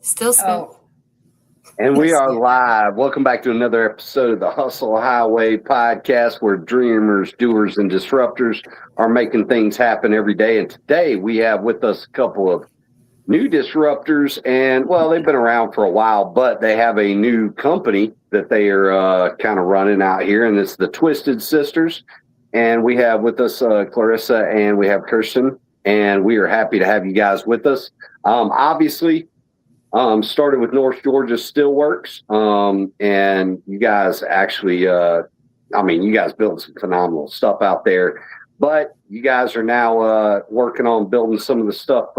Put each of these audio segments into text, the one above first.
Still spin. Oh, And we are live. Welcome back to another episode of the Hustle Highway podcast, where dreamers, doers, and disruptors are making things happen every day. And today we have with us a couple of new disruptors. And, well, they've been around for a while, but they have a new company that they are kind of running out here, and it's the Twisted Sisters. And we have with us Clarissa and we have Kirsten, and we are happy to have you guys with us. Obviously, started with North Georgia Steelworks, and you guys actually, you guys built some phenomenal stuff out there, but you guys are now working on building some of the stuff,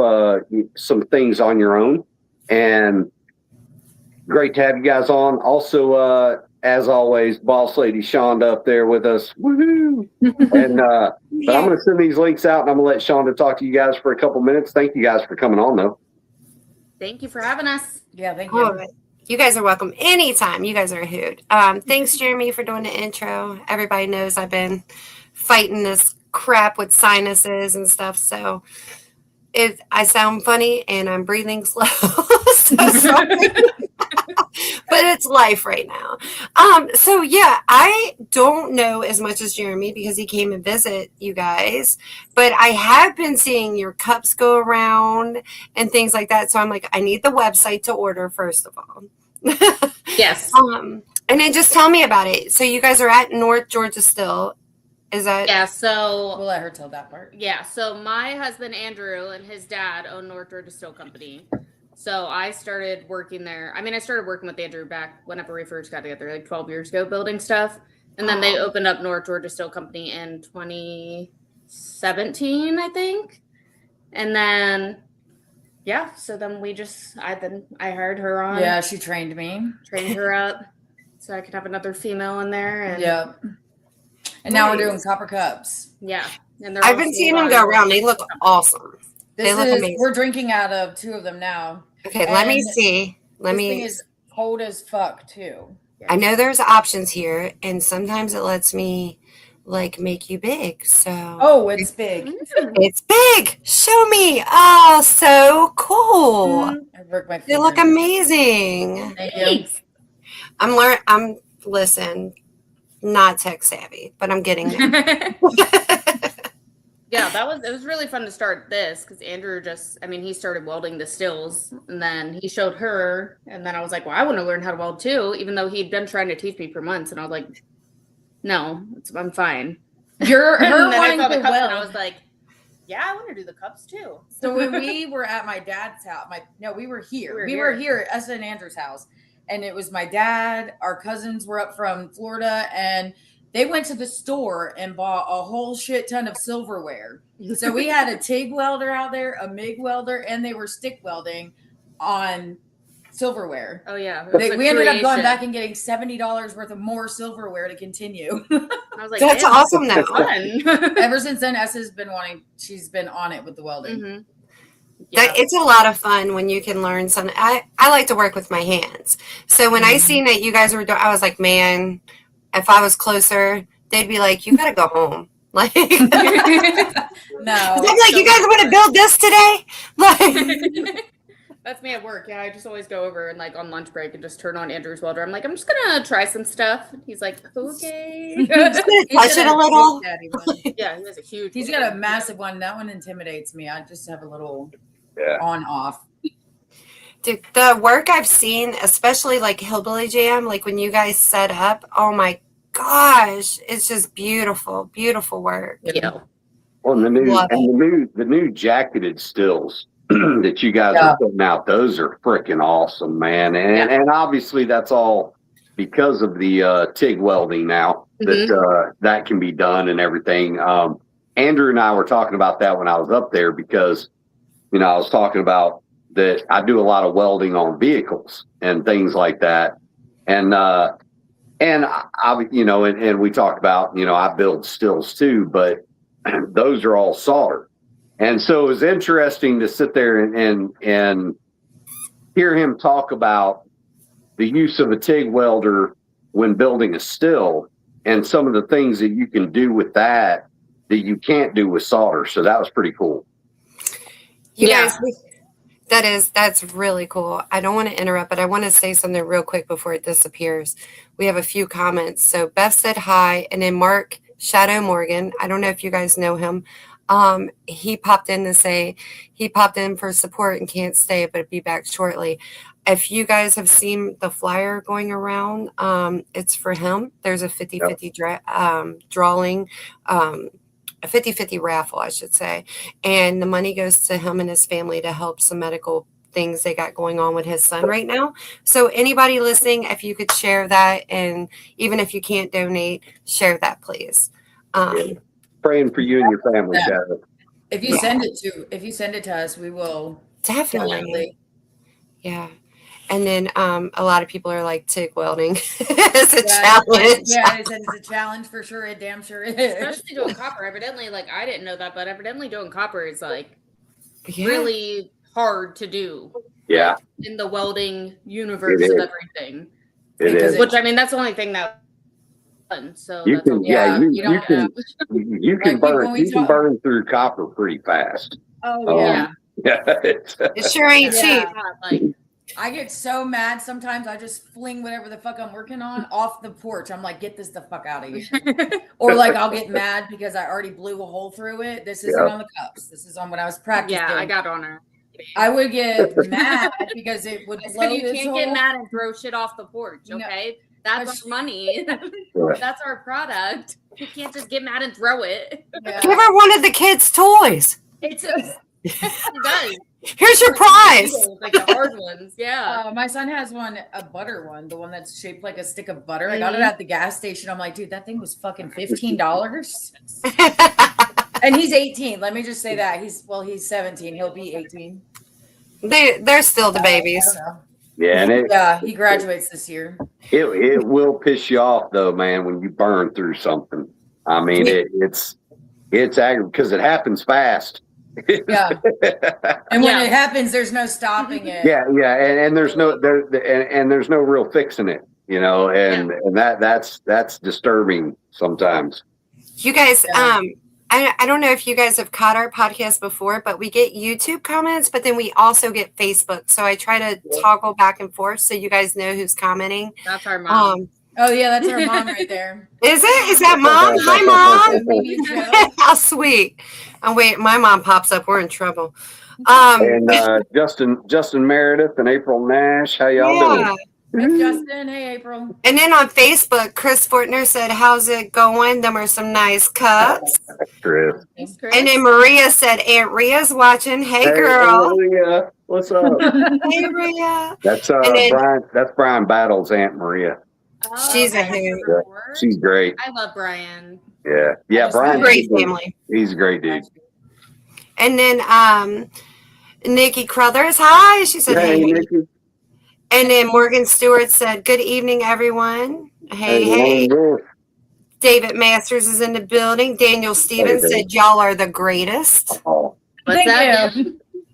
some things on your own, and great to have you guys on. Also, as always, boss lady Shonda up there with us. Woohoo! And but I'm going to send these links out, and I'm going to let Shonda talk to you guys for a couple minutes. Thank you guys for coming on, though. Thank you for having us. yeah, thank you. Oh, you guys are welcome anytime. You guys are a hoot. Thanks, Jeremy, for doing the intro. Everybody knows I've been fighting this crap with sinuses and stuff, so I sound funny and I'm breathing slow. So sorry. But it's life right now. So yeah, I don't know as much as Jeremy because he came and visit you guys, but I have been seeing your cups go around and things like that. So I'm like, I need the website to order first of all. Yes. And then just tell me about it. So you guys are at North Georgia still. Is that? Yeah, so We'll let her tell that part. so my husband Andrew and his dad own North Georgia Steel Company. So I started working there. I started working with Andrew back whenever we first got together, like 12 years ago, building stuff. And then they opened up North Georgia Steel Company in 2017, I think. And then, so then I hired her on. Yeah, she trained me. Trained her up so I could have another female in there. And Yep. And now we're doing copper cups. yeah. And I've been seeing them go around. They look awesome. They look amazing. We're drinking out of two of them now. Okay, let me see. This thing is cold as fuck too. I know there's options here, and sometimes it lets me make you big. So It's big. it's big. Show me. Oh, so cool. I broke my They look amazing. Thank you. I'm not tech savvy, but I'm getting there. Yeah, it was really fun to start this because Andrew he started welding the stills and then he showed her and then I was like, well, I want to learn how to weld too, even though he'd been trying to teach me for months. And I was like, no, I'm fine. You're And her then I wanting saw the to cups weld. and I was like, yeah, I want to do the cups too. So when we were at my dad's house, we were here. We were here at us and Andrew's house. And it was my dad, our cousins were up from Florida, and they went to the store and bought a whole shit ton of silverware. So we had a TIG welder out there, a MIG welder, and they were stick welding on silverware. Oh, yeah. We ended up going back and getting $70 worth of more silverware to continue. I was like, That's awesome though. Fun. Ever since then, she's been on it with the welding. Mm-hmm. Yeah. It's a lot of fun when you can learn something. I like to work with my hands. So when I seen that you guys were doing, I was like, man, if I was closer, they'd be like, you got to go home. Like, No. I'm like, you guys want to build this today? Like, That's me at work. Yeah, I just always go over and on lunch break and just turn on Andrew's welder. I'm like, I'm just gonna try some stuff. He's like, okay. just gonna touch it a little. Yeah, he has a huge. He's got a massive one. That one intimidates me. I just have a little on off. Dude, the work I've seen, especially Hillbilly Jam, when you guys set up, oh my gosh, it's just beautiful, beautiful work. Yeah. Well, and the new jacketed stills that you guys are putting out, those are freaking awesome, man. And obviously that's all because of the TIG welding now that can be done and everything. Andrew and I were talking about that when I was up there because, I was talking about that I do a lot of welding on vehicles and things like that. And I we talked about, I build stills too, but those are all soldered. And so it was interesting to sit there and hear him talk about the use of a TIG welder when building a still and some of the things that you can do with that you can't do with solder. So that was pretty cool. You guys, That's really cool. I don't want to interrupt, but I want to say something real quick before it disappears. We have a few comments. So Beth said hi, and then Mark Shadow Morgan. I don't know if you guys know him. He popped in to say he popped in for support and can't stay, but be back shortly. If you guys have seen the flyer going around, it's for him. There's a 50-50 drawing, a 50-50 raffle, I should say. And the money goes to him and his family to help some medical things they got going on with his son right now. So anybody listening, if you could share that, and even if you can't donate, share that, please. Praying for you and your family, Shadow. If you send it to us, we will definitely. Yeah. And then a lot of people are like TIG welding is a challenge. Yeah, it's a challenge for sure. It damn sure is. Especially doing copper. Evidently, like I didn't know that, but evidently doing copper is like really hard to do. Yeah. Like, in the welding universe of everything. Which I mean, that's the only thing that. So you can, you can burn through copper pretty fast. Oh yeah. It sure ain't cheap. Like, I get so mad sometimes I just fling whatever the fuck I'm working on off the porch. I'm like, get this the fuck out of here. Or like I'll get mad because I already blew a hole through it. This isn't on the cups. This is on when I was practicing. Yeah, I got on her. I would get mad because it would blow. You can't get mad and throw shit off the porch, okay? No. That's our money. That's our product. You can't just get mad and throw it. Yeah. Give her one of the kids' toys. It does. Here's your prize. Like the hard ones. Yeah. My son has one, a butter one, the one that's shaped like a stick of butter. I got it at the gas station. I'm like, dude, that thing was fucking $15. And he's 18. Let me just say that. He's 17. He'll be 18. They're still the babies. I don't know. Yeah, he graduates this year. It will piss you off though, man, when you burn through something. I mean, it's aggravating because it happens fast. Yeah, and when it happens, there's no stopping it. Yeah, and there's no real fixing it, and that's disturbing sometimes. You guys, I don't know if you guys have caught our podcast before, but we get YouTube comments, but then we also get Facebook. So I try to toggle back and forth so you guys know who's commenting. That's our mom. Oh, yeah, that's our mom right there. Is it? Is that mom? Hi, Mom. How sweet. Oh, wait, my mom pops up. We're in trouble. And Justin Meredith and April Nash, how y'all doing? Hey, Justin. Hey, April. And then on Facebook, Chris Fortner said, how's it going? Them are some nice cups. Chris. Thanks, Chris. And then Maria said, Aunt Ria's watching. Hey, girl. Maria. What's up? Hey, Maria. That's Brian Battle's Aunt Maria. Oh, she's a hoot. She's great. I love Brian. Yeah. Brian. Great family. He's a great dude. And then Nikki Crothers, hi. She said, hey, Nikki. And then Morgan Stewart said, good evening, everyone. Hey. David Masters is in the building. Daniel Stevens said, y'all are the greatest. Oh. What's that?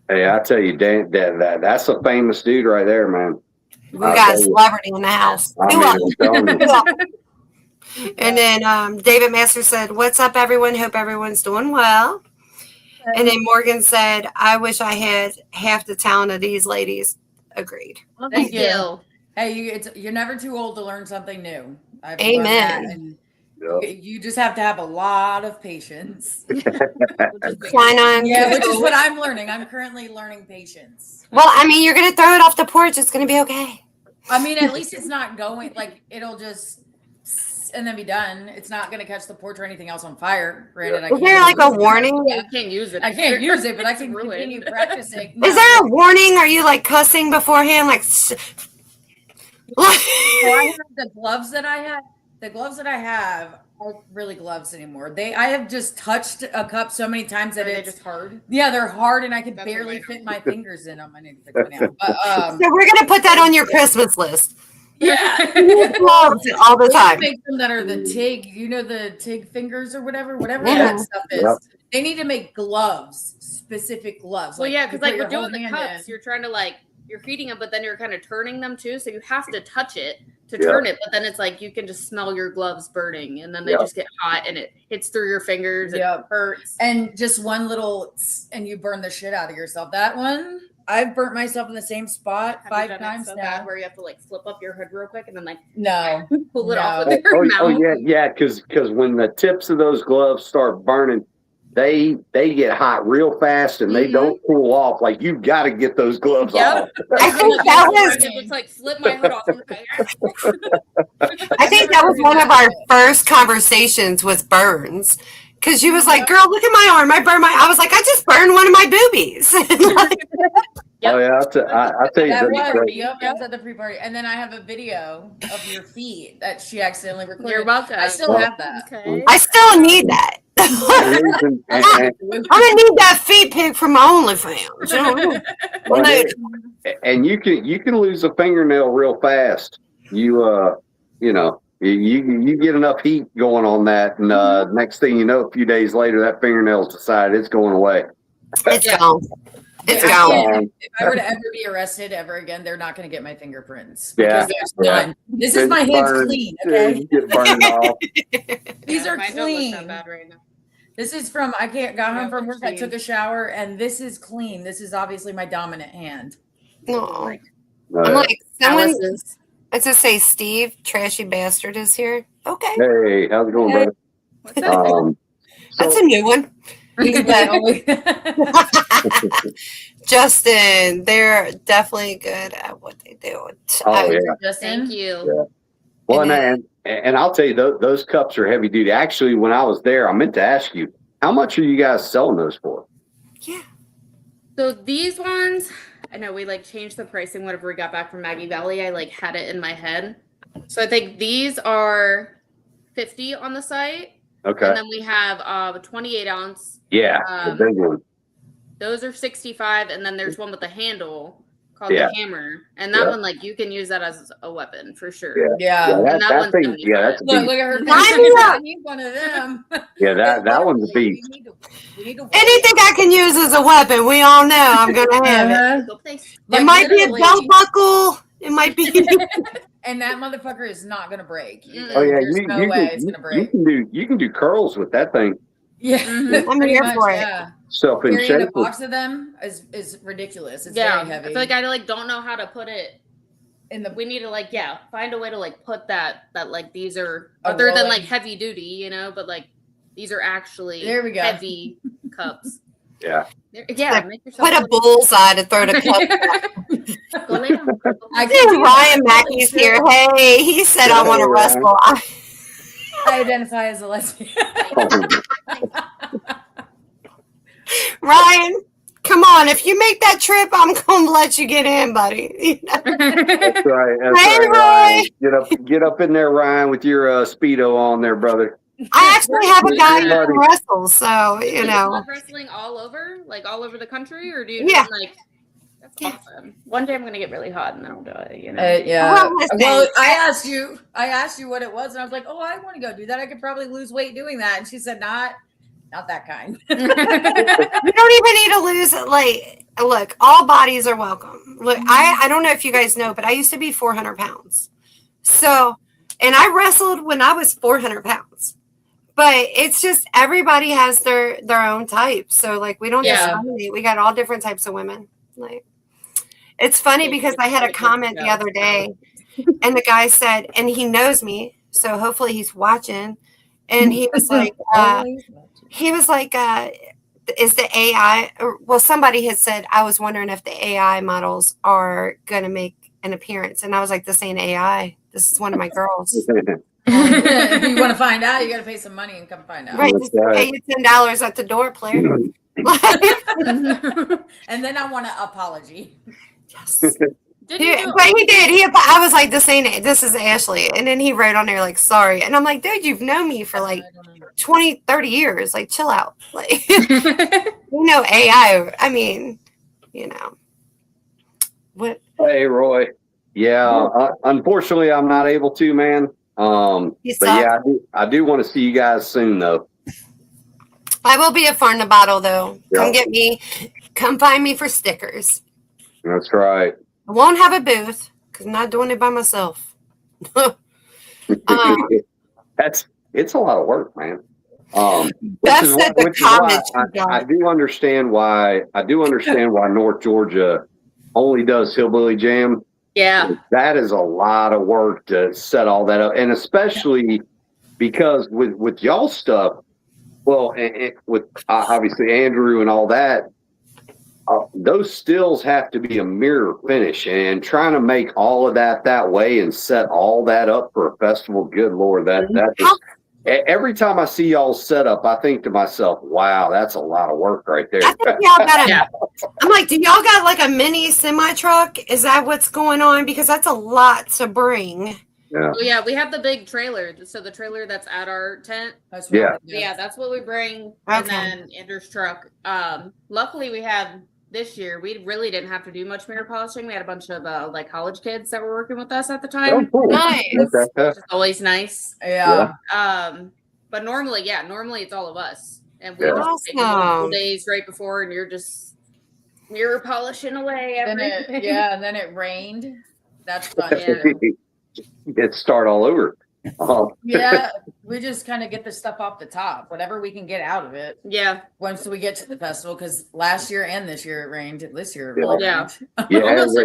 Hey, I tell you, Dan, that's a famous dude right there, man. We got a celebrity in the house. And then David Masters said, what's up, everyone? Hope everyone's doing well. And then Morgan said, I wish I had half the talent of these ladies. Agreed. Well, thank you. Hey, you're never too old to learn something new. Amen. You just have to have a lot of patience. Which is what I'm learning. I'm currently learning patience. Well, I mean, you're going to throw it off the porch. It's going to be okay. I mean, at least it's not going, like, it'll just, and then be done. It's not going to catch the porch or anything else on fire. Granted, Is there like a warning? I can't use it. I can't use it, but I can continue practicing. Is there a warning? Are you like cussing beforehand? Like, I have the gloves that I have. The gloves that I have aren't really gloves anymore. I have just touched a cup so many times that it's just hard. Yeah, they're hard, and I can barely fit my fingers in them. I need to fix it now. But, so we're gonna put that on your Christmas list. Yeah, gloves all the time. Make them that are the TIG, the TIG fingers or whatever that stuff is. Yep. They need to make gloves, specific gloves. Well, yeah, because like we're doing the cups, you're trying to you're heating them, but then you're kind of turning them too, so you have to touch it to turn it. But then it's like you can just smell your gloves burning, and then they just get hot, and it hits through your fingers. It hurts, and just one little, and you burn the shit out of yourself. That one. I've burnt myself in the same spot Have 5 you done times it so now. bad where you have to like flip up your hood real quick and then like No. pull it off No. with your mouth? Yeah, because when the tips of those gloves start burning, they get hot real fast and they don't cool off. Like you got to get those gloves off. I think that was It's like flip my hood off. I think that was one of our first conversations with burns. Because she was like, girl, look at my arm. I was like, I just burned one of my boobies. Oh, yeah. I'll tell you. That that's was, great. yep, at the pre-party. And then I have a video of your feet that she accidentally recorded. You're welcome. I still have that. Okay. I still need that. And- I'm gonna need that feet pic for my OnlyFans. and you can lose a fingernail real fast. You get enough heat going on that, and next thing you know, a few days later, that fingernail's decided it's going away. It's gone. It's gone. If I were to ever be arrested ever again, they're not going to get my fingerprints. Yeah, Because they're done. This is my hands clean. Okay, Get burned off. these are Mine don't look clean. that bad right now. This is from got home from work. I clean. took a shower, and this is clean. This is obviously my dominant hand. No. I'm like, someone. Let's just say Steve, trashy bastard, is here. Okay, Hey, how's it going, brother? What's that? that's a new one. Justin, they're definitely good at what they do. Oh yeah. Justin, Thank you. Yeah. Well, and I'll tell you, those cups are heavy duty. Actually, when I was there, I meant to ask you, how much are you guys selling those for? Yeah. So these ones, I know we like changed the pricing whenever we got back from Maggie Valley. I like had it in my head. So I think these are $50 on the site. Okay. And then we have a 28 ounce. Yeah, the big one. Those are $65, and then there's one with a handle called Yeah. the hammer, and that Yeah. one like you can use that as a weapon for sure. Yeah. And that one's thing, 75. yeah, that's a Look, beast. look at her. I need one of them. Yeah, that one's a beast. We need to Anything I can use as a weapon, we all know I'm gonna have it. Go place. It might be a belt buckle. It might be. And that motherfucker is not gonna break. Oh yeah, There's no way it's gonna break. you can do curls with that thing. Yeah, I'm pretty here much, for it. yeah. Self in Carrying a shape. box of them is ridiculous. It's Yeah, very heavy. I feel like I like don't know how to put it. in the We need to like find a way to like put that like these are A other than rolling- like heavy duty, but like these are actually There we go. heavy cups. Yeah. Yeah, make yourself Put a bullseye to throw the cup. Go lay down. I Hey, can do Ryan that. Mackey's here. Hey, he said I want to Hey, wrestle. I identify as a lesbian. Ryan, come on. If you make that trip, I'm going to let you get in, buddy. That's right. That's Hey, right, Ryan. Get up in there, Ryan, with your Speedo on there, brother. I actually have a guy who Buddy. can wrestle, so, Do club wrestling all over the country, or do you Yeah. just, like? That's awesome. One day I'm gonna get really hot and then I'll do it. Yeah. Well, listen. Well, I asked you what it was, and I was like, "Oh, I want to go do that. I could probably lose weight doing that." And she said, "Not that kind." You don't even need to lose it. Like, look, all bodies are welcome. Look, I don't know if you guys know, but I used to be 400 pounds. So, and I wrestled when I was 400 pounds. But it's just everybody has their own type. So, like, we don't discriminate. We got all different types of women. Like, it's funny because I had a comment the other day, and the guy said, and he knows me, so hopefully he's watching. And he was like, is the AI, well, somebody had said, I was wondering if the AI models are going to make an appearance. And I was like, this ain't AI. This is one of my girls. If you want to find out, you got to pay some money and come find out. Right. Just pay you $10 at the door, player. And then I want an apology. Yes. Did you do- But he did. I was like, this ain't it. This is Ashley. And then he wrote on there, like, sorry. And I'm like, dude, you've known me for like 20, 30 years. Like, chill out. Like, AI. I mean, what? Hey, Roy. Yeah, unfortunately, I'm not able to, man. But yeah, I do want to see you guys soon, though. I will be a far in the bottle, though. Yeah. Come get me. Come find me for stickers. That's right. I won't have a booth because I'm not doing it by myself. It's a lot of work, man. Beth said the comments. I do understand why North Georgia only does hillbilly jam. Yeah. That is a lot of work to set all that up. And especially because with y'all stuff, well, and with obviously Andrew and all that, those stills have to be a mirror finish, and trying to make all of that way and set all that up for a festival. Good Lord, that just, every time I see y'all set up, I think to myself, wow, that's a lot of work right there. I think y'all got I'm like, do y'all got like a mini semi truck? Is that what's going on? Because that's a lot to bring. Yeah. Well, yeah, we have the big trailer. So the trailer that's at our tent. That's that's what we bring. Okay. And then Andrew's truck. Luckily we had this year, we really didn't have to do much mirror polishing. We had a bunch of like college kids that were working with us at the time. Oh, cool. Nice. Okay. Which is always nice. Yeah. But normally it's all of us. And we Yeah. just take multiple days right before, and you're just mirror polishing away everything. And then it rained. That's fun. It start all over. Yeah, we just kind of get the stuff off the top, whatever we can get out of it. Yeah. Once we get to the festival, because last year and this year it rained. This year it really rained. It rains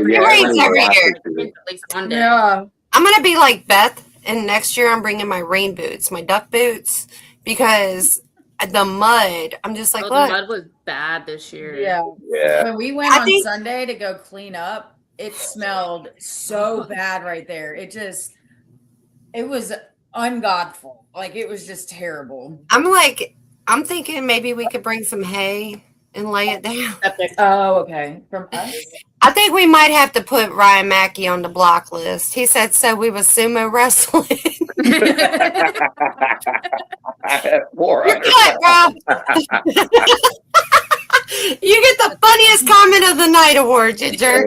every year. At least one day. Yeah. I'm gonna be like Beth, and next year I'm bringing my rain boots, my duck boots, because the mud. I'm just like, the look. mud was bad this year. Yeah. When we went on Sunday to go clean up, it smelled so bad right there. It was ungodful. Like, it was just terrible. I'm thinking maybe we could bring some hay and lay it down. Oh, okay. From us? I think we might have to put Ryan Mackey on the block list. He said so we was sumo wrestling. You're cut, bro. You get the funniest comment of the night award, you jerk.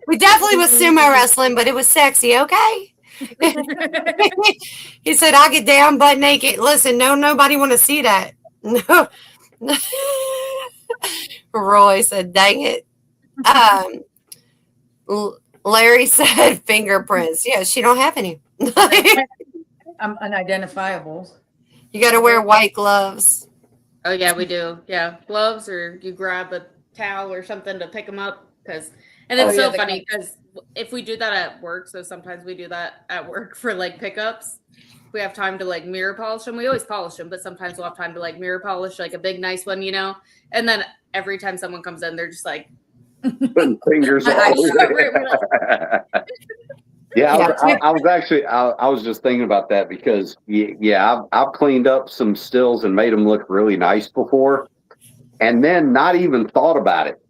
We definitely was sumo wrestling, but it was sexy, okay? He said, I'll get down butt naked. Listen, nobody want to see that. No. Roy said, dang it. Larry said fingerprints. Yeah, she don't have any. I'm unidentifiable. You got to wear white gloves. Oh, yeah, we do. Yeah, gloves, or you grab a towel or something to pick them up. And it's funny because if we do that at work, so sometimes we do that at work for like pickups. We have time to like mirror polish them. We always polish them, but sometimes we'll have time to like mirror polish like a big nice one, And then every time someone comes in, they're just like fingers all Yeah, I was just thinking about that because I've cleaned up some stills and made them look really nice before, and then not even thought about it.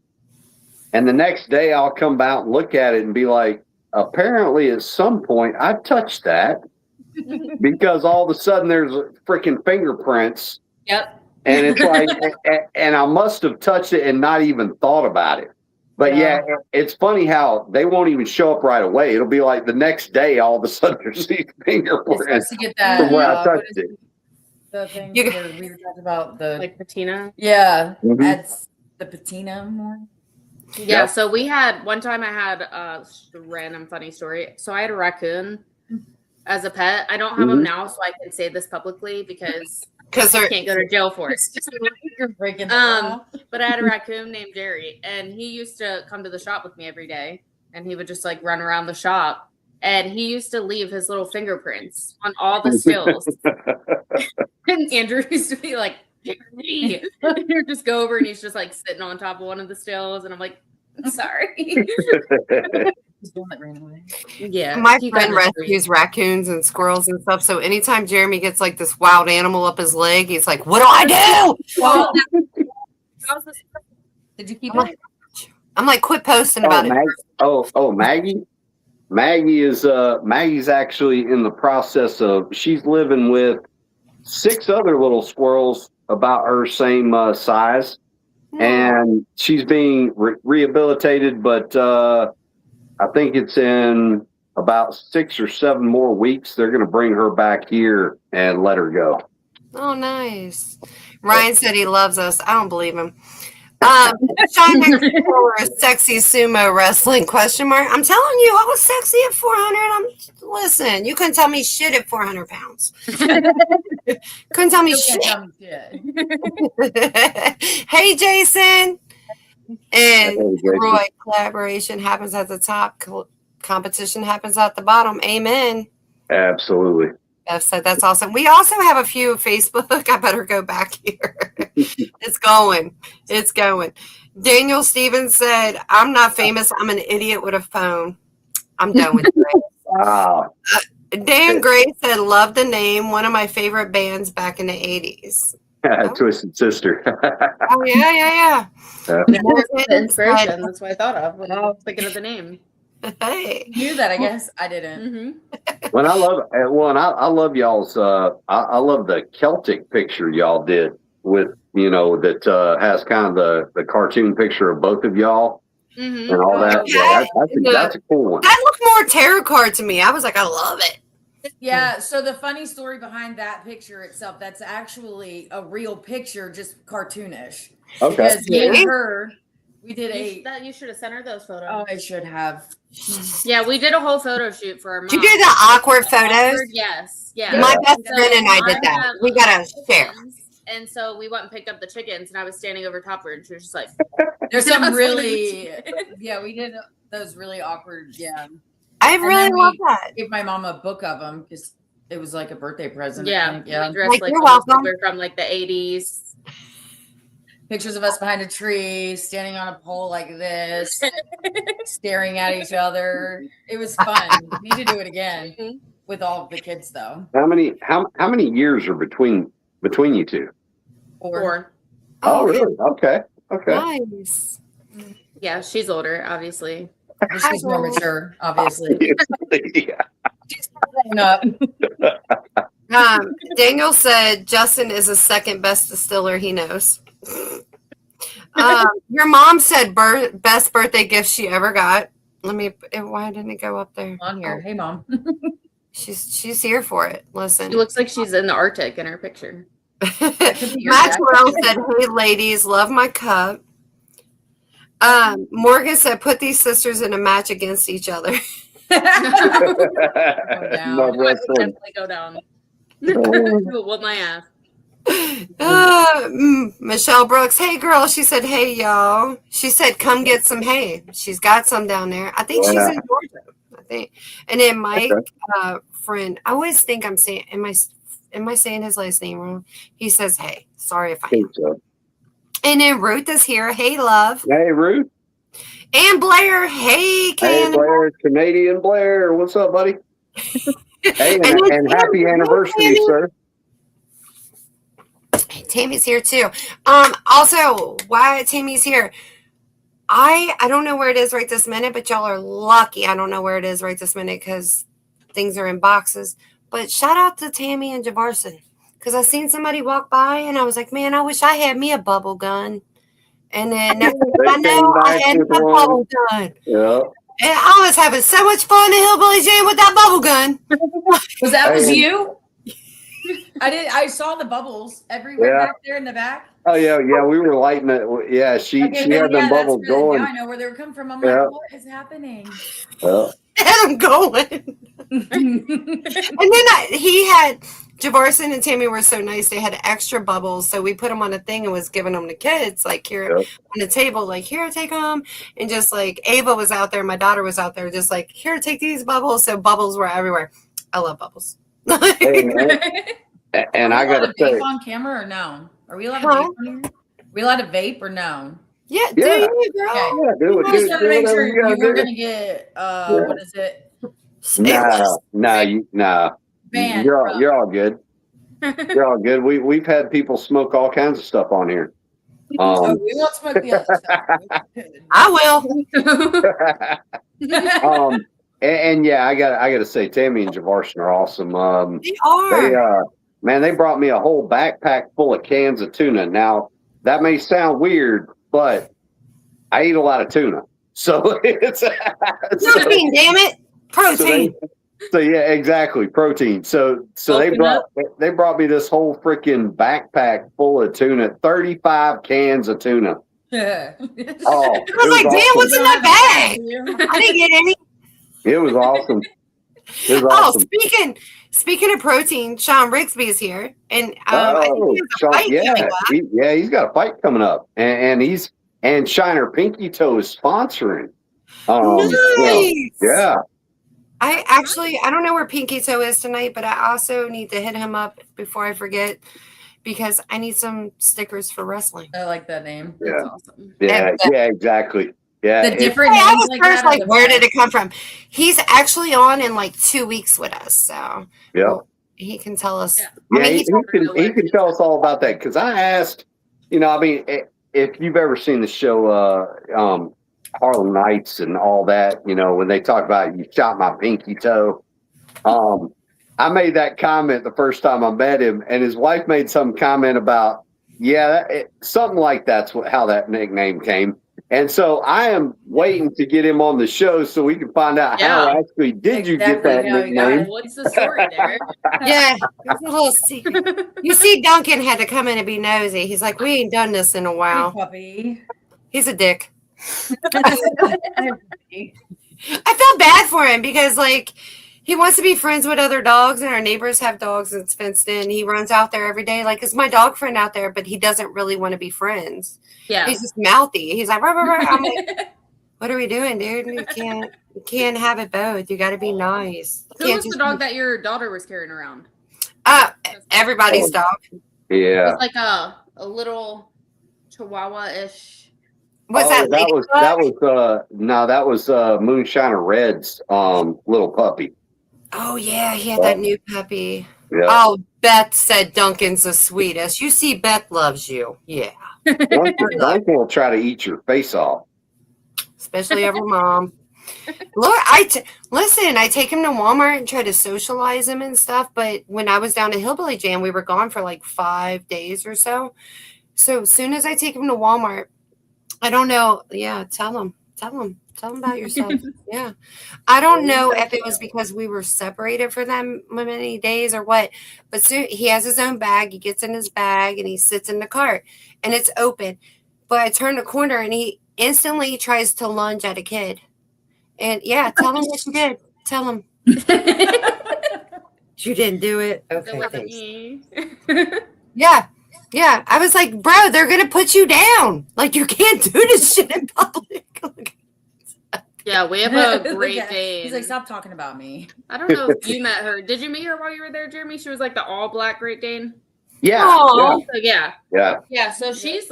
And the next day I'll come out and look at it and be like, apparently at some point I touched that, because all of a sudden there's freaking fingerprints. Yep. And it's like, and I must have touched it and not even thought about it. But it's funny how they won't even show up right away. It'll be like the next day, all of a sudden there's these fingerprints to get that, from where I touched it. The thing we were talking about, the like patina. Yeah, Mhm. adds the patina more. Yeah, so we had one time I had a random funny story. So I had a raccoon as a pet. I don't have him now, so I can say this publicly because I can't go to jail for it. You're breaking but I had a raccoon named Jerry, and he used to come to the shop with me every day, and he would just like run around the shop, and he used to leave his little fingerprints on all the stills. And Andrew used to be like, Jerry, and he'd just go over and he's just like sitting on top of one of the stills, and I'm like, sorry. He's the one that ran away. Yeah. My friend rescues raccoons and squirrels and stuff. So anytime Jeremy gets like this wild animal up his leg, he's like, what do I do? Well, did you keep it? I'm like, quit posting about it. Maggie. Maggie's actually in the process of, she's living with 6 other little squirrels about her same size. And she's being rehabilitated, but I think it's in about 6 or 7 more weeks. They're going to bring her back here and let her go. Oh, nice. Ryan said he loves us. I don't believe him. Sean sexy sumo wrestling ? I'm telling you, I was sexy at 400. Listen, you couldn't tell me shit at 400 pounds. Couldn't tell me shit. Hey, Jason. And That was Roy, collaboration happens at the top, competition happens at the bottom. Amen. Absolutely. So that's awesome. We also have a few Facebook. I better go back here. It's going. It's going. Daniel Stevens said, I'm not famous. I'm an idiot with a phone. I'm done with it. Wow. Dan Gray said, love the name. One of my favorite bands back in the 80s. Twisted Sister. Oh, yeah. The inspiration. That's what I thought of when I was thinking of the name. Hey. You knew that, I guess. I didn't. When I love y'all's. I love the Celtic picture y'all did with that has kind of the cartoon picture of both of y'all and all that. Yeah, that's a cool one. That looked more tarot card to me. I was like, I love it. Yeah, so the funny story behind that picture itself, that's actually a real picture, just cartoonish. Okay. Because me and her, we did you should have sent her those photos. Oh, I should have. Yeah, we did a whole photo shoot for our mom. Did you do the awkward photos? Yes. Yeah. My best friend and I did that. We got to share. And so we went and picked up the chickens, and I was standing over top of her, and she was just like, there's some really, we did those really awkward, I really love that. Gave my mom a book of them because it was like a birthday present. Yeah. Dressed like you're welcome. We're from like the 80s. Pictures of us behind a tree, standing on a pole like this, staring at each other. It was fun. Need to do it again with all of the kids, though. How many years are between you two? 4. Oh, really? Okay. Nice. Yeah, she's older, obviously. She's more mature, obviously. Yeah. She's growing up. Daniel said Justin is the second best distiller he knows. Your mom said best birthday gift she ever got. Why didn't it go up there? On here. Hey, Mom. She's here for it. Listen. She looks like she's in the Arctic in her picture. Maxwell said, hey, ladies, love my cup. Morgan said, put these sisters in a match against each other. Definitely go down. Whoop my ass. Michelle Brooks, hey girl. She said, hey y'all. She said, come get some hay. She's got some down there. I think she's in Georgia. I think. And then Mike, friend, I always think I'm saying, am I saying his last name wrong? He says, hey. Sorry if I am. So. And then Ruth is here. Hey, love. Hey, Ruth. And Blair. Hey, Hey, Blair. Canadian Blair. What's up, buddy? Hey, and happy anniversary, sir. Tammy's here too. Also, why Tammy's here? I don't know where it is right this minute, but y'all are lucky. I don't know where it is right this minute because things are in boxes. But shout out to Tammy and Javarson because I seen somebody walk by and I was like, man, I wish I had me a bubble gun. And then I know I had my bubble gun. Yeah. And I was having so much fun in Hillbilly Jam with that bubble gun. Was you? I saw the bubbles everywhere back there in the back. Oh yeah, we were lighting it. Yeah, she had them bubbles going. I know where they were coming from. I'm like, what is happening? Yeah. And I'm going. And then he had Javarson and Tammy were so nice. They had extra bubbles, so we put them on a thing and was giving them to kids, like here on the table, like here, take them. And just like Ava was out there, my daughter was out there, just like here, take these bubbles. So bubbles were everywhere. I love bubbles. And I gotta say, vape on camera or no? Are we allowed to vape on here? Are we allowed to vape or no? Yeah, do you, girl? Okay. Yeah, do it. Just to make sure you were gonna get what is it? Nah. Banned. You're all good. You're all good. We've had people smoke all kinds of stuff on here. We won't smoke the other stuff. I will. And yeah, I gotta say, Tammy and Javarson are awesome. They are. They brought me a whole backpack full of cans of tuna. Now that may sound weird, but I eat a lot of tuna, so it's protein. Damn it, protein. So yeah, exactly, protein. So they brought me this whole freaking backpack full of tuna, 35 cans of tuna. Yeah. Oh, I was like, damn, what's in that bag? I didn't get any. It was awesome. Awesome. Speaking of protein, Sean Rigsby is here, and I think he has a fight coming up. He's got a fight coming up, and and Shiner Pinky Toe is sponsoring. Nice. Yeah. I don't know where Pinky Toe is tonight, but I also need to hit him up before I forget because I need some stickers for wrestling. I like that name. Yeah. That's awesome. Yeah, exactly. Yeah. The different I names was like first that are like, the where did best. it come from? He's actually on in like 2 weeks with us, so Yeah. he can tell us. Yeah. Yeah, I mean, he can tell us all about that because I asked, if you've ever seen the show Harlem Nights and all that, when they talk about you shot my pinky toe, I made that comment the first time I met him, and his wife made some comment about, something like that's how that nickname came. And so I am waiting to get him on the show so we can find out how actually did you get that nickname. What's the story there? Yeah, it's a little secret. You see, Duncan had to come in and be nosy. He's like, we ain't done this in a Hey, while. puppy. He's a dick. Hey, puppy. I felt bad for him because, like, he wants to be friends with other dogs, and our neighbors have dogs and it's fenced in. He runs out there every day. Like, it's my dog friend out there, but he doesn't really want to be friends. Yeah. He's just mouthy. He's like, rah, rah, rah. I'm like, what are we doing, dude? You can't have it both. You got to be nice. Who was the dog that your daughter was carrying around? Everybody's dog. Yeah. It was like a little Chihuahua-ish. What's that? That was Moonshiner Red's little puppy. Oh yeah, he had that new puppy. Yeah. Oh, Beth said Duncan's the sweetest. You see, Beth loves you. Yeah. Duncan will try to eat your face off. Especially over mom. Lord, listen, I take him to Walmart and try to socialize him and stuff, but when I was down at Hillbilly Jam, we were gone for like 5 days or so. So as soon as I take him to Walmart, I don't know. Yeah, tell him about yourself. Yeah. I don't know if it was because we were separated for them many days or what, but soon he has his own bag. He gets in his bag and he sits in the cart and it's open. But I turn the corner and he instantly tries to lunge at a kid. And yeah, tell him what you did. Tell him. You didn't do it. Okay. Thanks. Yeah. Yeah. I was like, bro, they're going to put you down. Like, you can't do this shit in public. Yeah, we have a Great Dane. He's like, stop talking about me. I don't know if you met her. Did you meet her while you were there, Jeremy? She was like the all black Great Dane. Yeah. Aww. Yeah. So she's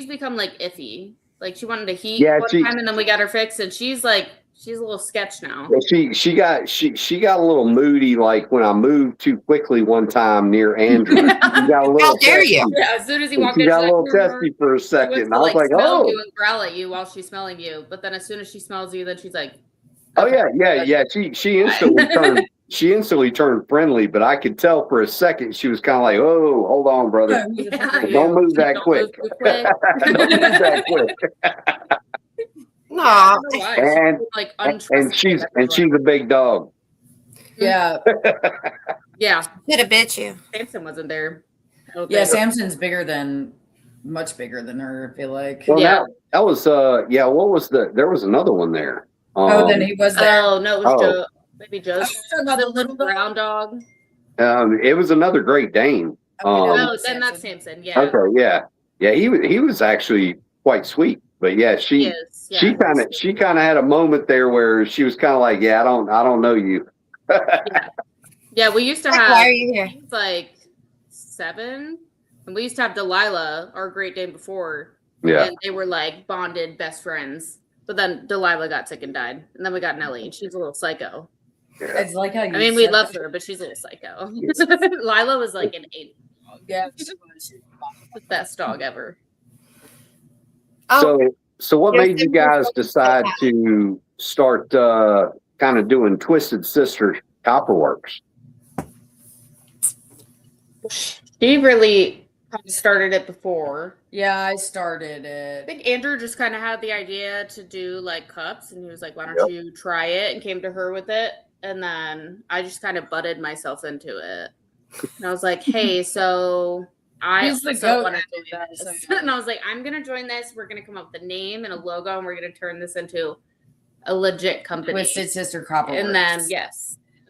become like iffy. Like she wanted to heat one time, and then we got her fixed, and she's a little sketch now. She got a little moody, like when I moved too quickly one time near Andrew. She got a little How dare testy. you? Yeah, as soon as he walked in, She got a little testy for a second. I was like, smell you and growl at you while she's smelling you. But then as soon as she smells you, then she's like, oh yeah. She instantly turned friendly, but I could tell for a second she was kind of like, oh, hold on, brother. Don't move that quick. Don't move that quick. No. And she's a big dog. Yeah. Yeah. Could have bit you. Samson wasn't there. Yeah, Samson's much bigger than her, I feel like. Well, that was what was there was another one there. Then he was there. Oh no, it was Joe. Maybe Joe's another little brown dog. It was another Great Dane. Then that's Samson. Yeah. Okay, yeah. He was actually quite sweet, but yeah, she kind of had a moment there where she was kind of like, I don't know you. Yeah, we used to Why have. are you here? Like 7, and we used to have Delilah, our Great Dane before. Yeah. And they were like bonded best friends. But then Delilah got sick and died, and then we got Nellie. She's a little psycho. Yeah. It's like how we love her, but she's a little psycho. Lila was like an 8. Yeah, The best dog ever. So what made you guys decide to start kind of doing Twisted Sister Copperworks? She really started it before. Yeah, I started it. I think Andrew just kind of had the idea to do like cups, and he was like, why don't you try it? And came to her with it. And then I just kind of butted myself into it. And I was like, hey, so I also want to do this. And I was like, I'm going to join this. We're going to come up with a name and a logo, and we're going to turn this into a legit company. Twisted Sister Copperworks. And then,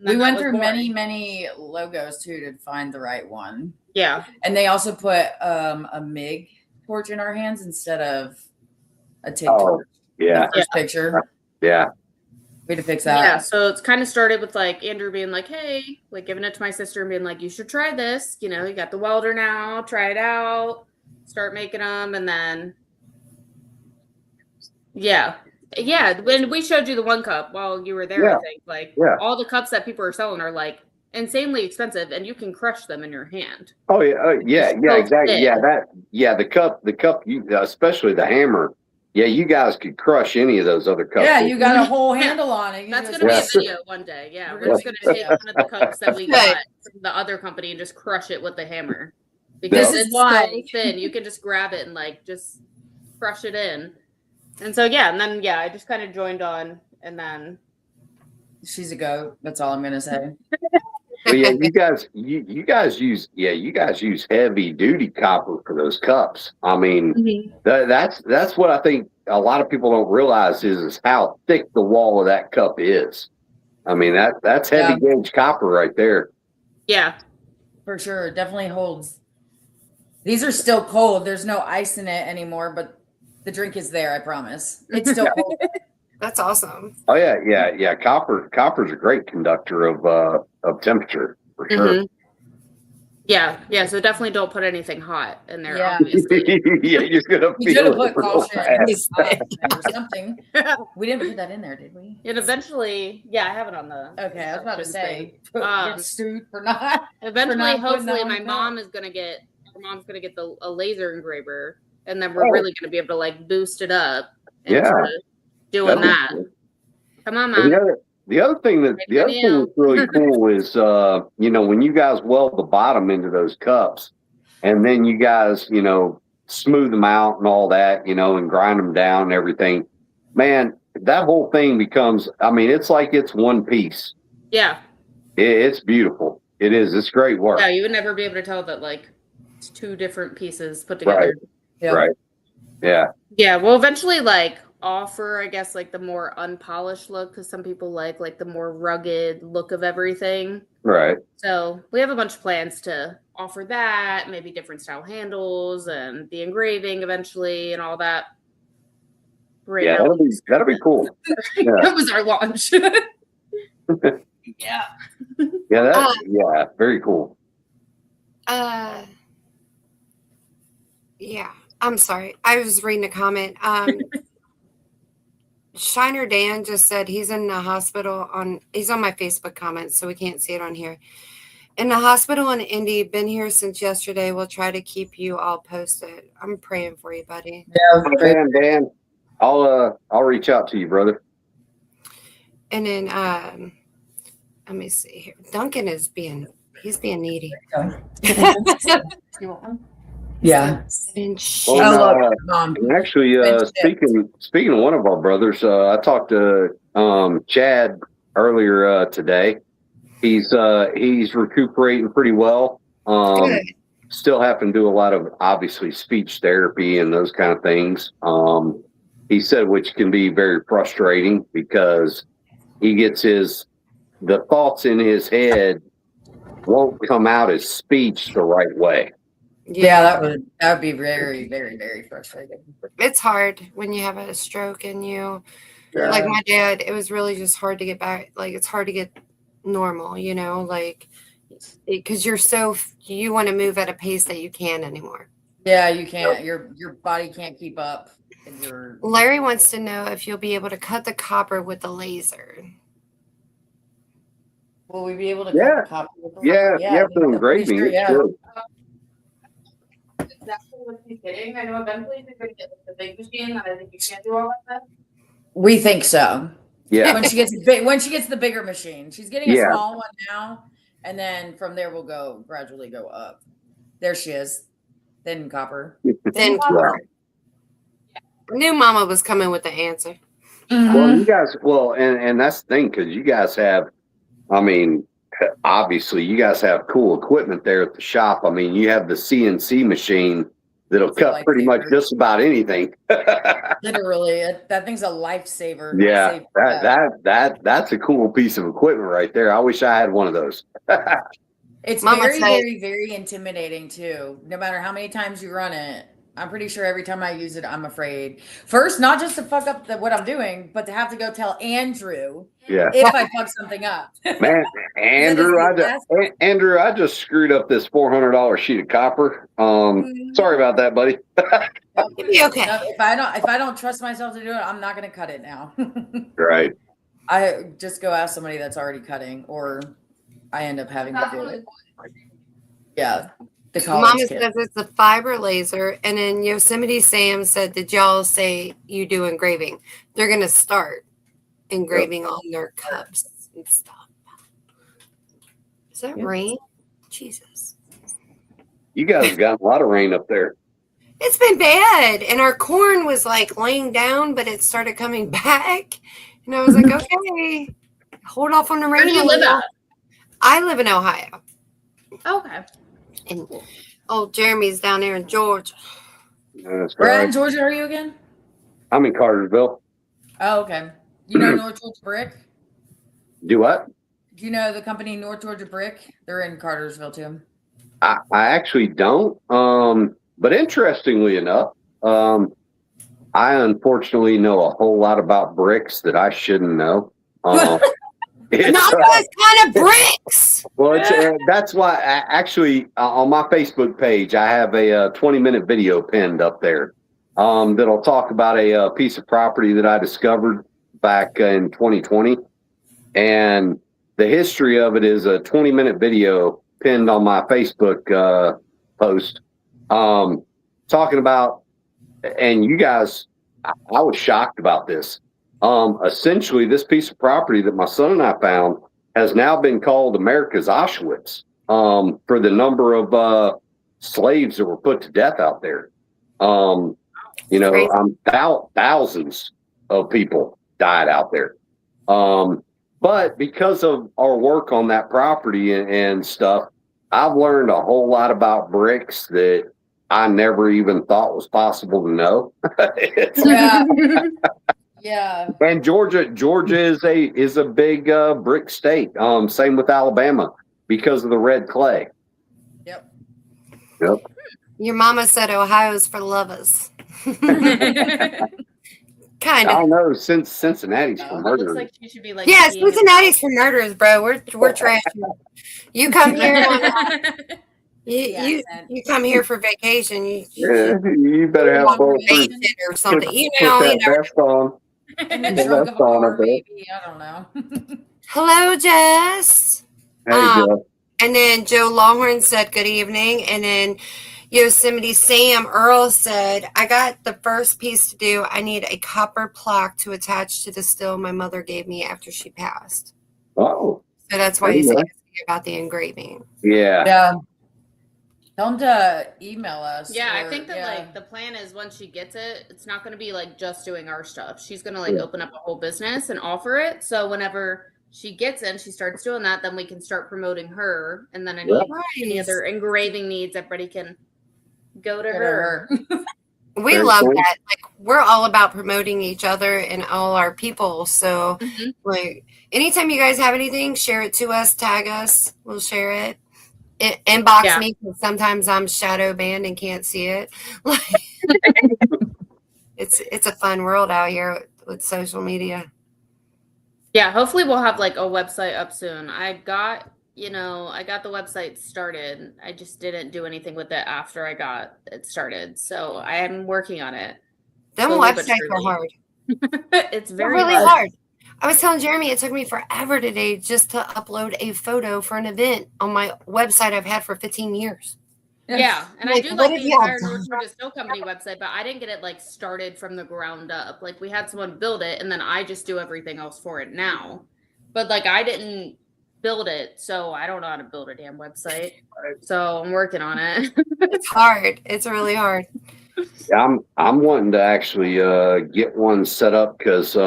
we went through many logos too to find the right one. Yeah. And they also put a MIG torch in our hands instead of a TIG Oh, torch. yeah. The first picture. Yeah. We had to fix that. Yeah, so it's kind of started with like Andrew being like, hey, like giving it to my sister and being like, you should try this. You know, you got the welder now, try it out, start making them. And then, yeah, when we showed you the one cup while you were there, Yeah. I think like Yeah. all the cups that people are selling are like insanely expensive and you can crush them in your hand. Oh yeah. Yeah. It's Yeah. so Exactly. thin. Yeah. The cup, you, especially the hammer. Yeah. You guys could crush any of those other cups. Yeah, you got a whole handle on it. That's going to be a video one day. Yeah. We're just going to take one of the cups that we got from the other company and just crush it with the hammer. Because it's so thin. You can just grab it and like just crush it in. And so, yeah. And then, I just kind of joined on and then. She's a goat. That's all I'm going to say. But yeah, you guys use heavy duty copper for those cups. I mean, that's what I think a lot of people don't realize is how thick the wall of that cup is. I mean, that's heavy gauge copper right there. Yeah, for sure. Definitely holds. These are still cold. There's no ice in it anymore, but the drink is there. I promise. It's still cold. That's awesome. Oh yeah. Copper's a great conductor of temperature for sure. Yeah. So definitely don't put anything hot in there. Yeah, obviously. Yeah, you're gonna feel it put caution or something. We didn't put that in there, did we? And eventually, I have it on the. Okay, I was about to say. Sued for not. Eventually, hopefully, my mom's gonna get a laser engraver, and then we're really gonna be able to like boost it up. Doing that. Cool. Come on, Mom. The other thing that's really cool is, when you guys weld the bottom into those cups and then you guys, smooth them out and all that, and grind them down and everything, man, that whole thing becomes, it's like it's one piece. Yeah. It's beautiful. It is. It's great work. Yeah. You would never be able to tell that like it's two different pieces put together. Right. Yep. Right. Yeah. Yeah. Well, eventually offer, I guess, like the more unpolished look because some people like the more rugged look of everything. Right. So we have a bunch of plans to offer that, maybe different style handles and the engraving eventually and all that. Right, yeah, that'll be cool. Yeah. That was our launch. Yeah. Yeah, very cool. Yeah. I'm sorry. I was reading a comment. Shiner Dan just said he's in the hospital he's on my Facebook comments, so we can't see it on here. In the hospital in Indy, been here since yesterday. We'll try to keep you all posted. I'm praying for you, buddy. Yeah, Dan. I'll reach out to you, brother. And then let me see here. Duncan is being needy. You want one? Yeah. And actually, speaking of one of our brothers, I talked to Chad earlier today. He's recuperating pretty well. Still having to do a lot of obviously speech therapy and those kind of things. He said, which can be very frustrating because he gets the thoughts in his head won't come out as speech the right way. Yeah, that would be very, very, very frustrating. It's hard when you have a stroke and like my dad, it was really just hard to get back. Like it's hard to get normal, like because you want to move at a pace that you can't anymore. Yeah, you can't. Your body can't keep up. Larry wants to know if you'll be able to cut the copper with the laser. Will we be able to cut the copper with the laser? Yeah, for engraving. Sure. That's what he's getting. I know eventually he's going to get the big machine that I think you can't do all that. We think so. Yeah. When she gets the bigger machine, she's getting a small one now, and then from there we'll gradually go up. There she is, thin copper. Thin copper. Knew Mama was coming with the answer. Mm-hmm. Well, you guys, and that's the thing because you guys have, obviously you guys have cool equipment there at the shop. You have the CNC machine that'll cut pretty much just about anything. Literally, that thing's a lifesaver. Yeah, that's a cool piece of equipment right there. I wish I had one of those. It's very, very, very intimidating too. No matter how many times you run it, I'm pretty sure every time I use it, I'm afraid. First, not just to fuck up what I'm doing, but to have to go tell Andrew if I fuck something up. Man, Andrew, I just screwed up this $400 sheet of copper. Sorry about that, buddy. It'll be okay. No, if I don't trust myself to do it, I'm not going to cut it now. Right. I just go ask somebody that's already cutting, or I end up having to do it. Yeah. Mama says it's a fiber laser, and then Yosemite Sam said, "Did y'all say you do engraving? They're gonna start engraving on their cups and stuff." Is that rain? Jesus! You guys got a lot of rain up there. It's been bad, and our corn was like laying down, but it started coming back, and I was like, "Okay, hold off on the rain." Where do you live at? I live in Ohio. Okay. And Jeremy's down there in Georgia. Where in Georgia are you again? I'm in Cartersville. Oh, okay. You know North Georgia Brick? Do what? Do you know the company North Georgia Brick? They're in Cartersville too. I actually don't. But interestingly enough, I unfortunately know a whole lot about bricks that I shouldn't know. Not those kind of bricks. Well, that's why actually on my Facebook page, I have a 20-minute video pinned up there that'll talk about a piece of property that I discovered back in 2020. And the history of it is a 20-minute video pinned on my Facebook post talking about, and you guys, I was shocked about this. Essentially, this piece of property that my son and I found has now been called America's Auschwitz for the number of slaves that were put to death out there. Thousands of people died out there. But because of our work on that property and stuff, I've learned a whole lot about bricks that I never even thought was possible to know. Yeah. And Georgia is a big brick state. Same with Alabama because of the red clay. Yep. Your mama said Ohio's for lovers. Kind of. I don't know. Since Cincinnati's for murderers. Looks like she should be like. Yeah, Cincinnati's for murderers, bro. We're trash. You come here. You come here for vacation. You better have both or something. Vest on. And then drunk of a car, maybe. I don't know. Hello, Jess. Hey, Joe. And then Joe Longhorn said good evening. And then Yosemite Sam Earl said, I got the first piece to do. I need a copper plaque to attach to the still my mother gave me after she passed. Oh. So that's why he's asking about the engraving. Yeah. Don't email us. Yeah, I think that like the plan is once she gets it, it's not going to be like just doing our stuff. She's going to like open up a whole business and offer it. So whenever she gets it and she starts doing that, then we can start promoting her. And then any other engraving needs, everybody can go to her. We love that. Like we're all about promoting each other and all our people. So like anytime you guys have anything, share it to us, tag us, we'll share it. Inbox me because sometimes I'm shadow banned and can't see it. It's a fun world out here with social media. Yeah, hopefully we'll have like a website up soon. I got the website started. I just didn't do anything with it after I got it started. So I am working on it. Them websites are hard. It's very really hard. I was telling Jeremy it took me forever today just to upload a photo for an event on my website I've had for 15 years. Yeah, and I do like the entire North Georgia Still Company website, but I didn't get it like started from the ground up. Like we had someone build it, and then I just do everything else for it now. But like I didn't build it, so I don't know how to build a damn website. So I'm working on it. It's hard. It's really hard. Yeah, I'm wanting to actually get one set up because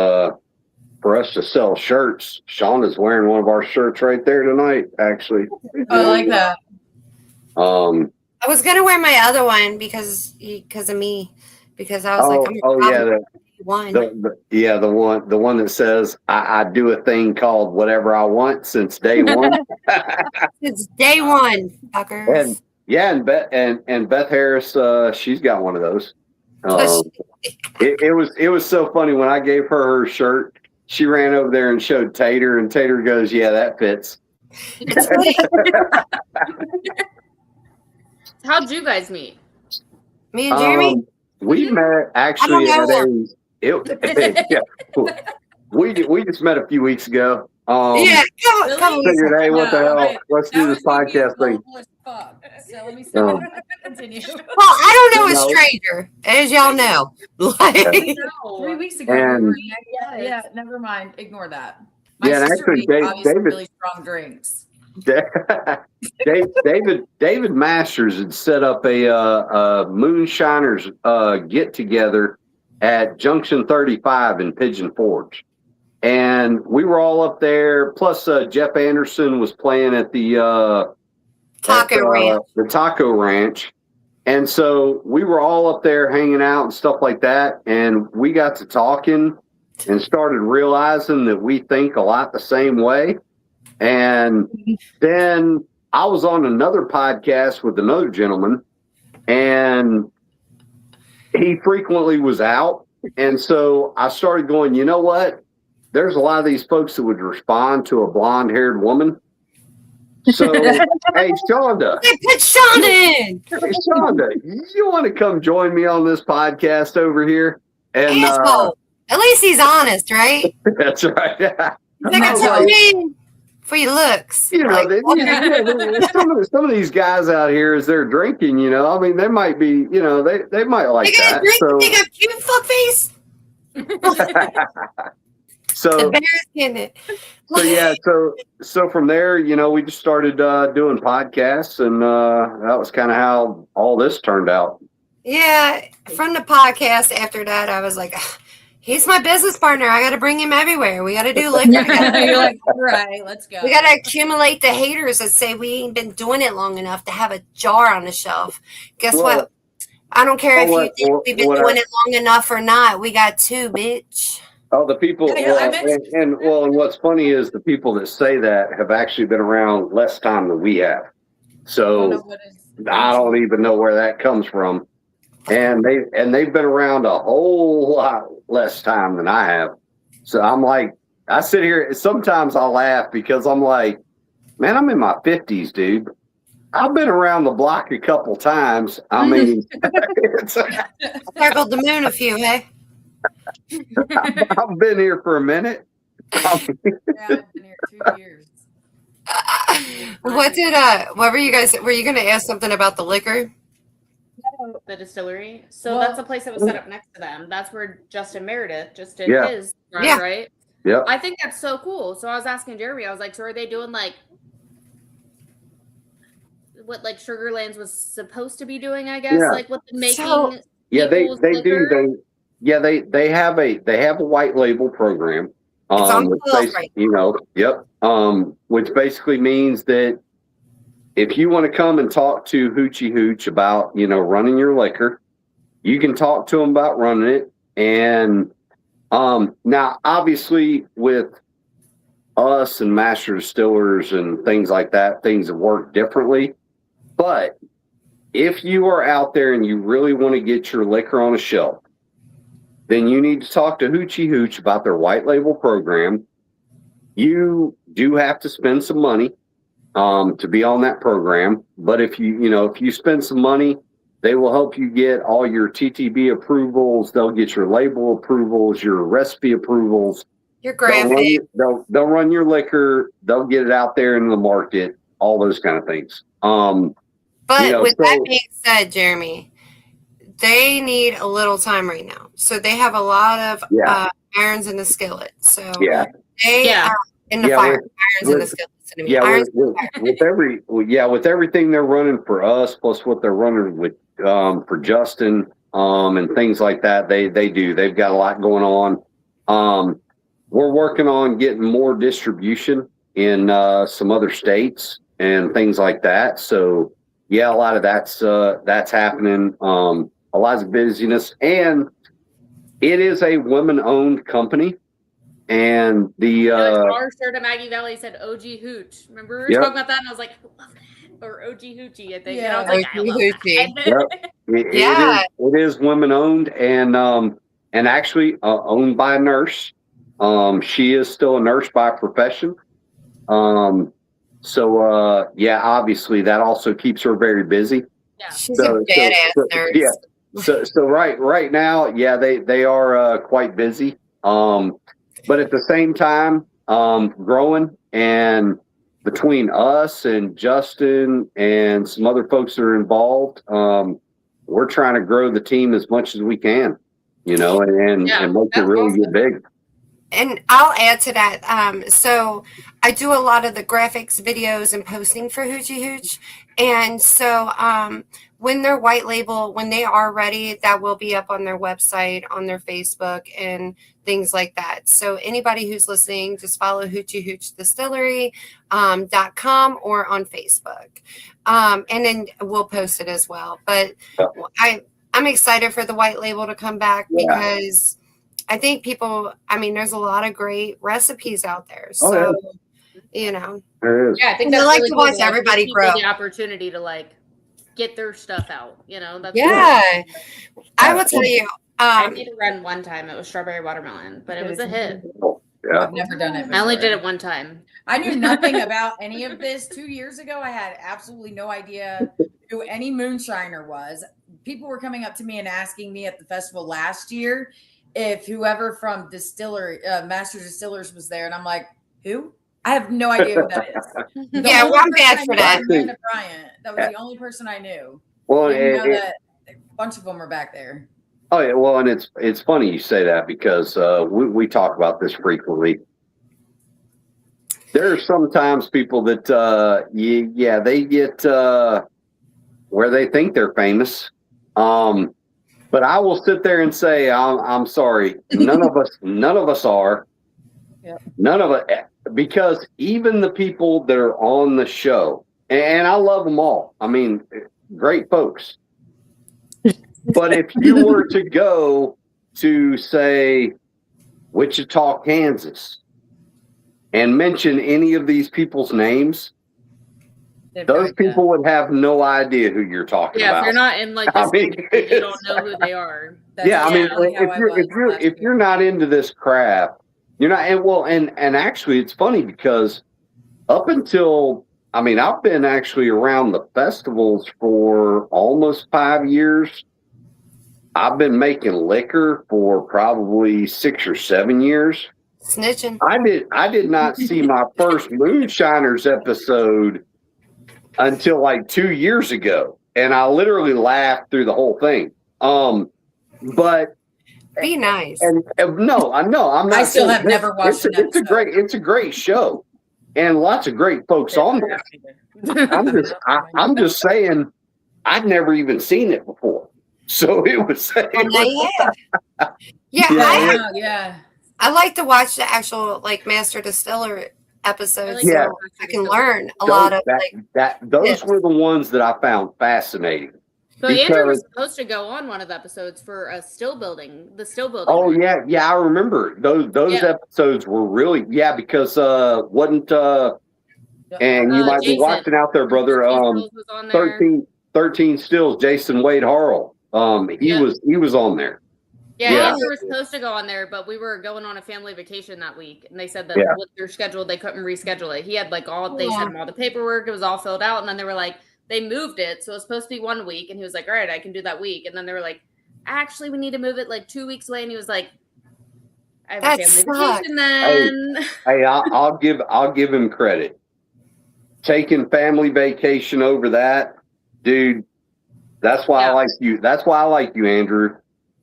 for us to sell shirts, Shauna's wearing one of our shirts right there tonight. Actually, I like that. I was gonna wear my other one because of me, because I was the one that says I do a thing called whatever I want since day one. It's day one, fuckers. Yeah, and Beth Harris, she's got one of those. It was so funny when I gave her shirt. She ran over there and showed Tater, and Tater goes, "Yeah, that fits." It's funny. How'd you guys meet? Me and Jeremy. We met actually at we just met a few weeks ago. Yeah, come figured, hey, what the hell? Let's do this podcast thing. So let me stop. Continue. Well, I don't know a stranger, as y'all know. Like, 3 weeks ago. Yeah, never mind. Ignore that. My sister actually, made really strong drinks. David Masters had set up a moonshiners get together at Junction 35 in Pigeon Forge, and we were all up there. Plus, Jeff Anderson was playing at the Taco Ranch, and so we were all up there hanging out and stuff like that. And we got to talking and started realizing that we think a lot the same way. And then I was on another podcast with another gentleman, and he frequently was out. And so I started going, you know what? There's a lot of these folks that would respond to a blonde-haired woman. So, hey, Shonda. Put Shonda in. Hey, Shonda, you want to come join me on this podcast over here? And at least he's honest, right? That's right. Like I told you. For your looks. You know, some of these guys out here, as they're drinking, you know, I mean, they might be, you know, they might like that. They got cute fuck face. So from there, you know, we just started doing podcasts, and that was kind of how all this turned out. Yeah, from the podcast after that, I was like, he's my business partner. I got to bring him everywhere. We got to do liquor. You're like, all right, let's go. We got to accumulate the haters that say we ain't been doing it long enough to have a jar on the shelf. Guess what? I don't care if you think we've been doing it long enough or not. We got two, bitch. Oh, the people, and what's funny is the people that say that have actually been around less time than we have. So I don't even know where that comes from. And they've been around a whole lot less time than I have. So I'm like, I sit here, sometimes I laugh because I'm like, man, I'm in my 50s, dude. I've been around the block a couple times. I mean, circled the moon a few, hey? I've been here for a minute. I've been here 2 years. What were you guys, were you going to ask something about the liquor? The distillery. So that's the place that was set up next to them. That's where Justin Meredith just did his run, right? Yeah. I think that's so cool. So I was asking Jeremy, I was like, so are they doing like what like Sugarlands was supposed to be doing, I guess? Like what the making they have a white label program. Which basically means that if you want to come and talk to Hoochie Hooch about, you know, running your liquor, you can talk to them about running it. And now, obviously, with us and master distillers and things like that, things that work differently. But if you are out there and you really want to get your liquor on a shelf, then you need to talk to Hoochie Hooch about their white label program. You do have to spend some money to be on that program. But if you spend some money, they will help you get all your TTB approvals. They'll get your label approvals, your recipe approvals. Your graphic. They'll run your liquor. They'll get it out there in the market, all those kind of things. That being said, Jeremy, they need a little time right now. So they have a lot of irons in the skillet. So they are in the fire. Irons in the skillet. With everything they're running for us, plus what they're running with for Justin and things like that, they've got a lot going on. We're working on getting more distribution in some other states and things like that. So a lot of that's happening. A lot of busyness, and it is a women-owned company. And the our shirt at Maggie Valley said OG Hooch. Remember we were talking about that, and I was like, I love that. or OG Hoochie, I think. Yeah. And I was like, I OG love Hoochie. that. Yeah. It is women owned and actually owned by a nurse. She is still a nurse by profession. Yeah, obviously that also keeps her very busy. Yeah. She's a badass nurse. Yeah. So right now, yeah, they are quite busy. But at the same time, growing, and between us and Justin and some other folks that are involved, we're trying to grow the team as much as we can, and make it really get big. And I'll add to that. So I do a lot of the graphics, videos, and posting for Hoochie Hooch. And so when they're white label, when they are ready, that will be up on their website, on their Facebook, and things like that. So anybody who's listening, just follow Hoochie Hooch Distillery.com or on Facebook. And then we'll post it as well. But I'm excited for the white label to come back because I think there's a lot of great recipes out there. So, There is. Yeah, I think I that's like really to cool watch everybody give grow. people the opportunity to get their stuff out. That's cool. I will tell you. I made a run one time. It was strawberry watermelon, but it was a hit. Yeah. I've never done it before. I only did it one time. I knew nothing about any of this 2 years ago. I had absolutely no idea who any moonshiner was. People were coming up to me and asking me at the festival last year if whoever from Master Distillers was there. And I'm like, who? I have no idea who that is. I'm bad for that. Amanda Bryant. That was the only person I knew. Well, that a bunch of them are back there. Oh yeah, well, and it's funny you say that because we talk about this frequently. There are sometimes people that they get where they think they're famous, but I will sit there and say I'm sorry, none of us are. Yep. None of it, because even the people that are on the show, and I love them all. I mean, great folks. But if you were to go to, say, Wichita, Kansas, and mention any of these people's names, those people would have no idea who you're talking about. Yeah, if you're not in this, you don't know who they are. If you're not into this craft, you're not. And actually, it's funny because up until I've been actually around the festivals for almost 5 years. I've been making liquor for probably 6 or 7 years. Snitching. I did not see my first Moonshiners episode until 2 years ago, and I literally laughed through the whole thing. But be nice. And no, I'm not. I still have never watched an episode. It's a great show, and lots of great folks on there. I'm just saying, I'd never even seen it before. So it was. I like to watch the actual Master Distiller episodes. Yeah, so I can learn a lot of those were the ones that I found fascinating. So Andrew was supposed to go on one of the episodes for the still building. Oh yeah, I remember those episodes were really because wasn't and you might be watching out there, brother. 13 Stills, Jason Wade Harrell. He was on there. Yeah, Andrew was supposed to go on there, but we were going on a family vacation that week, and they said that with their schedule they couldn't reschedule it. He had they sent him all the paperwork; it was all filled out, and then they were like, they moved it, so it was supposed to be 1 week, and he was like, all right, I can do that week, and then they were like, actually, we need to move it 2 weeks away, and he was like, I have a family vacation then. Hey, I'll give him credit. Taking family vacation over that, dude. That's why I like you. That's why I like you, Andrew.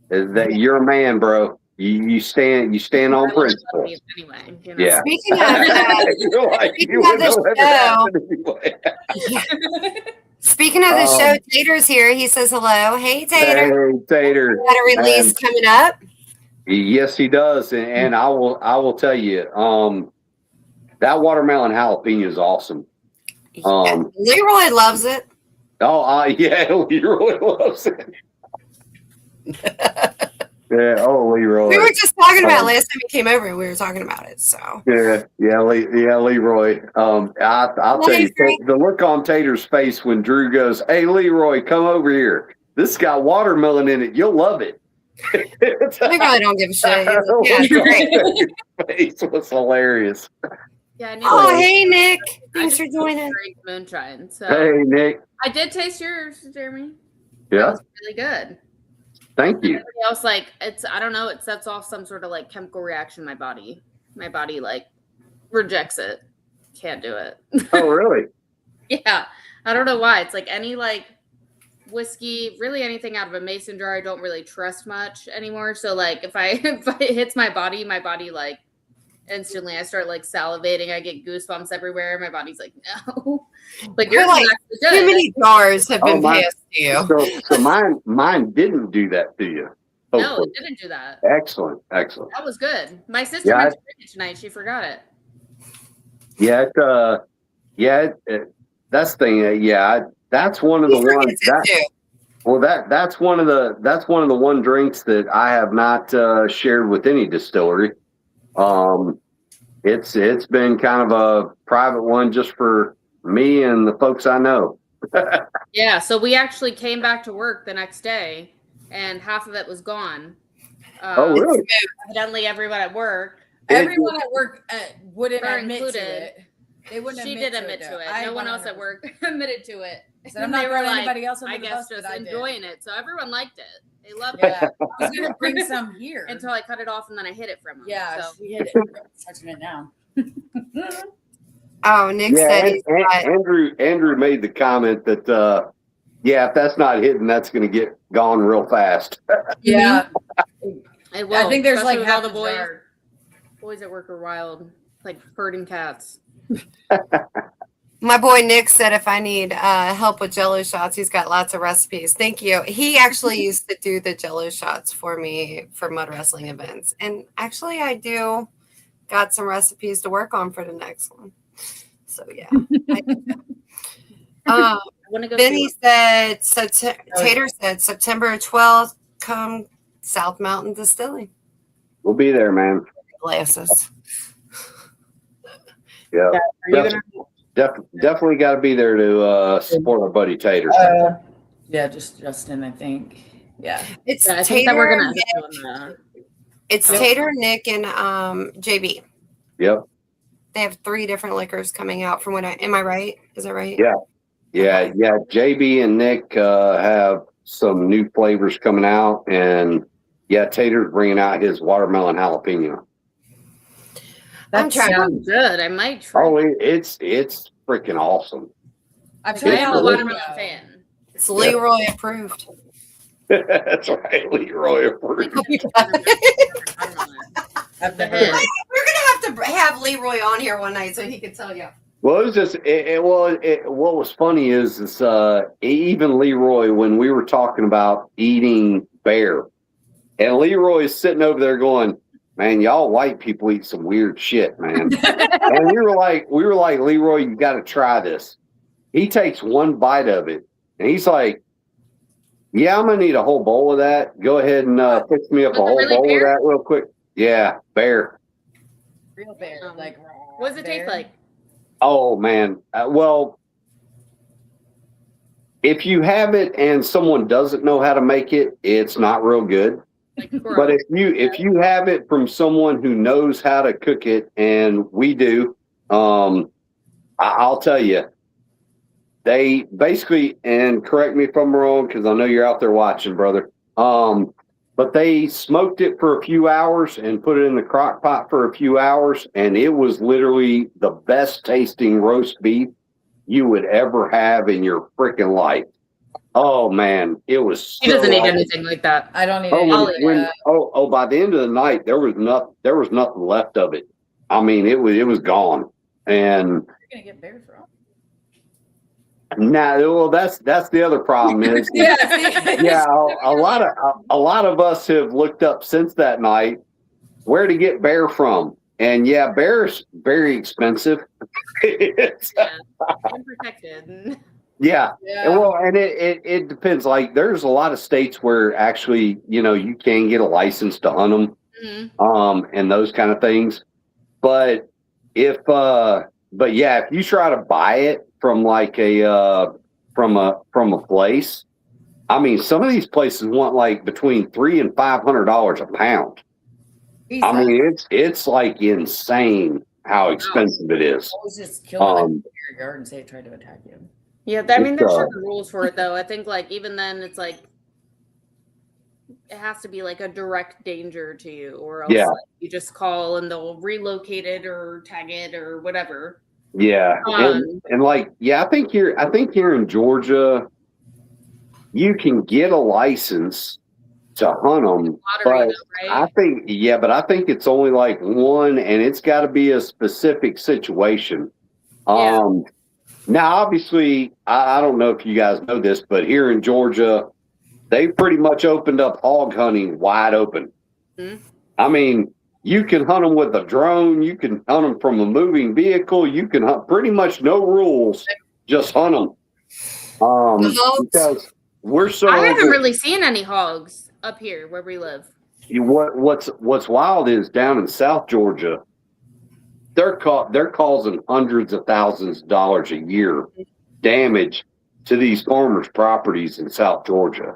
Is that you're a man, bro. You stand on principle. Anyway, Yeah. Speaking of Speaking of the show, Tater's here. He says hello. Hey, Tater. Hey, Tater. Got a release coming up? Yes, he does, and I will tell you, that watermelon jalapeno is awesome. Leroy loves it. Oh, yeah, Leroy loves it. Yeah. Oh, Leroy. We were just talking about it last time he came over. We were talking about it. So Yeah, Leroy. I'll tell you, the look on Tater's face when Drew goes, "Hey, Leroy, come over here. This has got watermelon in it. You'll love it." we really don't give a shit. Yeah, face was hilarious. Yeah. Hey, Nick. Thanks for joining. Drink moonshine. So hey, Nick. I did taste yours, Jeremy. Yeah, that was really good. Thank you. I was like, I don't know, it sets off some sort of like chemical reaction in my body. My body like rejects it. Can't do it. Oh, really? Yeah. I don't know why. It's like any like whiskey, really anything out of a mason jar, I don't really trust much anymore. So like if it hits my body like instantly I start like salivating. I get goosebumps everywhere. My body's like, no. Like you're like, too many jars have been passed to you. So mine didn't do that to you. Hopefully. No, it didn't do that. Excellent. That was good. My sister meant to drink it tonight. She forgot it. Yeah, that's the thing. That's one of the ones that's one of the one drinks that I have not shared with any distillery. It's been kind of a private one just for me and the folks I know. Yeah, so we actually came back to work the next day, and half of it was gone. Oh, really? Evidently, everyone at work wouldn't admit to it. They wouldn't. She did admit to it. No one else at work admitted to it. So I'm not throwing anybody else under the bus. I guess just enjoying it. So everyone liked it. They loved it. I was gonna bring some here until I cut it off and then I hid it from them. Yeah, so we hid it. Touching it now. Oh, Nick said Andrew made the comment that if that's not hidden, that's going to get gone real fast. Yeah, it will. I think there's like all the boys at work are wild, like herding cats. My boy Nick said if I need help with Jello shots, he's got lots of recipes. Thank you. He actually used to do the Jello shots for me for mud wrestling events. And actually I got some recipes to work on for the next one. So yeah. Benny said, Tater said September 12th, come South Mountain Distilling. We'll be there, man. Glasses. Yeah. Definitely got to be there to support our buddy Tater. Yeah, just Justin, I think. Yeah, it's I Tater. Think that we're gonna it's Tater, Nick, and JB. Yep. They have 3 different liquors coming out. From am I right? Is that right? Yeah. JB and Nick have some new flavors coming out, and Tater's bringing out his watermelon jalapeno. I'm trying. Good. I might try. Oh, it's freaking awesome. I'm a watermelon fan. It's Leroy approved. That's right, Leroy approved. We're gonna have Leroy on here one night so he can tell you. Well, it was just what was funny is even Leroy, when we were talking about eating bear, and Leroy's sitting over there going, "Man, y'all white people eat some weird shit, man." And we were like, Leroy, you got to try this. He takes one bite of it, and he's like, "Yeah, I'm gonna need a whole bowl of that. Go ahead and fix me up a whole bowl of that real quick." Yeah, bear. Real bear, like raw. What does it taste like? Oh man, well, if you have it and someone doesn't know how to make it, it's not real good. But if you have it from someone who knows how to cook it, and we do, I'll tell you, they basically, and correct me if I'm wrong, because I know you're out there watching, brother. But they smoked it for a few hours and put it in the crock pot for a few hours, and it was literally the best tasting roast beef you would ever have in your freaking life. Oh man, it was. He doesn't eat anything like that. I don't eat it. By the end of the night, there was nothing left of it. I mean, it was gone. And you're gonna get bear from. Well, that's the other problem is. A lot of us have looked up since that night where to get bear from, and bear's very expensive. Unprotected. Yeah. Yeah. And it depends. Like, there's a lot of states where actually, you can get a license to hunt them, and those kind of things. But but yeah, if you try to buy it from like from a place, I mean, some of these places want like between $300 and $500 a pound. I mean, it's like insane how expensive it is. I was just killing your yard and say it tried to attack you. Yeah, I mean, there's certain rules for it, though. I think, like, even then, it's like it has to be like a direct danger to you, or else like, you just call and they'll relocate it or tag it or whatever. Yeah, and like, I think here in Georgia, you can get a license to hunt them, but I think it's only like one, and it's got to be a specific situation. Now, obviously, I don't know if you guys know this, but here in Georgia, they pretty much opened up hog hunting wide open. I mean, you can hunt them with a drone. You can hunt them from a moving vehicle. You can hunt pretty much no rules. Just hunt them. Because we're so. I haven't really seen any hogs up here where we live. What's wild is down in South Georgia, they're causing hundreds of thousands of dollars a year damage to these farmers' properties in South Georgia.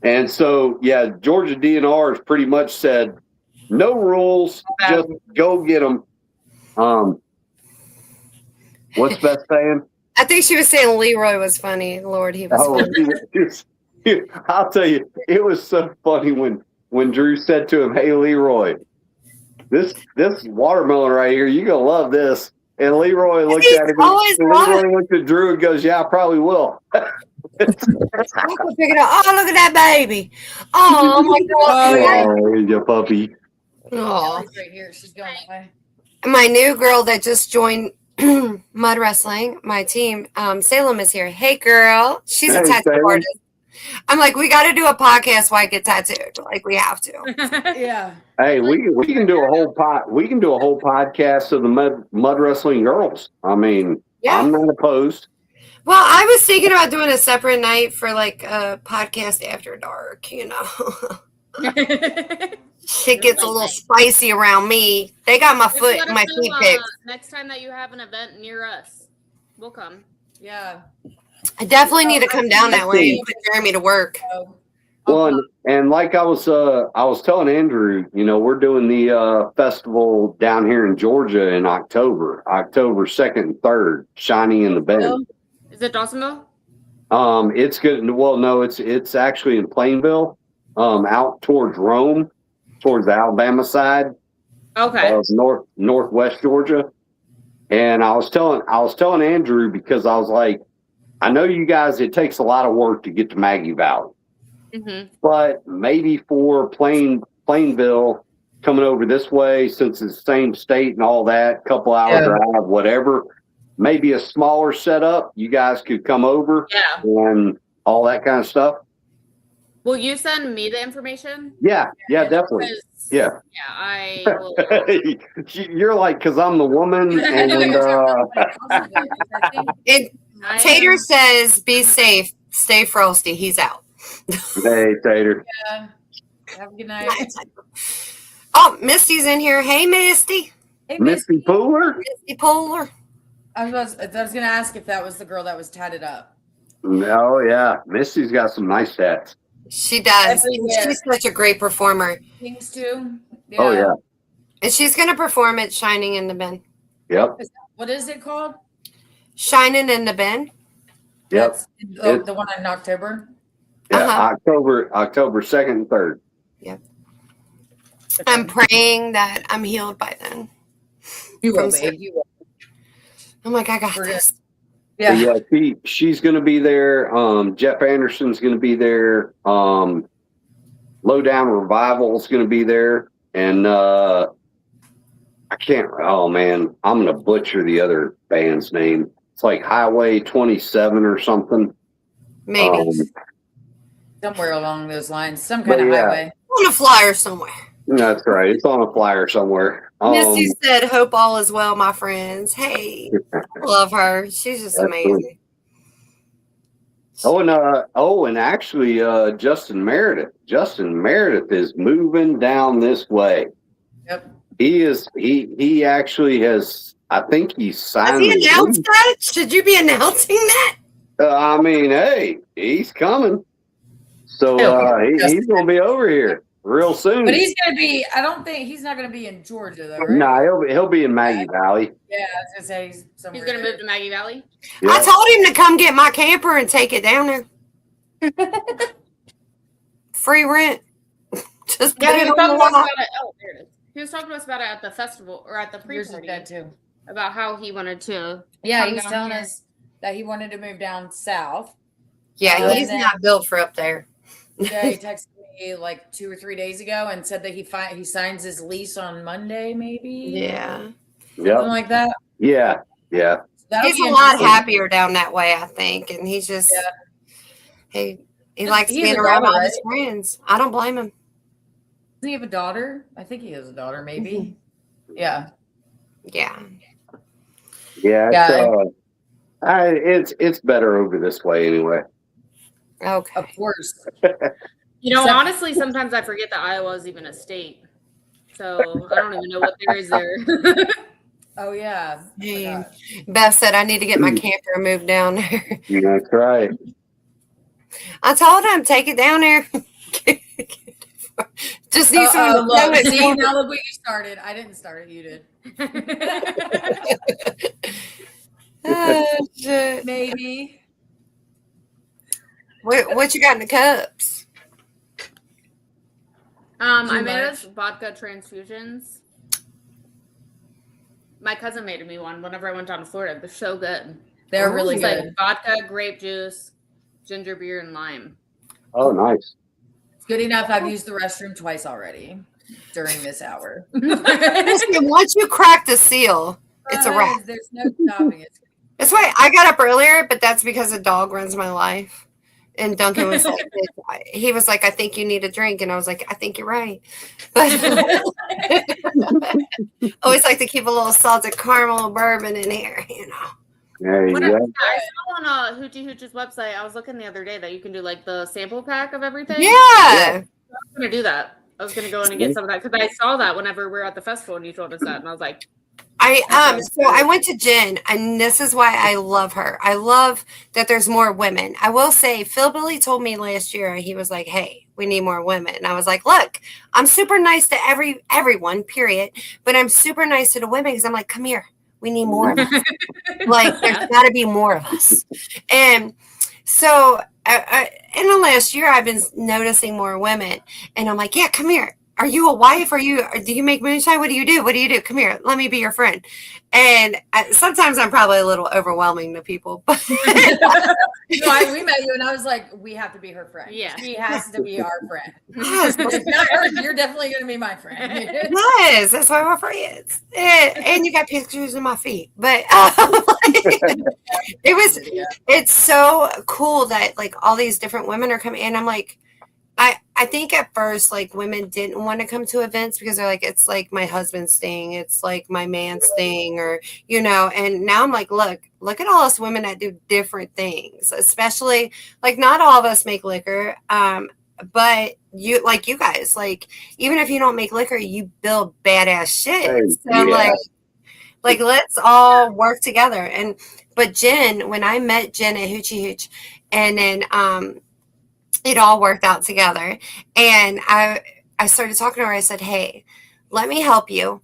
And so, yeah, Georgia DNR has pretty much said, no rules, just go get them. What's Beth saying? I think she was saying Leroy was funny. Lord, he was funny. I'll tell you, it was so funny when Drew said to him, "Hey, Leroy, this watermelon right here, you're going to love this." And Leroy looked at him. Leroy looked at Drew and goes, "Yeah, I probably will." Oh, look at that baby. Oh, my God. Oh, your puppy. Oh. Right here. She's going away. My new girl that just joined mud wrestling, my team, Salem is here. Hey, girl. She's a tattoo artist. I'm like, we got to do a podcast while I get tattooed. Like, we have to. Yeah. Hey, we can do a whole podcast of the mud wrestling girls. I mean, I'm not opposed. Well, I was thinking about doing a separate night for like a podcast after dark, Shit gets a little spicy around me. They got my feet picked. Next time that you have an event near us, we'll come. Yeah. I definitely need to come down that way and put Jeremy to work. Well, and like I was telling Andrew, we're doing the festival down here in Georgia in October 2nd and 3rd, Shining in the Bend. Is it Dawsonville? It's good. Well, no, it's actually in Plainville, out towards Rome, towards the Alabama side. Okay. Northwest Georgia. And I was telling Andrew, because I was like, I know you guys, it takes a lot of work to get to Maggie Valley. But maybe for Plainville coming over this way, since it's the same state and all that, couple hour drive, whatever, maybe a smaller setup, you guys could come over and all that kind of stuff. Will you send me the information? Yeah, definitely. Yeah, I will. You're like, because I'm the woman. And Tater says, be safe, stay frosty. He's out. Hey, Tater. Yeah. Have a good night. Oh, Misty's in here. Hey, Misty. Hey, Misty Pooler? Misty Pooler. I was going to ask if that was the girl that was tatted up. Oh, yeah. Misty's got some nice tats. She does. She's such a great performer. Things too. Yeah. Oh, yeah. And she's going to perform at Shining in the Bend. Yep. What is it called? Shining in the Bend. Yep. That's the one in October? Yeah, October 2nd and 3rd. Yep. I'm praying that I'm healed by then. You will, babe. You will. I'm like, I got this. Yeah, she's going to be there. Jeff Anderson's going to be there. Lowdown Revival is going to be there. And I can't, oh man, I'm going to butcher the other band's name. It's like Highway 27 or something. Maybe. Somewhere along those lines. Some kind of highway. On a flyer somewhere. That's right. It's on a flyer somewhere. Misty said, hope all is well, my friends. Hey, love her. She's just amazing. And actually, Justin Meredith is moving down this way. Yep. He actually has. I think he's signed. Has he announced that? Should you be announcing that? I mean, hey, he's coming. So he's going to be over here real soon. But he's going to be. I don't think he's not going to be in Georgia though. Right? No, he'll be in Maggie Valley. Yeah, I was going to say he's going to move to Maggie Valley. Yeah. I told him to come get my camper and take it down there. Free rent. Just put it on the lot. Oh, there it is. He was talking to us about it at the festival or at the pre-party. That too. About how he wanted to. Yeah, he was telling us that he wanted to move down south. Yeah, he's not built for up there. Yeah, he texted me like 2 or 3 days ago and said that he signs his lease on Monday, maybe. Yeah. Something like that. Yeah. Yeah. He's a lot happier down that way, I think. And he's just he likes being around all his friends. I don't blame him. Doesn't he have a daughter? I think he has a daughter, maybe. Mm-hmm. Yeah. Yeah. Yeah. It's better over this way anyway. Okay. Of course. Honestly, sometimes I forget that Iowa is even a state. So I don't even know what there is there. Oh, yeah. Beth said I need to get my camper moved down there. That's right. I told him, take it down there. Just need someone to know it. See, now look what you started. I didn't start it. You did. Oh, shit. Maybe. What you got in the cups? I made us vodka transfusions. My cousin made me one whenever I went down to Florida. They're so good. They're really good. Like vodka, grape juice, ginger beer, and lime. Oh, nice. It's good enough. I've used the restroom twice already during this hour. Once you crack the seal, it's a wrap. There's no stopping it. That's why I got up earlier, but that's because a dog runs my life. And Duncan was like, he was like, I think you need a drink. And I was like, I think you're right. But always like to keep a little salted caramel bourbon in here, There you go. I saw on Hoochie Hooch's website, I was looking the other day that you can do like the sample pack of everything. Yeah. I was going to do that. I was going to go in and get some of that because I saw that whenever we were at the festival and you told us that. And I was like, so I went to Jen, and this is why I love her. I love that there's more women. I will say, Phil Billy told me last year, he was like, hey, we need more women. And I was like, look, I'm super nice to everyone, period. But I'm super nice to the women because I'm like, come here. We need more of us. Like, there's got to be more of us. And so in the last year, I've been noticing more women. And I'm like, yeah, come here. Are you a wife? Do you make moonshine? What do you do? What do you do? Come here. Let me be your friend. And sometimes I'm probably a little overwhelming to people. But we met you and I was like, we have to be her friend. Yeah. She has to be our friend. Yes. If not her, you're definitely going to be my friend. Yes, that's why we're friends. And you got pictures of my feet. But it's so cool that like all these different women are coming in. I'm like, I think at first, like, women didn't want to come to events because they're like, it's like my husband's thing. It's like my man's thing or, and now I'm like, look at all us women that do different things, especially like not all of us make liquor. But you guys, like, even if you don't make liquor, you build badass shit. So like, let's all work together. But Jen, when I met Jen at Hoochie Hooch and then, it all worked out together. And I started talking to her. I said, hey, let me help you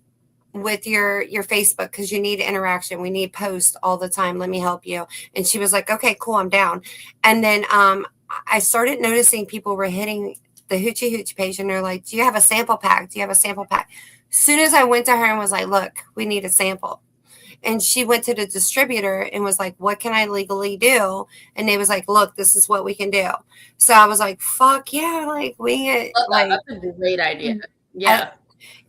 with your Facebook because you need interaction. We need posts all the time. Let me help you. And she was like, okay, cool, I'm down. And then I started noticing people were hitting the Hoochie Hooch page and they're like, do you have a sample pack? Do you have a sample pack? As soon as I went to her and was like, look, we need a sample. And she went to the distributor and was like, what can I legally do? And they was like, look, this is what we can do. So I was like, fuck yeah. Like that's a great idea. Yeah.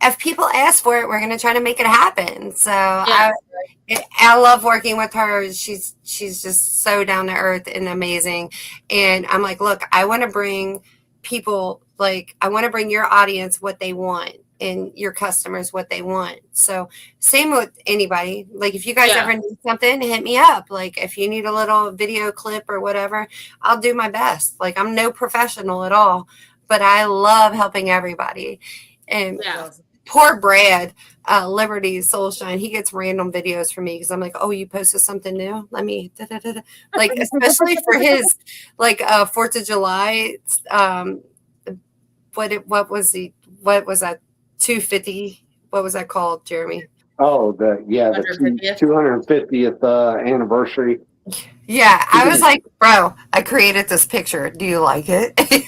If people ask for it, we're going to try to make it happen. So I love working with her. She's just so down to earth and amazing. And I'm like, look, I want to bring people, like, I want to bring your audience what they want. in your customers what they want. So same with anybody. Like if you guys ever need something, hit me up. Like if you need a little video clip or whatever, I'll do my best. Like I'm no professional at all, but I love helping everybody. And poor Brad, Liberty Soulshine, he gets random videos from me because I'm like, oh, you posted something new? Let me like, especially for his like 4th of July. What was that 250? What was that called, Jeremy? Oh, the 250th anniversary. Yeah, I was like, bro, I created this picture. Do you like it? I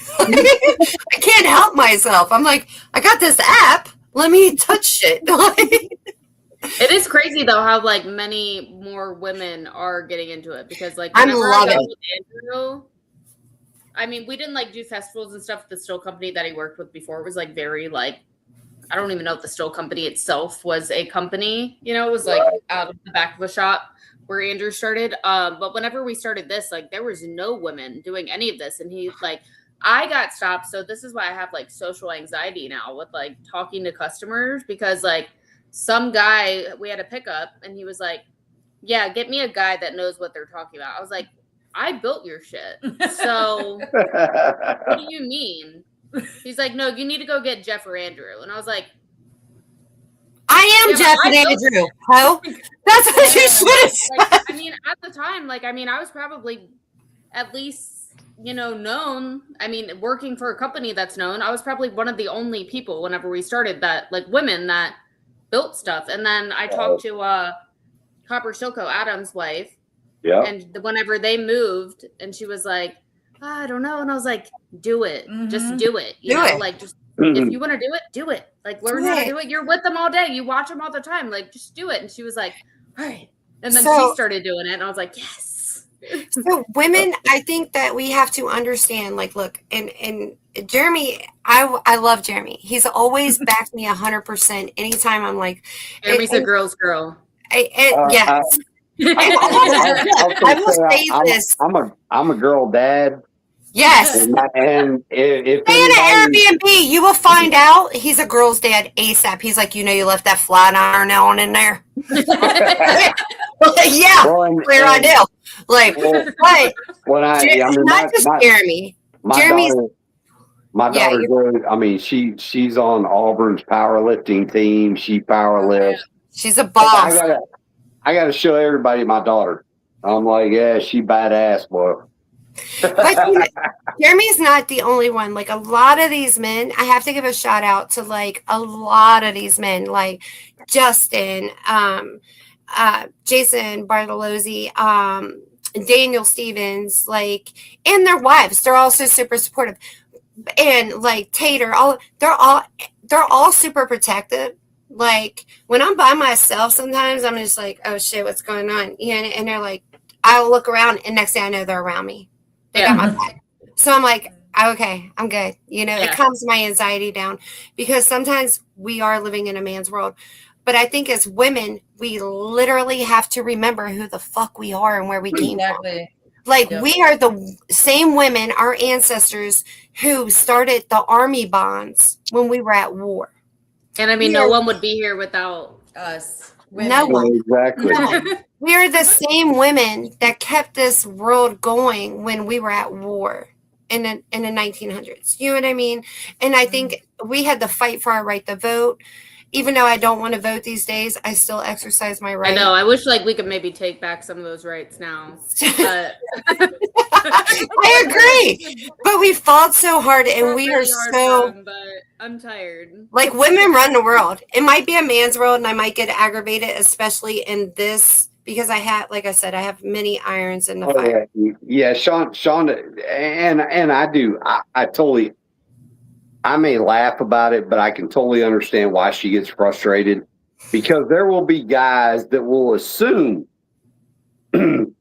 can't help myself. I'm like, I got this app. Let me touch it. It is crazy though how like many more women are getting into it because like I'm loving it. Andrew, I mean, we didn't like do festivals and stuff at the still company that he worked with before. It was like very like, I don't even know if the still company itself was a company, you know, it was like out of the back of a shop where Andrew started. But whenever we started this, like there was no women doing any of this. And he like, I got stopped. So this is why I have like social anxiety now with like talking to customers because like some guy we had a pickup and he was like, yeah, get me a guy that knows what they're talking about. I was like, I built your shit. So what do you mean? He's like, no, you need to go get Jeff or Andrew. And I was like, I am Jeff and Andrew. Oh, that's what you should have said. Like, I mean, at the time, like, I mean, I was probably at least, you know, known. I mean, working for a company that's known, I was probably one of the only people whenever we started that, like, women that built stuff. And then I talked to Copper Silco, Adam's wife. Yeah. And whenever they moved, and she was like, I don't know. And I was like, do it. Just do it. You know, like, just if you want to do it. Like, learn how to do it. You're with them all day. You watch them all the time. Like, just do it. And she was like, all right. And then she started doing it. And I was like, yes. So women, I think that we have to understand, like, look, and Jeremy, I love Jeremy. He's always backed me 100%. Anytime I'm like, Jeremy's a girl's girl. Yes. I will say this. I'm a girl dad. Yes. And if stay in an Airbnb, you will find out he's a girl's dad ASAP. He's like, you know, you left that flat iron on in there. Yeah, clear I do. Like, but not just Jeremy. Jeremy's my daughter goes. I mean, she's on Auburn's powerlifting team. She powerlifts. She's a boss. I got to show everybody my daughter. I'm like, yeah, she badass, boy. But you know, Jeremy's not the only one. Like a lot of these men, I have to give a shout out to like a lot of these men, like Justin, Jason Bartolozzi, Daniel Stevens, like, and their wives. They're also super supportive. And like Tater, they're all super protective. Like when I'm by myself, sometimes I'm just like, oh shit, what's going on? Yeah, and they're like, I'll look around, and next thing I know, they're around me. They got my back. So I'm like, okay, I'm good. You know, it calms my anxiety down because sometimes we are living in a man's world. But I think as women, we literally have to remember who the fuck we are and where we came from. Like we are the same women, our ancestors who started the army bonds when we were at war. And I mean, no one would be here without us. Women. No one. Exactly. No one. We are the same women that kept this world going when we were at war in the 1900s. You know what I mean? And I think we had to fight for our right to vote. Even though I don't want to vote these days, I still exercise my right. I know. I wish like we could maybe take back some of those rights now. But I agree. But we fought so hard and we are so but I'm tired. Like women run the world. It might be a man's world and I might get aggravated, especially in this because I have, like I said, I have many irons in the fire. Yeah, Sean, and I do. I totally I may laugh about it, but I can totally understand why she gets frustrated because there will be guys that will assume that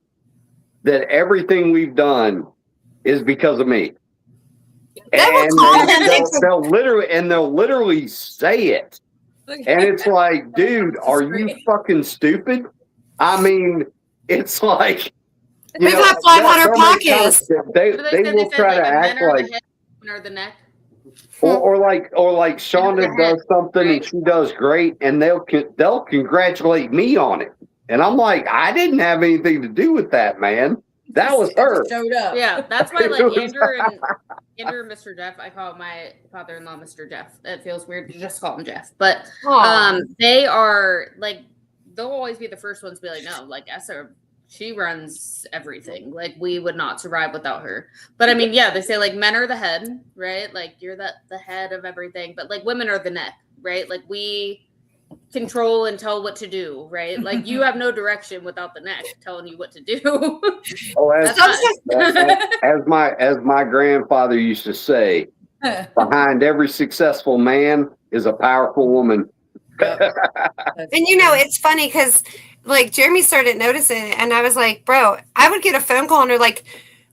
everything we've done is because of me. They'll literally say it. And it's like, dude, are you fucking stupid? I mean, it's like we've got 500 podcasts. They will try to act like or the neck. or like Shonda does something and she does great, and they'll congratulate me on it, and I'm like, I didn't have anything to do with that, man. That was her. Showed up. Yeah, that's why like Andrew and Mr. Jeff. I call my father-in-law Mr. Jeff. It feels weird to just call him Jeff, but they are like they'll always be the first ones to be like, no, like Esther, she runs everything. Like we would not survive without her. But I mean, yeah, they say like men are the head, right? Like you're the head of everything, but like women are the neck, right? Like we control and tell what to do, right? Like you have no direction without the neck telling you what to do. As my grandfather used to say, behind every successful man is a powerful woman. And it's funny because like Jeremy started noticing it, and I was like, bro, I would get a phone call and they're like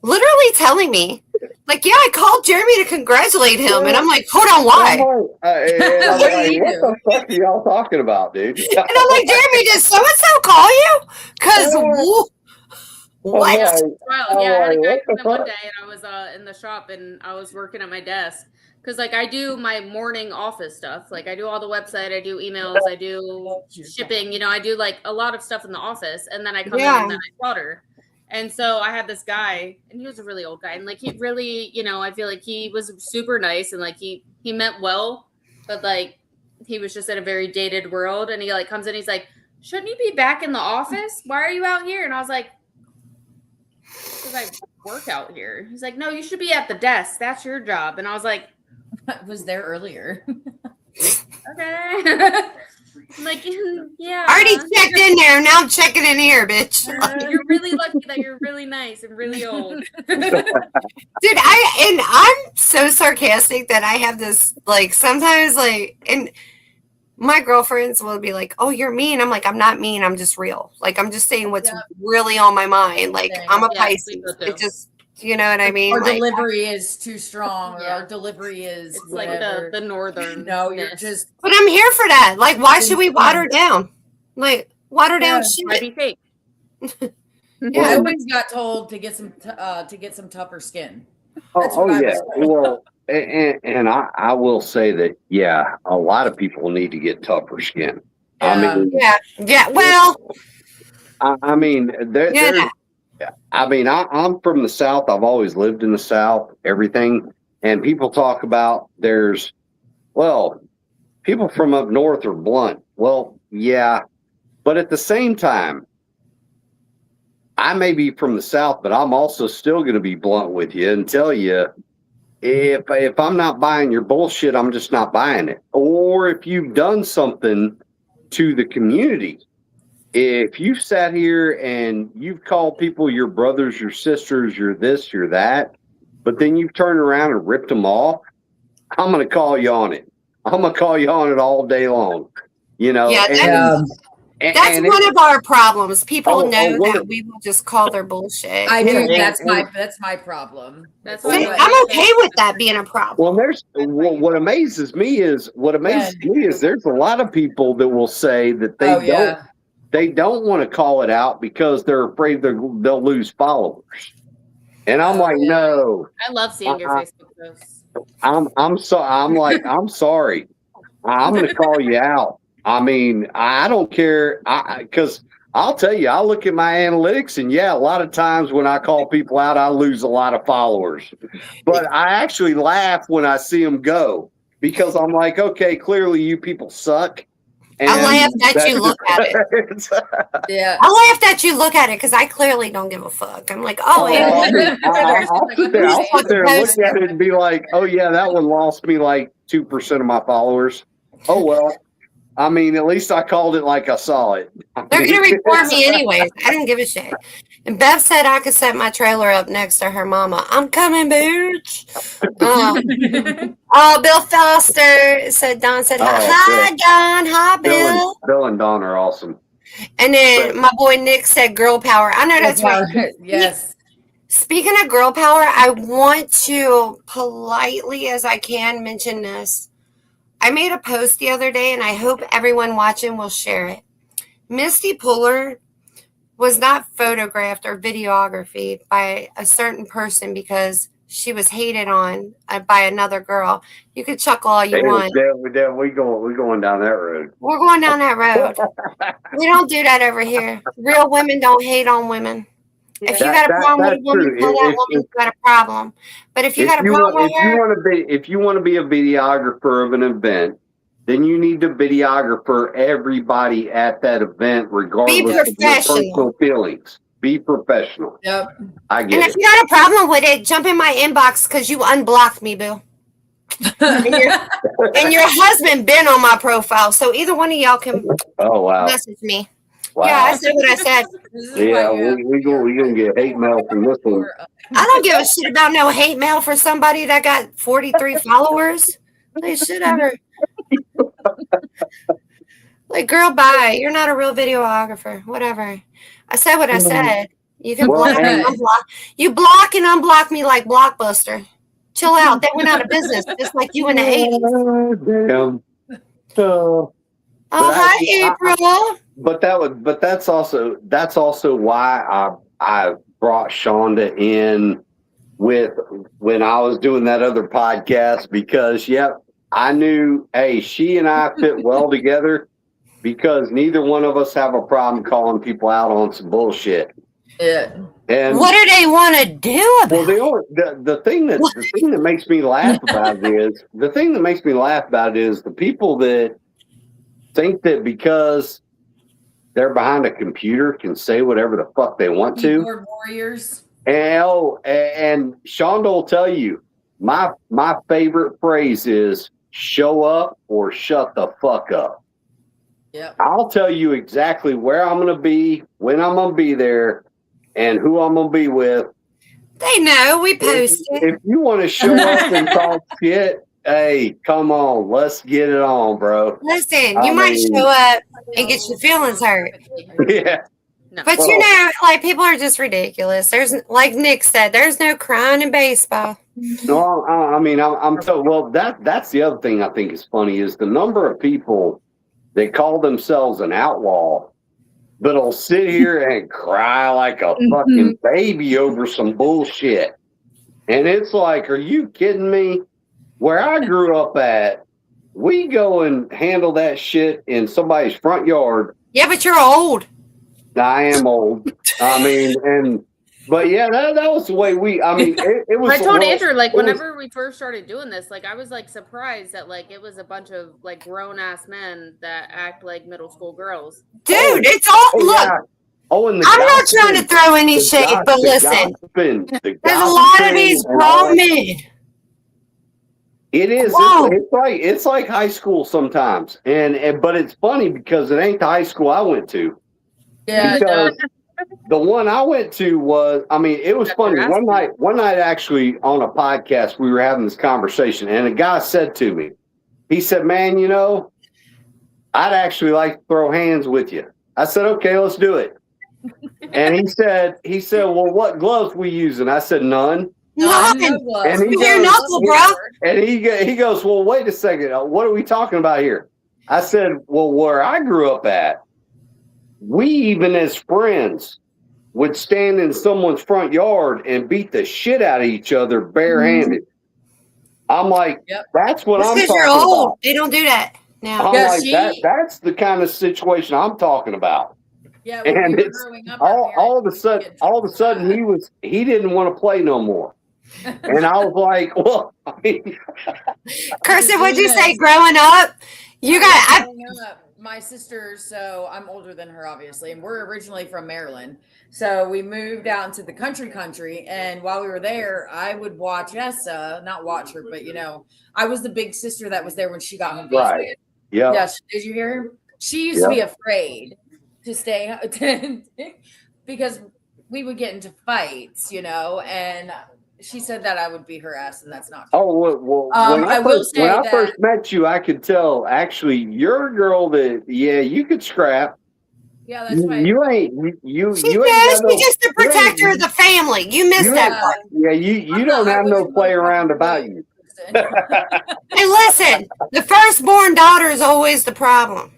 literally telling me, like, yeah, I called Jeremy to congratulate him, and I'm like, hold on, why? What the fuck are y'all talking about, dude? And I'm like, Jeremy, did so and so call you? Because what? Well, yeah, I had a guy come in one day, and I was in the shop, and I was working at my desk. Because, like, I do my morning office stuff. Like, I do all the website, I do emails, I do shipping. I do, like, a lot of stuff in the office. And then I come in and then I slaughter. And so I had this guy, and he was a really old guy. And, like, he really, I feel like he was super nice. And, like, he meant well. But, like, he was just in a very dated world. And he, like, comes in, he's like, shouldn't you be back in the office? Why are you out here? And I was like, because I work out here. He's like, no, you should be at the desk. That's your job. And I was like, I was there earlier. Okay. I'm like, yeah. Already checked in there. Now I'm checking in here, bitch. You're really lucky that you're really nice and really old. Dude, I'm so sarcastic that I have this, like, sometimes, like, and my girlfriends will be like, oh, you're mean. I'm like, I'm not mean. I'm just real. Like, I'm just saying what's really on my mind. Like, I'm a Pisces. It just, you know what I mean? Our delivery is too strong, or our delivery is it's whatever. Like the northern. No, you're just. But I'm here for that. Like, why should we water down? Like, water down shit. Might be fake. I always got told to get some tougher skin. Well, and I will say that a lot of people need to get tougher skin. Well, I mean, I'm from the South. I've always lived in the South, everything. And people talk about people from up north are blunt. Well, yeah. But at the same time, I may be from the South, but I'm also still going to be blunt with you and tell you, if I'm not buying your bullshit, I'm just not buying it. Or if you've done something to the community, if you've sat here and you've called people your brothers, your sisters, your this, your that, but then you've turned around and ripped them off, I'm going to call you on it. I'm going to call you on it all day long. That's one of our problems. People know that we will just call their bullshit. I do. That's my problem. I'm okay with that being a problem. Well, what amazes me is there's a lot of people that will say that they don't want to call it out because they're afraid they'll lose followers. And I'm like, no. I love seeing your Facebook posts. I'm sorry. I'm going to call you out. I mean, I don't care, because I'll tell you, I look at my analytics, and a lot of times when I call people out, I lose a lot of followers. But I actually laugh when I see them go, because I'm like, okay, clearly you people suck. And I laugh that you look at it. I laugh that you look at it because I clearly don't give a fuck. I'm like, I'll sit there and look at it and be like, oh, yeah, that one lost me like 2% of my followers. Oh, well. I mean, at least I called it like I saw it. They're going to report me anyways. I don't give a shit. And Bev said I could set my trailer up next to her mama. I'm coming, bitch. Bill Foster said, Don said, hi, Don. Hi, Bill. Bill and Don are awesome. And then my boy Nick said girl power. I know that's right. Yes. Speaking of girl power, I want to politely as I can mention this. I made a post the other day, and I hope everyone watching will share it. Misty Puller was not photographed or videographed by a certain person because she was hated on by another girl. You could chuckle all you want. We going down that road. We're going down that road. We don't do that over here. Real women don't hate on women. If you got a problem with a woman, tell that woman's got a problem. But if you got a problem with her, if you want to be a videographer of an event, then you need to videographer everybody at that event, regardless of your personal feelings. Be professional. Yep. I get it. And if you got a problem with it, jump in my inbox because you unblocked me, boo. and your husband been on my profile, so either one of y'all can message me. Wow. Yeah, I said what I said. Yeah, we gonna get hate mail from this one. I don't give a shit about no hate mail for somebody that got 43 followers. Like, shit ever. Like, girl, bye. You're not a real videographer. Whatever. I said what I said. You can block and unblock. You block and unblock me like Blockbuster. Chill out. They went out of business, just like you in the 80s. Damn. Hi, April. But that's also why I brought Shonda in when I was doing that other podcast, because I knew, hey, she and I fit well together because neither one of us have a problem calling people out on some bullshit. Yeah. And what do they want to do about it? The thing that makes me laugh about it is the people that think that because they're behind a computer can say whatever the fuck they want to. Keyboard warriors. And Shonda will tell you, my favorite phrase is show up or shut the fuck up. Yep. I'll tell you exactly where I'm going to be, when I'm going to be there, and who I'm going to be with. They know we posted. If you want to show up and talk shit, hey, come on, let's get it on, bro. Listen, you might show up and get your feelings hurt. Yeah. No. But you know, like, people are just ridiculous. There's, like Nick said, there's no crying in baseball. No, I mean, I'm so well. That's the other thing I think is funny is the number of people that call themselves an outlaw, but'll sit here and cry like a fucking baby over some bullshit. And it's like, are you kidding me? Where I grew up at, we go and handle that shit in somebody's front yard. Yeah, but you're old. I am old. I mean, but yeah, that was the way it was. I told Andrew, like, whenever we first started doing this, like, I was like surprised that like it was a bunch of like grown ass men that act like middle school girls. Dude, it's all look. Yeah. And I'm not trying to throw any shade, but listen, there's a lot of these grown men. It is. It's like high school sometimes, but it's funny because it ain't the high school I went to. Yeah. Because the one I went to was, I mean, it was funny. One night actually on a podcast, we were having this conversation, and a guy said to me, he said, "Man, you know, I'd actually like to throw hands with you." I said, "Okay, let's do it." And he said, "Well, what gloves we using?" I said, "None." None. And he goes, knuckle, bro. And he goes, "Well, wait a second. What are we talking about here?" I said, "Well, where I grew up at, we even as friends would stand in someone's front yard and beat the shit out of each other barehanded." I'm like, that's what I'm talking about. They don't do that now. I'm like, that's the kind of situation I'm talking about. Yeah, and we it's all of a sudden he didn't want to play no more. And I was like, well, I mean, Kirsten, what'd you say? Growing up, my sister, so I'm older than her, obviously, and we're originally from Maryland. So we moved out into the country, and while we were there, I would watch Essa, not watch her, but, you know, I was the big sister that was there when she got home. Right. Yeah. Yes. Did you hear her? She used to be afraid to stay because we would get into fights, you know, and she said that I would beat her ass, and that's not true. Oh, well, when I first met you, I could tell, actually, you're a girl that, you could scrap. Yeah, that's right. You ain't. She's just the protector of the family. You missed that part. Yeah, you don't have no play around about you. Hey, listen, the firstborn daughter is always the problem.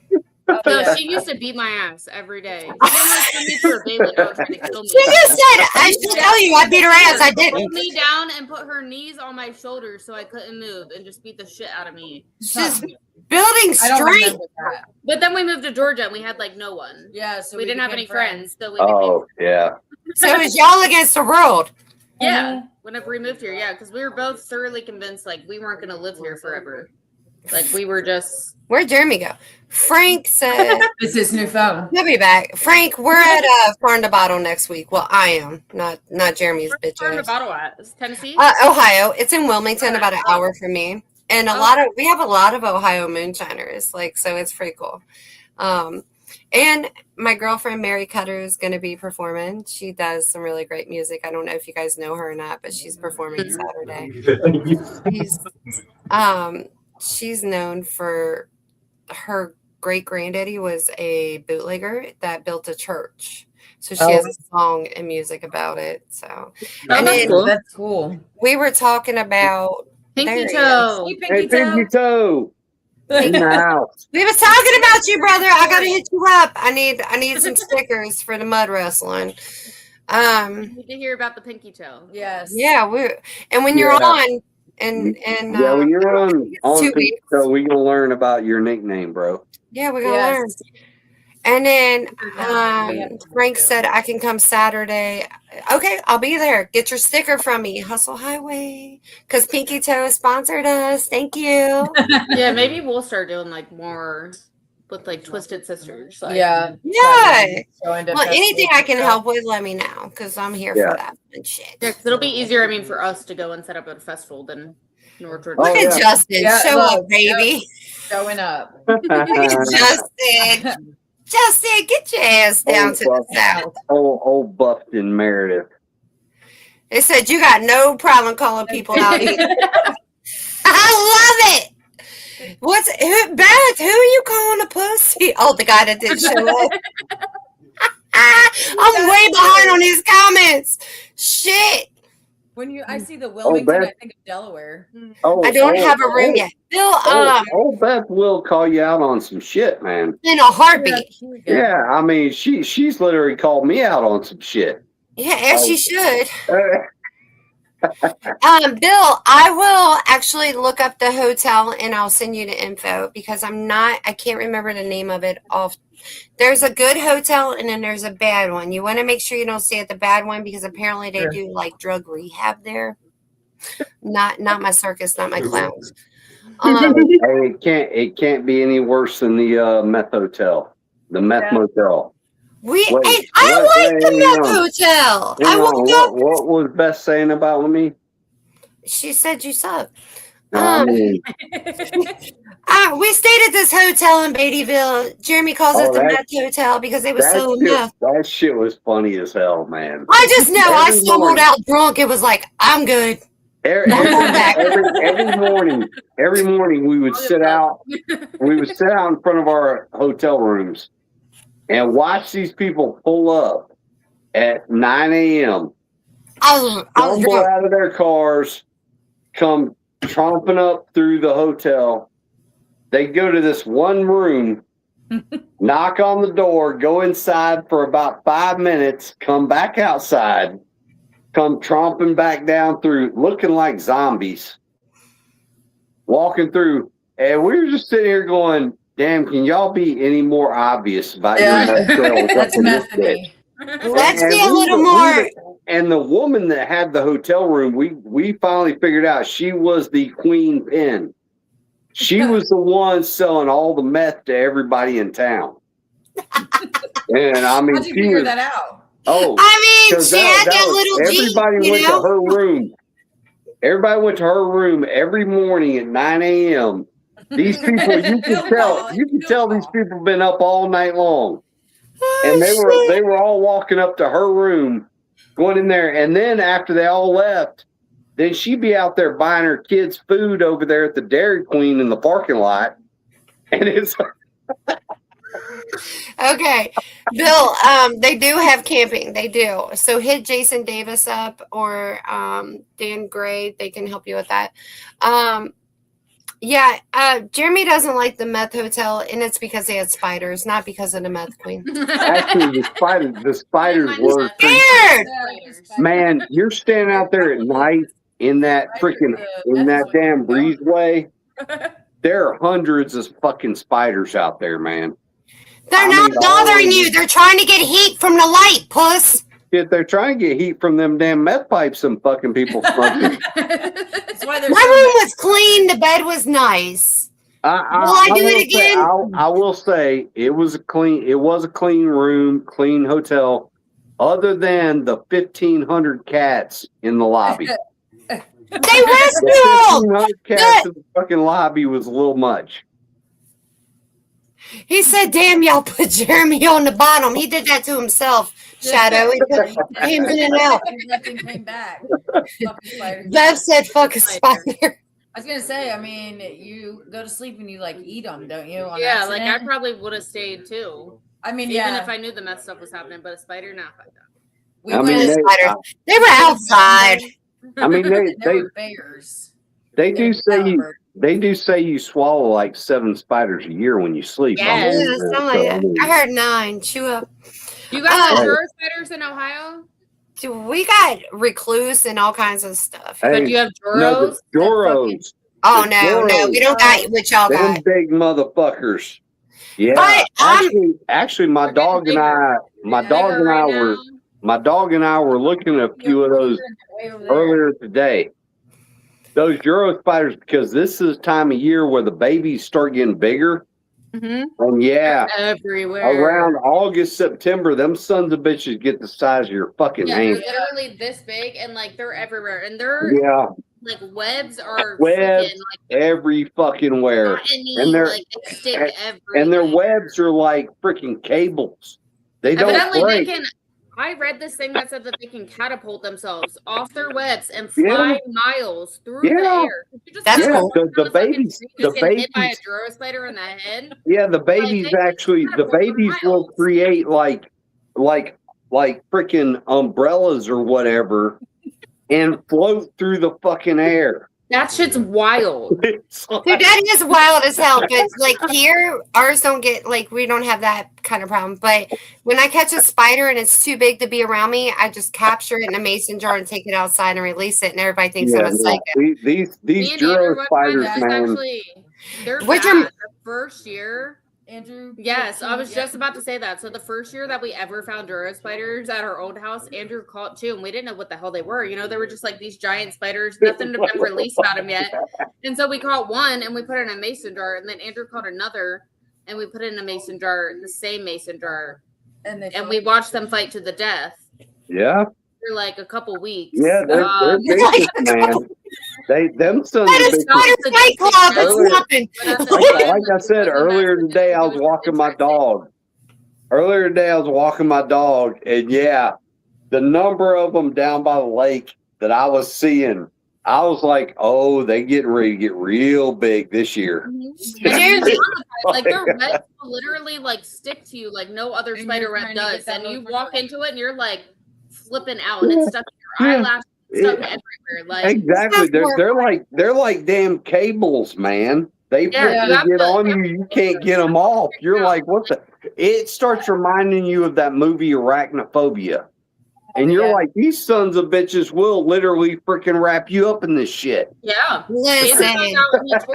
So she used to beat my ass every day. She almost threw me to a Bailey dog trying to kill me. She just said, I should tell you, I beat her ass. I didn't. Hold me down and put her knees on my shoulders so I couldn't move and just beat the shit out of me. She's building I don't strength. remember that. But then we moved to Georgia and we had like no one. Yeah, so we didn't have any friends. So we Oh, yeah. So it's y'all against the world. Yeah, whenever we moved here, yeah, because we were both thoroughly convinced like we weren't going to live here forever. Like we were just. Where'd Jeremy go? Frank said It's his new phone. he'll be back. Frank, we're at Farm to Bottle next week. Well, I am not Jeremy's bitch. Where's the bottle at? Is it Tennessee? Ohio. It's in Wilmington, about an hour from me, and we have a lot of Ohio moonshiners. Like, so it's pretty cool. And my girlfriend Mary Cutter is going to be performing. She does some really great music. I don't know if you guys know her or not, but she's performing Saturday. She's known for her great granddaddy was a bootlegger that built a church. So she has a song and music about it. So That's cool. We were talking about Pinky Toe. Hey, Pinky Toe. In the house. We was talking about you, brother. I gotta hit you up. I need some stickers for the mud wrestling. I need to hear about the Pinky Toe. Yes. Yeah, when you're on and when you're on 2 Pinky weeks. Toe, we gonna learn about your nickname, bro. Yeah, we're gonna learn. And then Frank said I can come Saturday. Okay, I'll be there. Get your sticker from me, Hustle Highway, because Pinky Toe sponsored us. Thank you. Yeah, maybe we'll start doing like more with like Twisted Sisters. Like, yeah. Well, anything I can help with, let me know, because I'm here for that and shit. Yeah, because it'll be easier. I mean, for us to go and set up at a festival than North Georgia. Look at Justin. Show up, baby. Showing up. Look at Justin. Justin, get your ass down to the south. Old Buffton Meredith. They said you got no problem calling people out. I love it. Beth, who are you calling a pussy? Oh, the guy that didn't show up. I'm way behind on his comments. Shit. When I see the Wilmington, I think of Delaware. I don't have a room yet. Bill, old Beth will call you out on some shit, man. In a heartbeat. Yeah, I mean, she's literally called me out on some shit. Yeah, as she should. Bill, I will actually look up the hotel and I'll send you the info because I can't remember the name of it off. There's a good hotel and then there's a bad one. You want to make sure you don't stay at the bad one because apparently they do like drug rehab there. Not my circus, not my clowns. It can't be any worse than the meth hotel, the meth motel. I like the meth hotel. What was Beth saying about me? She said you suck. We stayed at this hotel in Beattyville. Jeremy calls it the meth hotel because they were so meth. That shit was funny as hell, man. I just know I stumbled out drunk. It was like, I'm good. Every morning we would sit out. We would sit out in front of our hotel rooms and watch these people pull up at 9 a.m. Stumble out of their cars, come tromping up through the hotel. They go to this one room, knock on the door, go inside for about 5 minutes, come back outside, come tromping back down through, looking like zombies, walking through. And we were just sitting here going, damn, can y'all be any more obvious about your hotel? That's meth to me. Let's be a little more. And the woman that had the hotel room, we finally figured out she was the queen pin. She was the one selling all the meth to everybody in town. And I mean, how'd you figure that out? She had that little everybody went to her room. Everybody went to her room every morning at 9 a.m. These people, you can tell these people have been up all night long. And they were all walking up to her room, going in there. And then after they all left, then she'd be out there buying her kids food over there at the Dairy Queen in the parking lot. And it's okay. Bill, they do have camping. They do. So hit Jason Davis up or Dan Gray. They can help you with that. Yeah, Jeremy doesn't like the meth hotel, and it's because they had spiders, not because of the meth queen. Actually, the spiders were Scared! Man, you're standing out there at night in that damn breezeway. There are hundreds of fucking spiders out there, man. They're not bothering you. They're trying to get heat from the light, puss. If they're trying to get heat from them damn meth pipes, some fucking people smoking. That's why my room was clean. The bed was nice. Will I do it again? I will say it was a clean room, clean hotel, other than the 1,500 cats in the lobby. They rescued them. 1,500 cats in the fucking lobby was a little much. He said, "Damn, y'all put Jeremy on the bottom." He did that to himself. Shadow. He came in and out. Nothing came back. Bev said, "Fuck a spider." I was gonna say, I mean, you go to sleep and you like eat them, don't you? Yeah, like I probably would have stayed too. I mean, even if I knew the meth stuff was happening, but a spider, not fucked up. They were outside. I mean, they were bears. They do say you swallow like 7 spiders a year when you sleep. Yeah, something like that. I heard 9. Chew up. You guys have Juro spiders in Ohio? We got recluse and all kinds of stuff. Hey, but you have Juros? No, Juros. Oh no, we don't got what y'all got. Them big motherfuckers. Yeah. But actually, my dog and I were looking at a few of those earlier today. Those Juro spiders, because this is the time of year where the babies start getting bigger. Mm-hmm. And yeah, everywhere around August, September, them sons of bitches get the size of your fucking hand. They're literally this big, and like they're everywhere, and they're like webs are freaking, like, every fucking where, and they're like, they stick and their webs are like freaking cables. They don't break. I read this thing that said that they can catapult themselves off their webs and fly miles through the air. That's cool. The babies hit by a Juro spider in the head. Yeah, the babies will create like freaking umbrellas or whatever and float through the fucking air. That shit's wild. Dude, that is wild as hell. But like here, ours don't get we don't have that kind of problem. But when I catch a spider and it's too big to be around me, I just capture it in a mason jar and take it outside and release it, and everybody thinks I'm a psycho. These Juro spiders, man. They're bad. The first year. Andrew? Yes, I was just about to say that. So the first year that we ever found Juro spiders at our old house, Andrew caught 2, and we didn't know what the hell they were. You know, they were just like these giant spiders. Nothing had been released about them yet. And so we caught one, and we put it in a mason jar, and then Andrew caught another, and we put it in a mason jar, the same mason jar, and we watched them fight to the death. Yeah. For like a couple weeks. Yeah, they're vicious, man. Them sons of bitches. Like I said earlier today, I was walking my dog. And yeah, the number of them down by the lake that I was seeing, I was like, oh, they getting ready to get real big this year. Like their webs will literally like stick to you like no other spider web does, and you walk into it and you're like flipping out, and it's stuck in your eyelash. Stuff everywhere. Like exactly, they're like damn cables, man. They get on you. You can't get them off. You're like, what the? It starts reminding you of that movie Arachnophobia, and you're like, these sons of bitches will literally freaking wrap you up in this shit. Yeah, listen. That's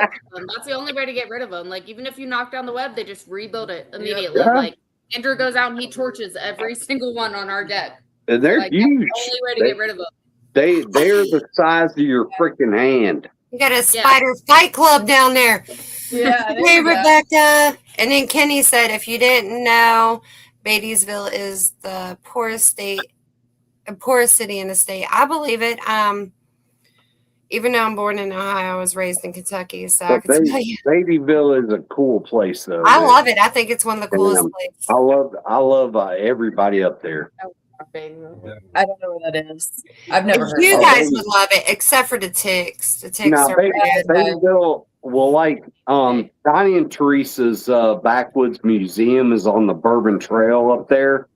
the only way to get rid of them. Like even if you knock down the web, they just rebuild it immediately. Yeah. Like Andrew goes out and he torches every single one on our deck. And they're huge. That's the only way to get rid of them. They're the size of your freaking hand. You got a spider fight club down there. Yeah. Hey, Rebecca. And then Kenny said, if you didn't know, Beatty'sville is the poorest city in the state. I believe it. Even though I'm born in Ohio, I was raised in Kentucky. So I can tell you. Beatty'sville is a cool place, though. I love it. I think it's one of the coolest places. I love everybody up there. I don't know what that is. I've never heard. You guys would love it, except for the ticks. The ticks are bad. Beatty'sville, well, like Donnie and Teresa's Backwoods Museum is on the Bourbon Trail up there,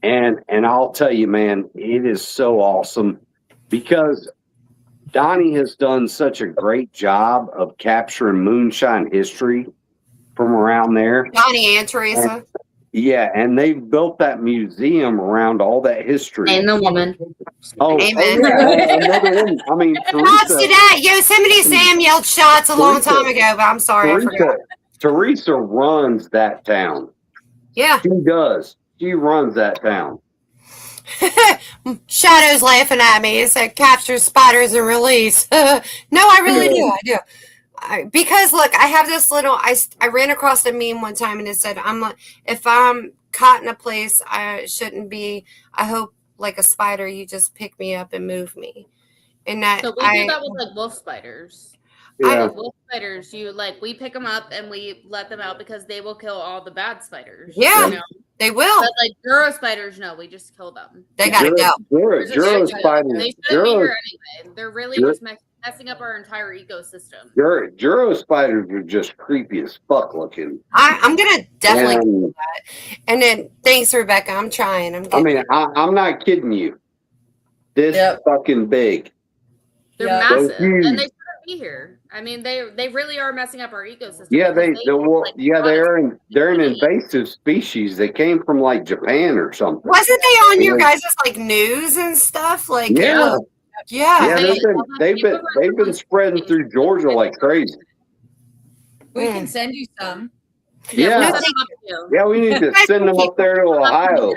and I'll tell you, man, it is so awesome because Donnie has done such a great job of capturing moonshine history from around there. Donnie and Teresa. And they've built that museum around all that history. And the woman. Amen. Another one. I mean, Shots to that. Yosemite Sam yelled shots a long time ago, but I'm sorry, I forgot. Teresa runs that town. Yeah. She does. She runs that town. Shadow's laughing at me. It said capture spiders and release. No, I really do. I do. Because look, I have this little. I ran across a meme one time and it said, "I'm like, if I'm caught in a place I shouldn't be, I hope like a spider, you just pick me up and move me." And that so we do that with like wolf spiders. Yeah. Wolf spiders, we pick them up and we let them out because they will kill all the bad spiders. Yeah, they will. But like Duro spiders, no, we just kill them. They gotta go. Duro spiders. They shouldn't be here anyway. They're really just messing up our entire ecosystem. Duro spiders are just creepy as fuck looking. I'm gonna definitely do that. And then thanks, Rebecca. I'm trying. I'm not kidding you. This fucking big. They're massive, and they shouldn't be here. I mean, they really are messing up our ecosystem. Yeah, they're an invasive species. They came from like Japan or something. Wasn't they on your guys' like news and stuff? Like yeah. They've been spreading through Georgia like crazy. We can send you some. Yeah, we need to send them up there to Ohio.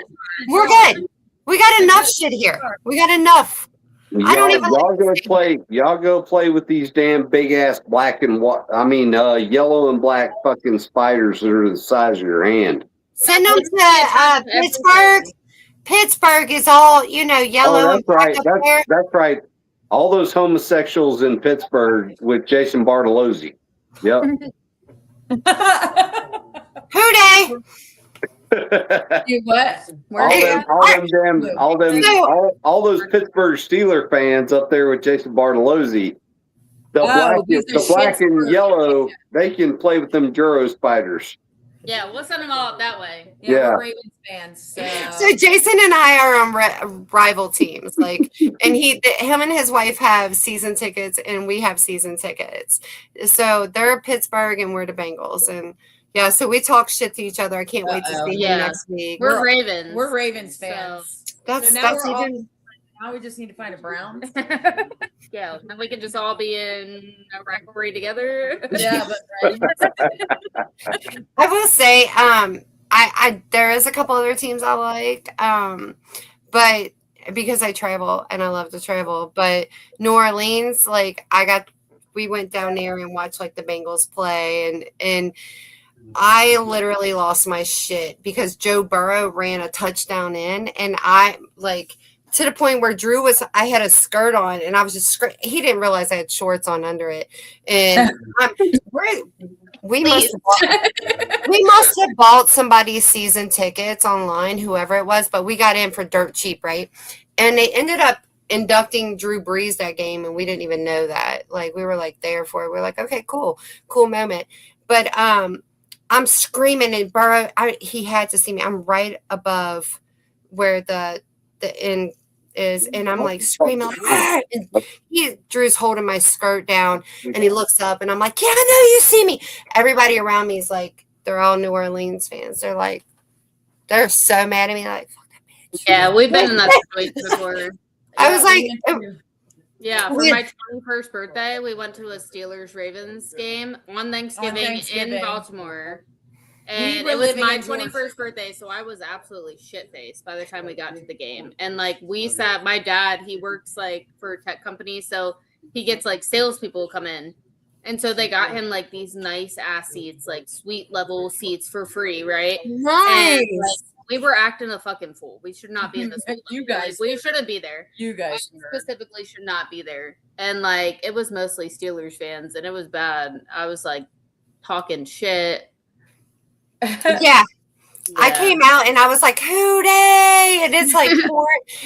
We're good. We got enough shit here. We got enough. Y'all go play with these damn big ass yellow and black fucking spiders that are the size of your hand. Send them to Pittsburgh. Pittsburgh is all yellow. That's right. That's right. All those homosexuals in Pittsburgh with Jason Bartolozzi. Yep. Who dey? You what? All those Pittsburgh Steeler fans up there with Jason Bartolozzi. The black and yellow, they can play with them Duro spiders. Yeah, we'll send them all up that way. Yeah. We're Ravens fans. So Jason and I are on rival teams. Like, and him and his wife have season tickets, and we have season tickets. So they're Pittsburgh, and we're the Bengals, and. Yeah, so we talk shit to each other. I can't wait to see you next week. We're Ravens. We're Ravens fans. So now we just need to find a Browns. Yeah, and we can just all be in a rivalry together. Yeah, but I will say, I there is a couple other teams I like, but because I travel and I love to travel, but New Orleans, we went down there and watched like the Bengals play, and I literally lost my shit because Joe Burrow ran a touchdown in, and I to the point where I had a skirt on, and I was just he didn't realize I had shorts on under it, and we must have bought somebody's season tickets online, whoever it was, but we got in for dirt cheap, right? And they ended up inducting Drew Brees that game, and we didn't even know that. Like, we were there for it. We're like, okay, cool moment. But I'm screaming, and Burrow, he had to see me. I'm right above where the end is, and I'm screaming, and Drew's holding my skirt down, and he looks up, and I'm like, yeah, I know you see me. Everybody around me is they're all New Orleans fans. They're so mad at me, fuck that bitch. Yeah, we've been in that situation before. I was like, for my 21st birthday, we went to a Steelers-Ravens game on Thanksgiving in Baltimore. And it was my 21st birthday, so I was absolutely shit-faced by the time we got to the game. And, my dad, he works, for a tech company, so he gets, salespeople come in. And so they got him, these nice-ass seats, suite-level seats for free, right? Nice! And, we were acting a fucking fool. We should not be in this. You guys. We shouldn't be there. You guys specifically should not be there. And it was mostly Steelers fans, and it was bad. I was talking shit. Yeah. I came out and I was like, "Hooday!" And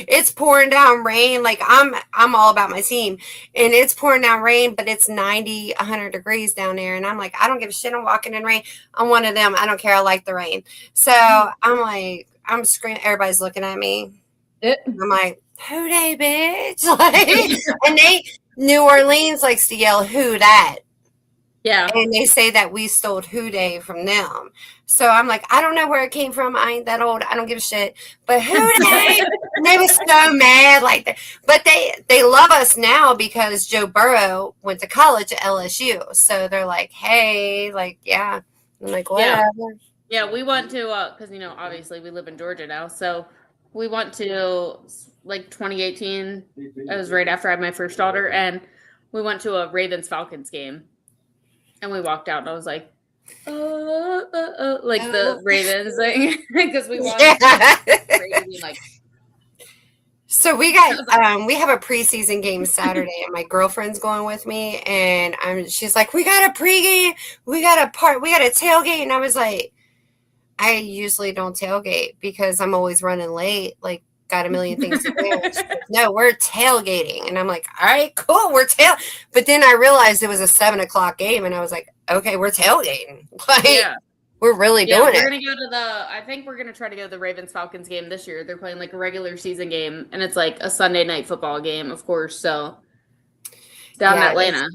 it's pouring down rain. I'm all about my team, and it's pouring down rain, but it's 90, 100 degrees down there, and I'm like, I don't give a shit. I'm walking in rain. I'm one of them. I don't care. I like the rain. So I'm screaming. Everybody's looking at me. I'm like, "Hooday, bitch!" And New Orleans likes to yell "Who dat?" Yeah. And they say that we stole Who Day from them. So I'm like, I don't know where it came from. I ain't that old. I don't give a shit. But Who Day? And they were so mad like that. But they love us now because Joe Burrow went to college at LSU. So they're like, hey, like, yeah. I'm like, whatever. Yeah, we went to because obviously we live in Georgia now, so we went to like 2018. It was right after I had my first daughter, and we went to a Ravens Falcons game, and we walked out, and I was like, like the Ravens thing, because we watched crazy, like. So we got we have a preseason game Saturday, and my girlfriend's going with me, and she's like, we got a pregame, we got a tailgate, and I was like, I usually don't tailgate because I'm always running late, like got a million things to do. Like, no, we're tailgating, and I'm like, all right, cool, But then I realized it was a 7:00 game, and I was like, okay, we're tailgating, like. Yeah. We're really doing it. We're gonna go to I think we're gonna try to go to the Ravens Falcons game this year. They're playing like a regular season game, and it's like a Sunday night football game, of course. So down in Atlanta.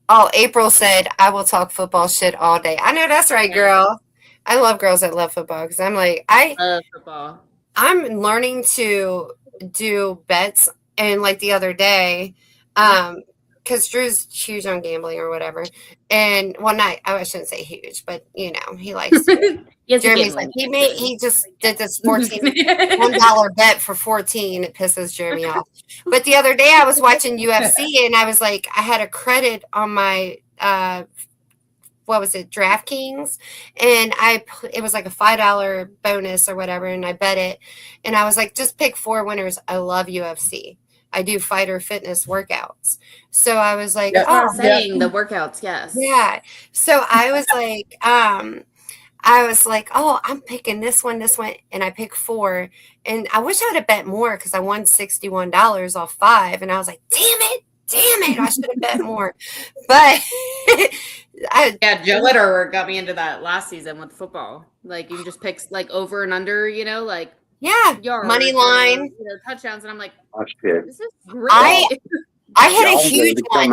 Oh, April said, "I will talk football shit all day." I know that's right, girl. I love girls that love football because I'm like, I love football. I'm learning to do bets, and like the other day, because Drew's huge on gambling or whatever. And I shouldn't say huge, but he likes to. Yes, Jeremy's like, he just did this $1 bet for 14. It pisses Jeremy off. But the other day I was watching UFC, and I was like, I had a credit on my what was it, DraftKings, and it was like a $5 bonus or whatever, and I bet it, and I was like, just pick 4 winners. I love UFC. I do fighter fitness workouts. So I was like, the workouts, yes. Yeah. So I was like, oh, I'm picking this one, and I picked 4. And I wish I would have bet more because I won $61 off 5. And I was like, damn it, I should have bet more. But Joe Litter got me into that last season with football. Like you can just pick like over and under, like yards, money line, touchdowns, and I'm like, oh shit, this is great. I had a huge one.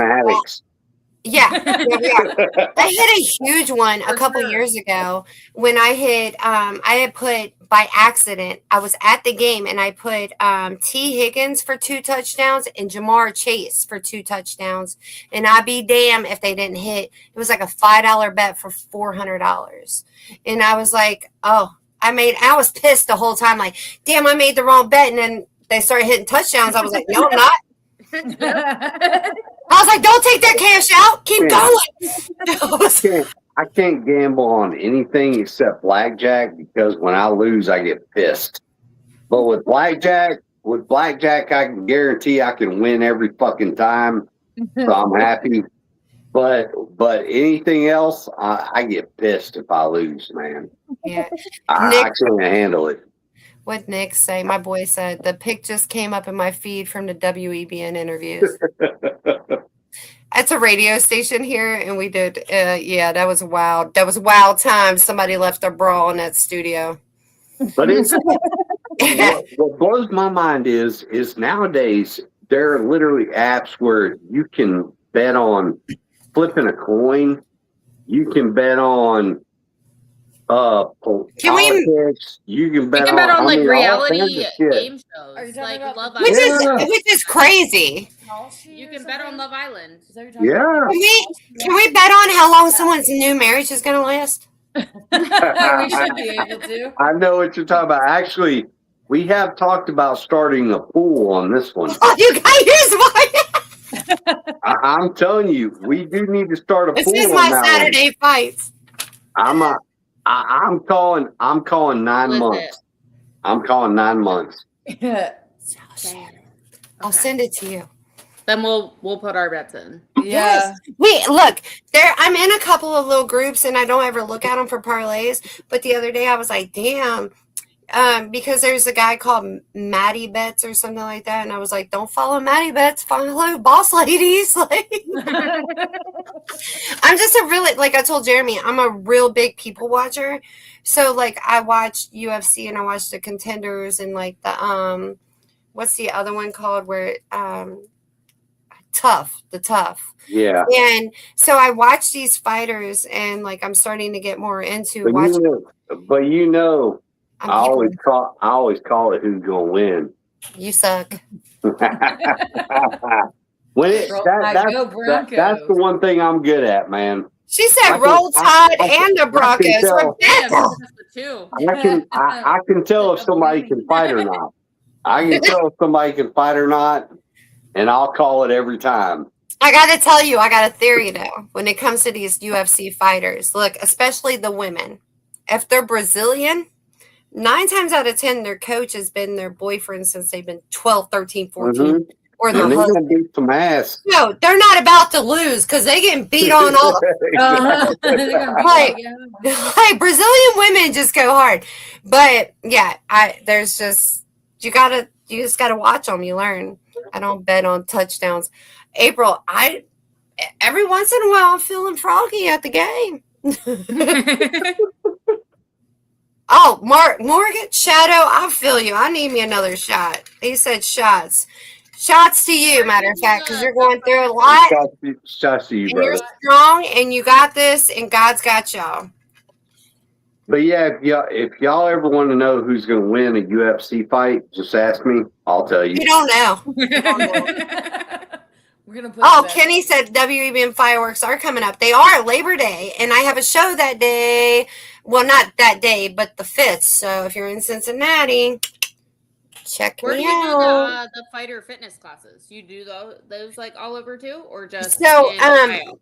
Yeah, we are. I hit a huge one a couple years ago when I had put by accident. I was at the game and I put T. Higgins for 2 touchdowns and Jamar Chase for 2 touchdowns, and I'd be damn if they didn't hit. It was like a $5 bet for $400, and I was like, oh. I was pissed the whole time, like, damn, I made the wrong bet. And then they started hitting touchdowns. I was like, no, I'm not. I was like, don't take that cash out. Keep going. I can't gamble on anything except blackjack because when I lose, I get pissed. But with blackjack, I can guarantee I can win every fucking time. So I'm happy. But anything else, I get pissed if I lose, man. Yeah, I can't handle it. What Nick say? My boy said the pic just came up in my feed from the WEBN interviews. It's a radio station here, and we did. That was wild. That was wild time. Somebody left their bra in that studio. But what blows my mind is nowadays there are literally apps where you can bet on flipping a coin. You can bet on politics. You can bet on like reality game shows, like Love Island, which is crazy. You can bet on Love Island. Yeah. Can we bet on how long someone's new marriage is going to last? We should be able to. I know what you're talking about. Actually, we have talked about starting a pool on this one. Oh, you guys, I'm telling you, we do need to start a pool. This is my Saturday fights. I'm calling 9 months. I'm calling 9 months. I'll send it to you. Then we'll put our bets in. Yeah. Wait, look, I'm in a couple of little groups and I don't ever look at them for parlays. But the other day I was like, damn. Because there's a guy called Maddie Bets or something like that, and I was like, "Don't follow Maddie Bets, follow Boss Ladies." Like, I'm just like I told Jeremy, I'm a real big people watcher. So like, I watched UFC and I watched the Contenders and like the what's the other one called? Where the tough. Yeah. And so I watch these fighters, and like I'm starting to get more into watching. I always call it who's gonna win. You suck. That's the one thing I'm good at, man. She said roll Tide and the Broncos. I can tell if somebody can fight or not. I can tell if somebody can fight or not, and I'll call it every time. I got to tell you, I got a theory though. When it comes to these UFC fighters, look, especially the women, if they're Brazilian, 9 times out of 10, their coach has been their boyfriend since they've been 12, 13, 14. Mm-hmm. Or their they're husband. Gonna beat some ass. No, they're not about to lose because they getting beat on all. Like Brazilian women just go hard, but yeah, you just gotta watch them. You learn. I don't bet on touchdowns. April, every once in a while I'm feeling froggy at the game. Oh, Morgan Shadow, I feel you. I need me another shot. He said shots. Shots to you, matter of fact, because you're going through a lot. Shots to you, brother. You're strong, and you got this, and God's got y'all. But yeah, if y'all ever want to know who's going to win a UFC fight, just ask me. I'll tell you. We don't know. We're gonna put Kenny said WEBM fireworks are coming up. They are Labor Day, and I have a show that day. Well, not that day, but the 5th. So if you're in Cincinnati, check Where me do you out. do the fighter fitness classes? You do those like all over too, or just so? In Ohio?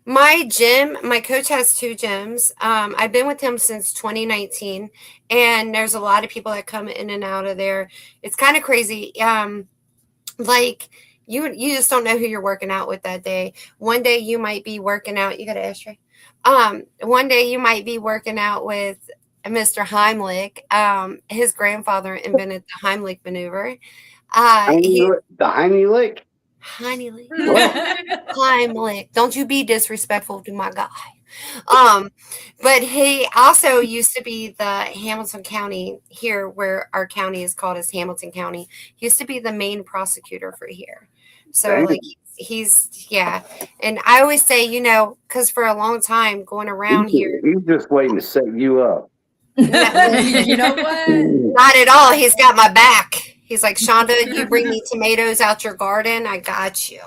My gym, my coach has 2 gyms. I've been with him since 2019, and there's a lot of people that come in and out of there. It's kind of crazy. Like you just don't know who you're working out with that day. One day you might be working out. You got an ashtray. One day you might be working out with Mr. Heimlich. His grandfather invented the Heimlich maneuver. The Heimlich? Heimlich. Don't you be disrespectful to my guy. But he also used to be the Hamilton County here, where our county is called as Hamilton County. He used to be the main prosecutor for here. So like he's and I always say, because for a long time going around here, he's just waiting to set you up. You know what? Not at all. He's got my back. He's like, Shonda, you bring me tomatoes out your garden, I got you.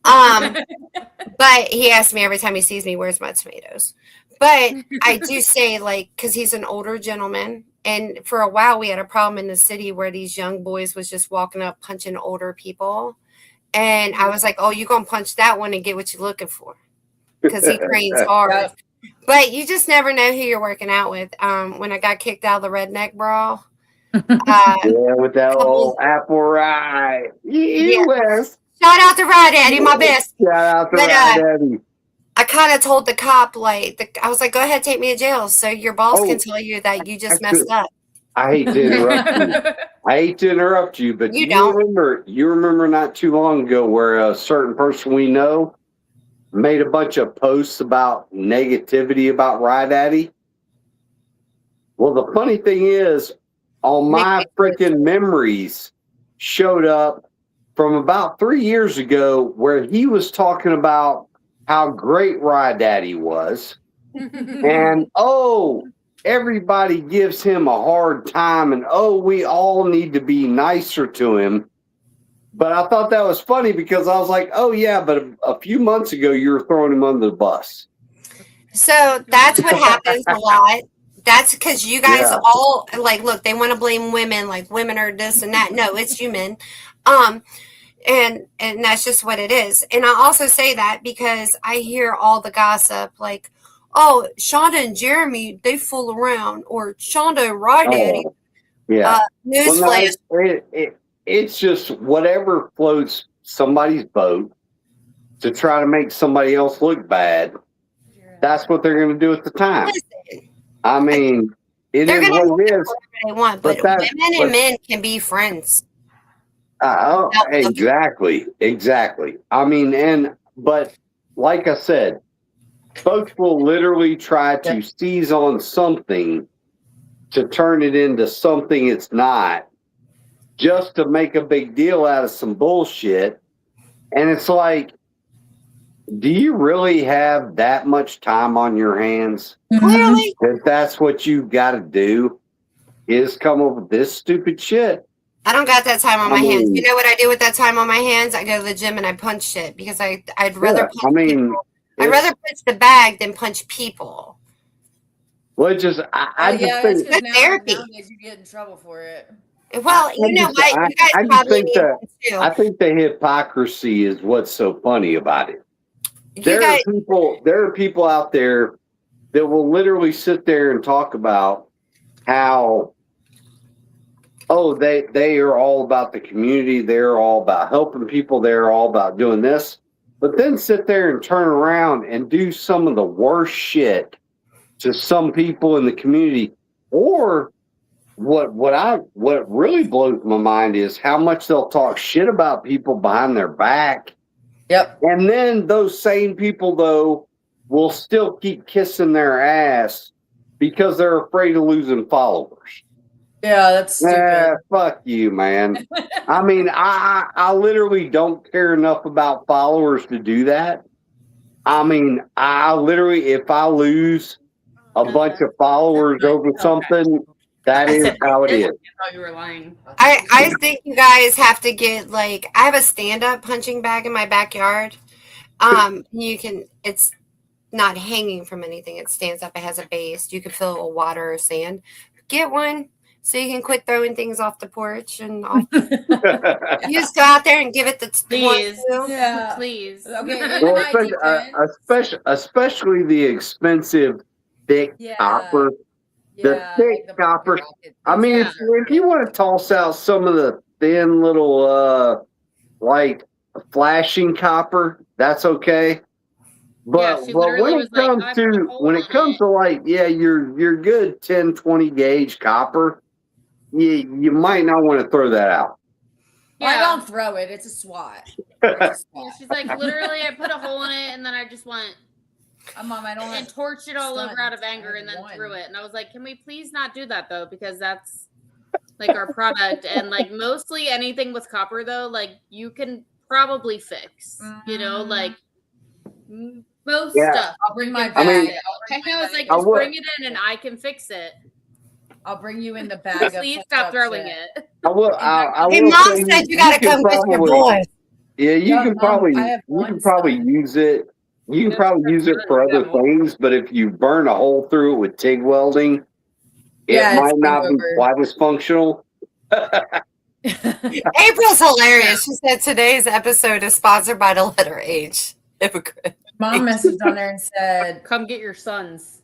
But he asks me every time he sees me, where's my tomatoes? But I do say, like, because he's an older gentleman, and for a while we had a problem in the city where these young boys was just walking up punching older people. And I was like, oh, you're going to punch that one and get what you're looking for, because he trains hard. But you just never know who you're working out with. When I got kicked out of the redneck brawl. With that old apple rye. Shout out to Rye Daddy, my best. Shout out to Rye Daddy. I kind of told the cop, I was like, go ahead, take me to jail so your boss can tell you that you just messed up. I hate to interrupt you. But you remember not too long ago where a certain person we know made a bunch of posts about negativity about Rye Daddy? Well, the funny thing is, all my freaking memories showed up from about 3 years ago where he was talking about how great Rye Daddy was. And, everybody gives him a hard time, and we all need to be nicer to him. But I thought that was funny because I was like, but a few months ago you were throwing him under the bus. So that's what happens a lot. That's because you guys all look, they want to blame women, like women are this and that. No, it's human. And that's just what it is. And I also say that because I hear all the gossip, like, oh, Shonda and Jeremy, they fool around, or Shonda and Rye Daddy. Newsflash. It's just whatever floats somebody's boat to try to make somebody else look bad. That's what they're going to do at the time. Listen, I mean, it is what it is. They want, but women and men can be friends. Exactly. I mean, but like I said, folks will literally try to seize on something to turn it into something it's not, just to make a big deal out of some bullshit. And it's like, do you really have that much time on your hands? Clearly. That that's what you got to do is come up with this stupid shit. I don't got that time on my hands. You know what I do with that time on my hands? I go to the gym and I punch shit because I'd rather punch people. I'd rather punch the bag than punch people. Well, just I just think it's therapy. Nowadays you get in trouble for it. Well, you know what? You guys probably need one too. I think the hypocrisy is what's so funny about it. There are people out there that will literally sit there and talk about how, oh, they are all about the community. They're all about helping people. They're all about doing this. But then sit there and turn around and do some of the worst shit to some people in the community. Or what really blows my mind is how much they'll talk shit about people behind their back. Yep. And then those same people, though, will still keep kissing their ass because they're afraid of losing followers. Yeah, that's stupid. Fuck you, man. I mean, I literally don't care enough about followers to do that. I mean, I literally, if I lose a bunch of followers over something, that is how it is. I thought you were lying. I think you guys have to get I have a stand-up punching bag in my backyard. It's not hanging from anything. It stands up. It has a base. You can fill it with water or sand. Get one so you can quit throwing things off the porch and off. You just go out there and give it the please. Yeah. Please. Okay. Well, especially the expensive thick copper. The thick copper. I mean, if you want to toss out some of the thin little, flashing copper, that's okay. But when it comes to your good 10, 20 gauge copper, you might not want to throw that out. Yeah. I don't throw it. It's a swat. Yeah, she's like, literally, I put a hole in it, and then I just went. Mom, I don't. And torched it all over out of anger, and then threw it. And I was like, "Can we please not do that though? Because that's our product, and mostly anything with copper though, you can probably fix. You know, most stuff. I'll bring my bag. I was like, just bring it in, and I can fix it. I'll bring you in the bag. Please stop throwing it. I will. Hey, Mom said you gotta come with your boys. Yeah, you can probably use it. You can probably use it for other things, but if you burn a hole through it with TIG welding, it might not be quite as functional. April's hilarious. She said today's episode is sponsored by the letter H. Hypocrite. Mom messaged on there and said, "Come get your sons."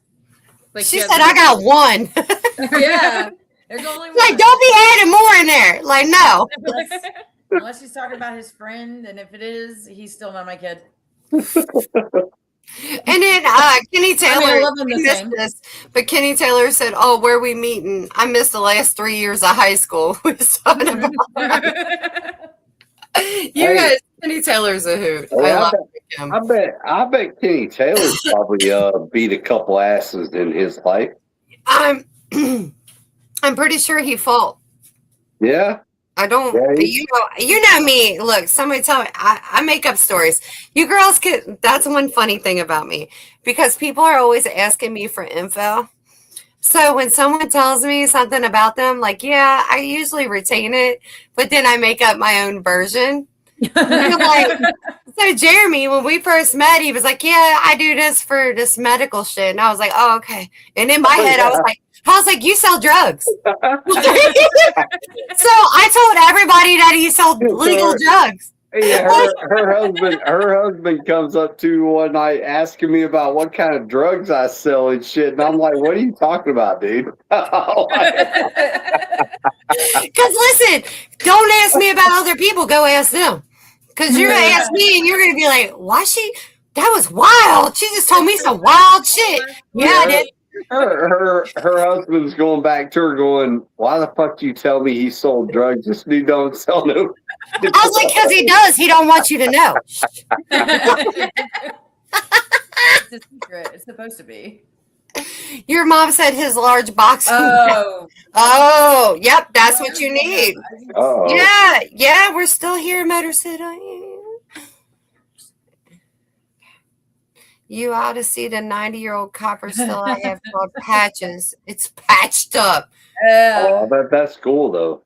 She said, "I got one." Yeah, there's only one. Don't be adding more in there. No. Unless she's talking about his friend, and if it is, he's still not my kid. And then Kenny Taylor, missed this, but Kenny Taylor said, "Oh, where are we meeting? I missed the last 3 years of high school." We was talking about you guys. Kenny Taylor's a hoot. I love him. I bet Kenny Taylor's probably beat a couple asses in his life. I'm pretty sure he fought. Yeah. I don't, you know me. Look, somebody tell me, I make up stories. You girls that's one funny thing about me, because people are always asking me for info. So when someone tells me something about them, I usually retain it, but then I make up my own version. So Jeremy, when we first met, he was like, "Yeah, I do this for this medical shit." And I was like, "Oh, okay." And in my head, I was like, "You sell drugs." So I told everybody that he sold legal drugs. Yeah, her husband comes up to one night asking me about what kind of drugs I sell and shit, and I'm like, "What are you talking about, dude?" Because listen, don't ask me about other people. Go ask them. Because you're gonna ask me, and you're gonna be like, "Why that was wild. She just told me some wild shit." Yeah, I did. Her husband's going back to her going, "Why the fuck do you tell me he sold drugs? This dude don't sell no." I was like, "Because he does. He don't want you to know." It's a secret. It's supposed to be. Your mom said his large box. Oh, yep, that's what you need. Oh. Yeah, we're still here, Motor City. You ought to see the 90-year-old copper still I have called Patches. It's patched up. Oh, that's cool though.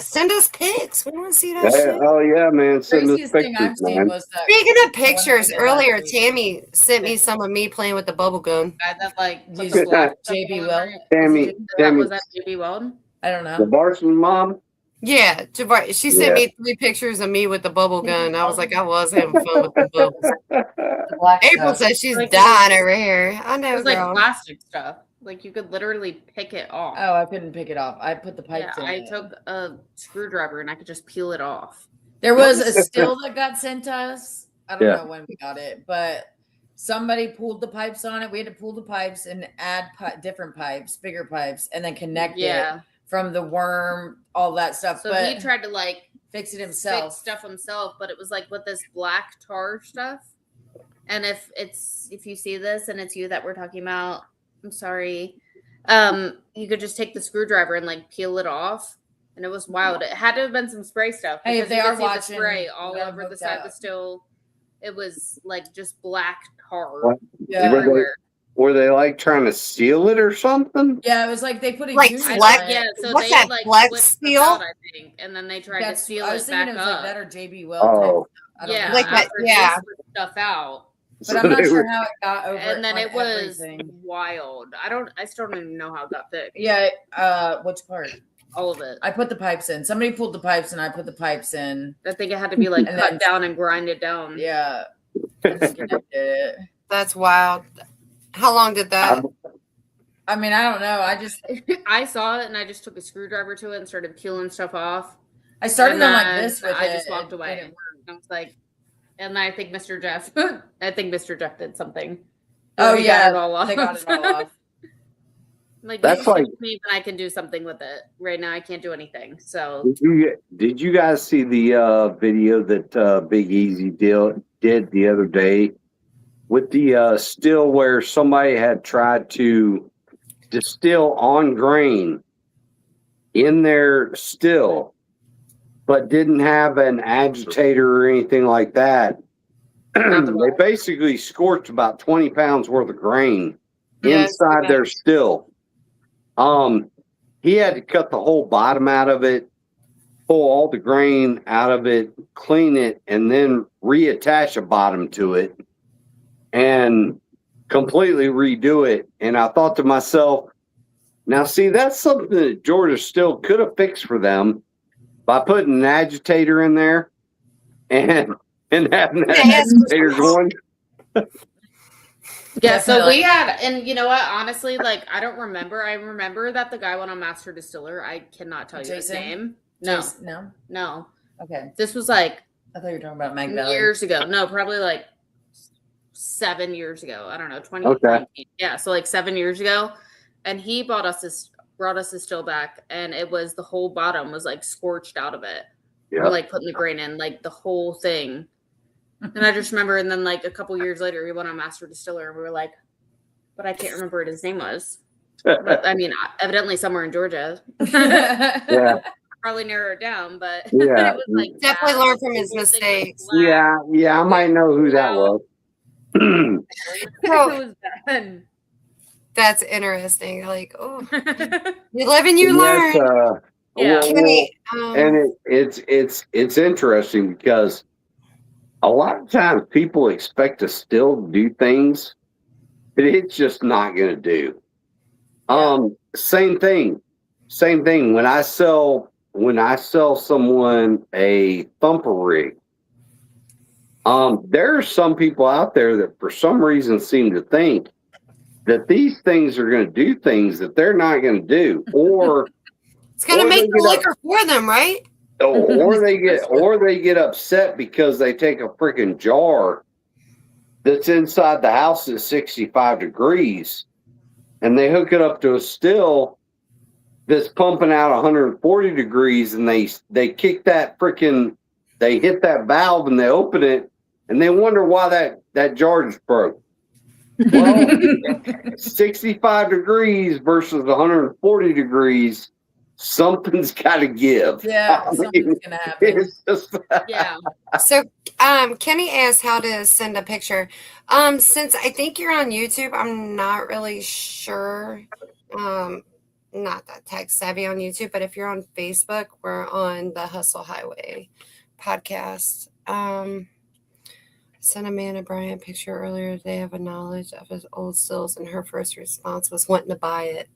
Send us pics. We want to see that shit. Oh yeah, man. Send us Craziest thing pictures, I've seen man. was that. Speaking of pictures, earlier Tammy sent me some of me playing with the bubble gun. That like Did put you the black JB stuff Weld? Tammy, was that JB Weld? I don't know. the Barson mom. Yeah, she sent me 3 pictures of me with the bubble gun. I was like, I was having fun with the bubbles. The black April stuff. says she's Like, dying over here. I It know, was like girl. plastic stuff. Like you could literally pick it off. Oh, I couldn't pick it off. I put the Yeah, pipes in. I took a screwdriver and I could just peel it off. There was a still that got sent to us. I don't Yeah. know when we got it, but somebody pulled the pipes on it. We had to pull the pipes and add different pipes, bigger pipes, and then connect it from the worm, all that stuff. So but he tried to like fix it fix himself. stuff himself, but it was like with this black tar stuff. And if you see this and it's you that we're talking about, I'm sorry. You could just take the screwdriver and like peel it off. And it was wild. It had to have been some spray stuff. Hey, if they are watching, the spray all yeah, over the side of the stove. It was like just black tar Yeah. everywhere. Were they like trying to seal it or something? Yeah, it was like they put a Like unit flex- on it. Yeah, so What's they that, like flex whipped stuff seal? out, I think, and then they tried to seal I was it thinking back it was up. like that or JB Weld. Oh. I don't Yeah, know. Like that, after yeah. they switched stuff out. But I'm not sure how it got over. And then on it was everything. wild. I still don't even know how it got fixed. Yeah. Which part? All of it. I put the pipes in. Somebody pulled the pipes and I put the pipes in. I think it had to be like And cut then- down and grinded down. Yeah. I just connected it. That's wild. How long did that? I mean, I don't know. I saw it and I just took a screwdriver to it and started peeling stuff off. I started And them like then this with I it. just walked and away. it worked. I was like, and I think Mr. Jeff, did something. Oh, He got yeah, it all off. they got it all off. Like That's you like- give me, then I can do something with it. Right now, I can't do anything. So Did you guys see the video that Big Easy did the other day with the still where somebody had tried to distill on grain in their still, but didn't have an agitator or anything like that? They basically scorched about 20 pounds worth of grain inside their still. He had to cut the whole bottom out of it, pull all the grain out of it, clean it, and then reattach a bottom to it and completely redo it. And I thought to myself, now see, that's something that Georgia still could have fixed for them by putting an agitator in there and having that agitator going. yeah, so Definitely. we had, and you know what? Honestly, like I don't remember. I remember that the guy went on Master Distiller. I cannot tell you his Jason? name. No, No. no. Okay. This was like I thought you were talking about Mag Valley. years ago. No, probably like 7 years ago. I don't know, 2019. Okay. Yeah, so like 7 years ago. And he brought us this still back, and it was the whole bottom was like scorched out of it. Yeah. Or like putting the grain in, like the whole thing. And I just remember, and then like a couple years later, we went on Master Distiller, and we were like, but I can't remember what his name was. But I mean, evidently somewhere in Georgia. Yeah. Probably narrow it down, but Yeah. it was like Definitely that. learn from his The whole thing was mistakes. black. Yeah, I might know who that was. It was bad. That's interesting. Like, oh, you live and you Yes, learn. Yeah. Kenny, and it's interesting because a lot of times people expect to still do things, but it's just not going to do. Same thing. When I sell someone a thumper rig, there are some people out there that for some reason seem to think that these things are going to do things that they're not going to do, or it's going to or make they the get liquor for them, right? or they get upset because they take a freaking jar that's inside the house at 65 degrees and they hook it up to a still that's pumping out 140 degrees, and they kick that freaking, they hit that valve and they open it and they wonder why that jar just broke. Well, 65 degrees versus 140 degrees, something's got to give. Yeah, I mean, something's gonna happen. it's just, Yeah. So Kenny asked how to send a picture. Since I think you're on YouTube, I'm not really sure. Not that tech savvy on YouTube, but if you're on Facebook, we're on the Hustle Highway podcast. Sent Amanda Bryant a picture earlier today of a knowledge of his old stills, and her first response was wanting to buy it.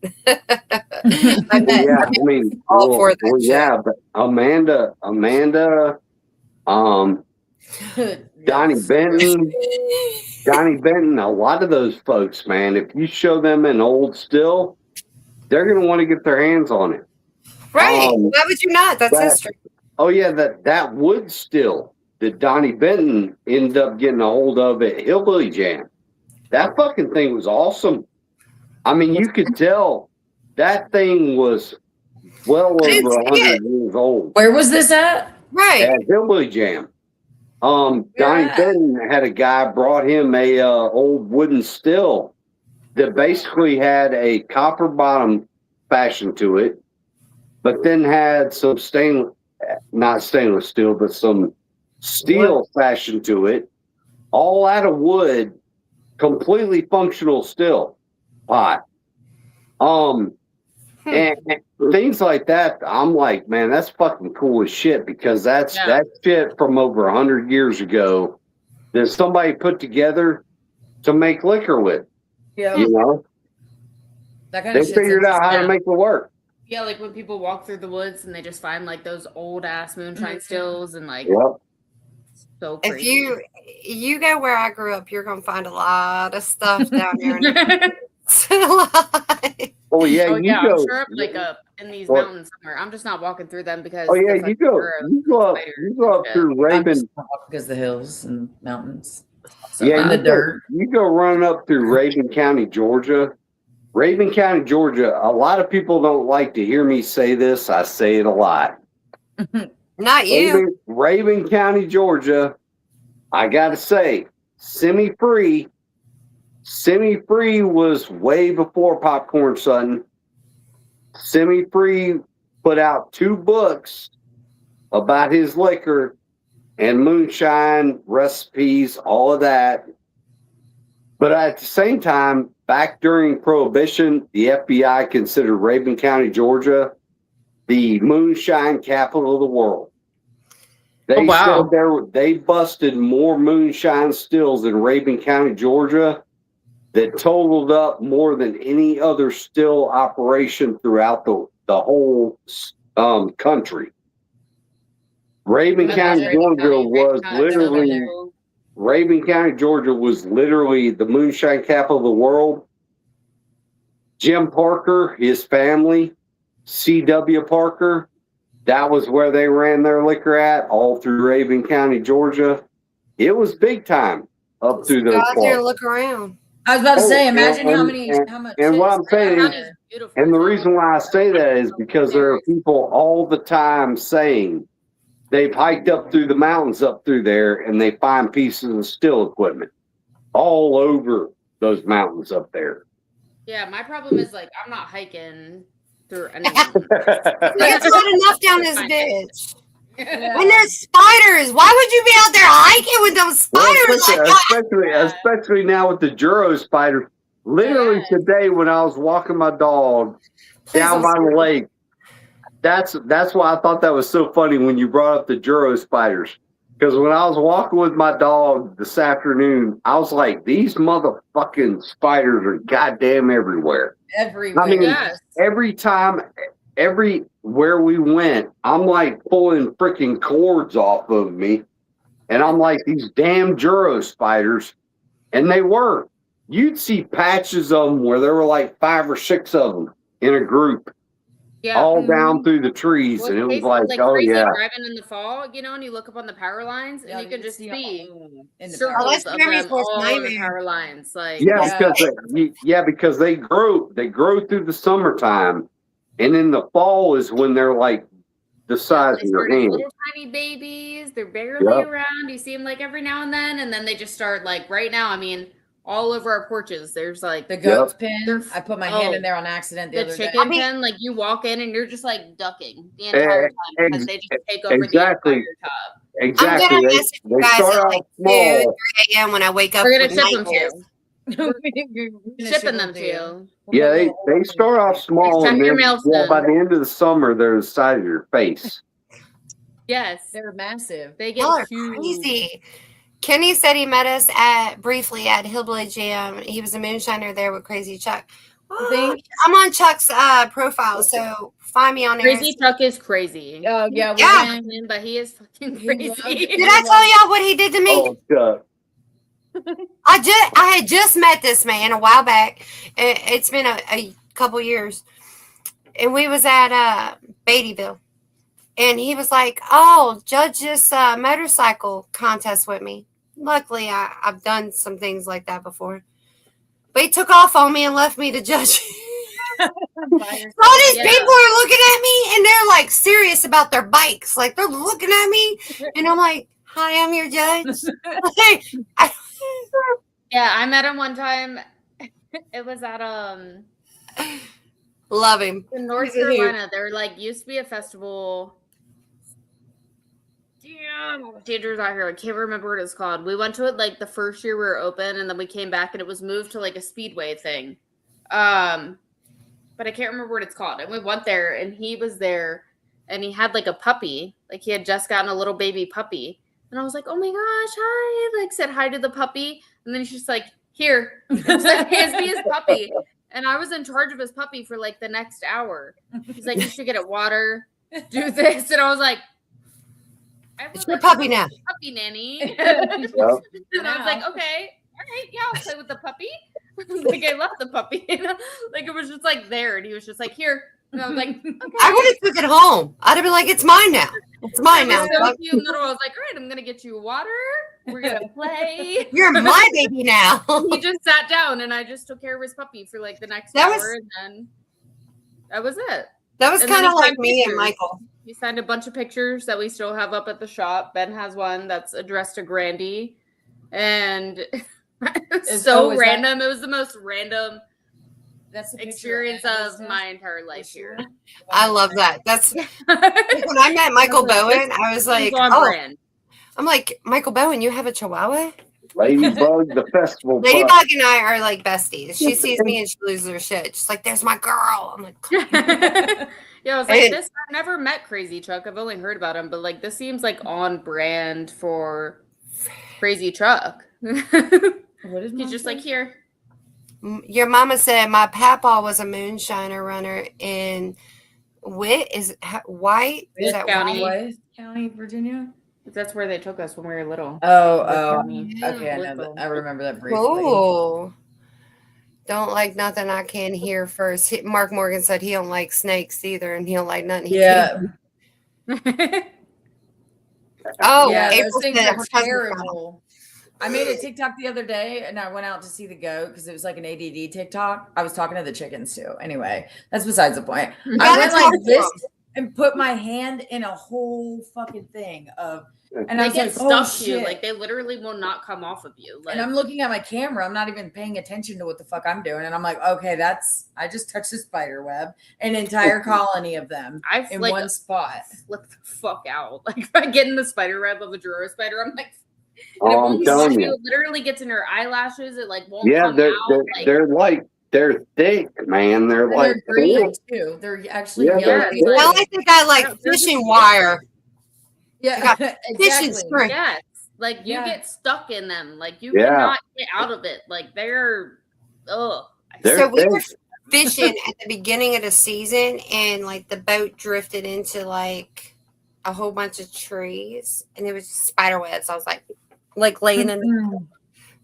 All for that shit. But Amanda, Donnie Benton, a lot of those folks, man, if you show them an old still, they're going to want to get their hands on it. Right. Why would you not? That's history. Oh, yeah, that wood still that Donnie Benton ended up getting a hold of at Hillbilly Jam. That fucking thing was awesome. I mean, you could tell that thing was well over 100 years old. Where was this at? Right. At Hillbilly Jam. Donnie Benton had a guy brought him a old wooden still that basically had a copper bottom fashion to it, but then had some not stainless steel, but some steel fashion to it, all out of wood, completely functional still pot. And things like that, I'm like, man, that's fucking cool as shit, because that's shit from over 100 years ago that somebody put together to make liquor with. Yeah. You know? That kind of they figured out how to make it work. Yeah, like when people walk through the woods and they just find like those old ass moonshine stills and like so crazy. If you go where I grew up, you're gonna find a lot of stuff down here. Oh yeah, I'm sure up like up in these mountains somewhere. I'm just not walking through them because you go up through Raven because the hills and mountains. So you go running up through Raven County, Georgia. Raven County, Georgia. A lot of people don't like to hear me say this. I say it a lot. Not you. Raven County, Georgia. I gotta say, semi-free. Semi-free was way before Popcorn Sutton. Semi-free put out 2 books about his liquor and moonshine recipes, all of that. But at the same time, back during Prohibition, the FBI considered Raven County, Georgia, the moonshine capital of the world. They said they busted more moonshine stills in Raven County, Georgia, that totaled up more than any other still operation throughout the whole country. Raven County, Georgia was literally the moonshine capital of the world. Jim Parker, his family, C.W. Parker, that was where they ran their liquor at, all through Raven County, Georgia. It was big time up through those parts. Go out there and look around. I was about to say, imagine how much. And what I'm saying is, and the reason why I say that is because there are people all the time saying they've hiked up through the mountains up through there and they find pieces of still equipment all over those mountains up there. Yeah, my problem is like I'm not hiking through any. There's not enough down this bitch. Yeah. When there's spiders, why would you be out there hiking with those spiders? Especially now with the Juro spiders. Literally today, when I was walking my dog down by the lake, that's why I thought that was so funny when you brought up the Juro spiders. Because when I was walking with my dog this afternoon, I was like, these motherfucking spiders are goddamn everywhere. Everywhere. I mean, every time, everywhere we went, I'm like pulling freaking cords off of me. And I'm like, these damn Juro spiders. And they were. You'd see patches of them where there were like 5 or 6 of them in a group. Yeah. All down through the trees. And it was like oh, yeah. Driving in the fall, you know, and you look up on the power lines and you can just see circles of them all on the power lines. Like, because they grow through the summertime. And in the fall is when they're like the size of your hand. Little tiny babies. They're barely around. You see them like every now and then they just start like right now. I mean, all over our porches, there's like the goat's pen. I put my hand in there on accident the other day. The chicken pen, like you walk in and you're just like ducking the entire time because they just take over the entire top. Exactly. I'm gonna message you guys at like 2, 3 a.m. when I wake up. We're gonna with ship them to nightmares. you. Shipping them to you. Yeah, they start off small, Check and your then mail by soon. the end of the summer, they're the size of your face. Yes, They're massive. they Y'all get are huge. crazy. Kenny said he met us briefly at Hillbilly Jam. He was a moonshiner there with Crazy Chuck. Well, I'm on Chuck's profile, so find me on there. Crazy Chuck is crazy. Oh yeah, Yeah. But he is fucking crazy. Did I tell y'all what he did to me? Oh, Chuck. I had just met this man a while back. It's been a couple years, and we was at Beattyville, and he was like, "Oh, judge this motorcycle contest with me." Luckily, I've done some things like that before, but he took off on me and left me to judge. All these people are looking at me, and they're like serious about their bikes, like they're looking at me, and I'm like, "Hi, I'm your judge." Yeah, I met him one time. It was at Love him. in North Carolina. There used to be a festival. Damn, Danger's out here. I can't remember what it's called. We went to it like the first year we were open, and then we came back and it was moved to like a speedway thing. But I can't remember what it's called. And we went there, and he was there, and he had like a puppy. Like he had just gotten a little baby puppy. And I was like, oh my gosh, hi. Like said hi to the puppy. And then he's just like, here. It's like, hands me his puppy. And I was in charge of his puppy for like the next hour. He's like, you should get it water, do this. And I was like, it's your puppy now. Puppy nanny. And I was like, okay, all right, yeah, I'll play with the puppy. Like I love the puppy. Like it was just like there, and he was just like, here. And I was like, okay. I would have took it home. I'd have been like, it's mine now. It's mine now. So cute, little. I was like, all right, I'm gonna get you water. We're gonna play. You're my baby now. He just sat down, and I just took care of his puppy for like the next hour, and then that was it. That was kind of like me and Michael. He signed a bunch of pictures that we still have up at the shop. Ben has one that's addressed to Grandy, and it's so random. It was the most random experience of my entire life here. I love that. That's when I met Michael Bowen. I was like, oh, I'm like, Michael Bowen, you have a Chihuahua? Ladybug, the festival. Ladybug and I are like besties. She sees me and she loses her shit. She's like, there's my girl. I'm like, yeah, I was like, this. I've never met Crazy Chuck. I've only heard about him, but like, this seems like on brand for Crazy Chuck. What is he's just like, here. Your mama said my papa was a moonshiner runner in White? Is that White County, Virginia? That's where they took us when we were little. Okay, I remember that briefly. Oh, don't like nothing I can hear first. Mark Morgan said he don't like snakes either, and he don't like nothing. Oh, yeah, April those things said are terrible. I made a TikTok the other day, and I went out to see the goat because it was like an ADD TikTok. I was talking to the chickens too. Anyway, that's besides the point. I went like this and put my hand in a whole fucking thing of, and I was like, oh shit! Like they literally will not come off of you. Like, and I'm looking at my camera. I'm not even paying attention to what the fuck I'm doing, and I'm like, okay, I just touched a spider web, an entire colony of them in one spot. Flip the fuck out! Like if I get in the spider web of a Juro spider, I'm like. Oh, I'm telling you, it literally gets in her eyelashes. It like won't. Yeah, come out. they're thick, man. They're like they're green too. They're actually yellow. Well, I think I like fishing wire. Yeah, fishing string. Yes, like you get stuck in them. Like you cannot get out of it. Like they're So we were fishing at the beginning of the season, and like the boat drifted into like a whole bunch of trees, and it was spider webs. I was like laying in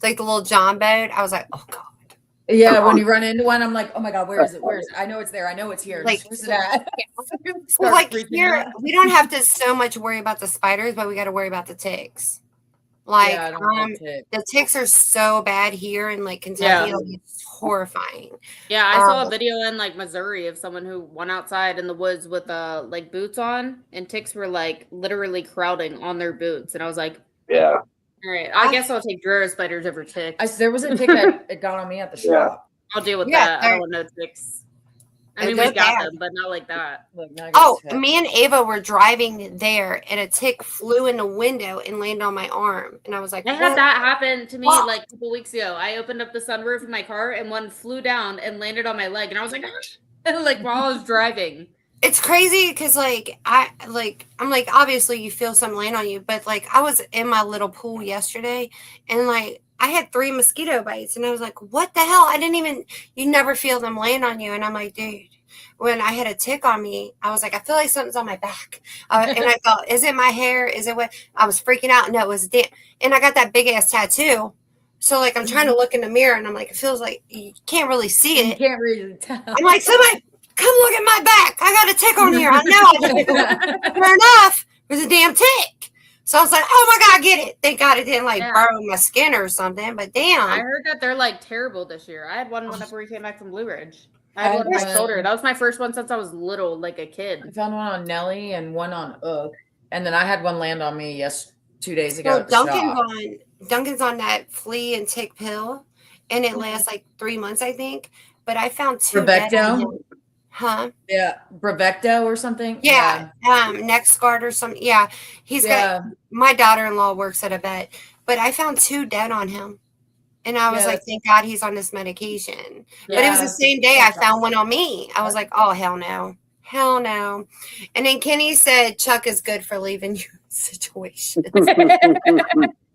like the little John boat. I was like, oh god. Yeah, when you run into one, I'm like, oh my god, where is it? Where is it? I know it's there. I know it's here. Like, where's it at? Well, like here, we don't have to so much worry about the spiders, but we got to worry about the ticks. Like the ticks are so bad here in like Kentucky, like, it's horrifying. Yeah, I saw a video in like Missouri of someone who went outside in the woods with like boots on, and ticks were like literally crowding on their boots, and I was like, yeah. All right, I guess I'll take Juro spiders over ticks. There was a tick that got on me at the shop. I'll deal with that. I don't know ticks. I mean, It we was got bad. them, but not like that. Look, now I got Oh, a tick. me and Ava were driving there, and a tick flew in the window and landed on my arm. And I was like, I had "What?" that happen to me Whoa. like a couple weeks ago. I opened up the sunroof of my car and one flew down and landed on my leg, and I was like, like while I was driving. It's crazy because I'm like, obviously you feel something land on you, but like I was in my little pool yesterday, and like I had 3 mosquito bites, and I was like, what the hell? You never feel them land on you, and I'm like, dude. When I had a tick on me, I was like, I feel like something's on my back. And I thought, is it my hair? Is it what? I was freaking out. No, it was damn. And I got that big ass tattoo. So, like, I'm trying to look in the mirror and I'm like, it feels like you can't really see You it. can't really tell. I'm like, somebody come look at my back. I got a tick on here. I know I do. Sure enough, there's a damn tick. So I was like, oh my God, get it. Thank God it didn't like burn my skin or something. But damn. I heard that they're like terrible this year. I had one whenever we came back from Blue Ridge. I had one on my shoulder. That was my first one since I was little, like a kid. I found one on Nelly and one on Ook. And then I had one land on me 2 days ago. So Duncan's on that flea and tick pill, and it lasts like 3 months, I think. But I found 2 dead on him. Huh? Yeah, Brevecto or something. Yeah. Neck guard or something. Yeah, he's got. My daughter-in-law works at a vet, but I found 2 dead on him. And I was like, thank God he's on this medication. But it was the same day I found one on me. I was like, oh, hell no. Hell no. And then Kenny said Chuck is good for leaving you situations.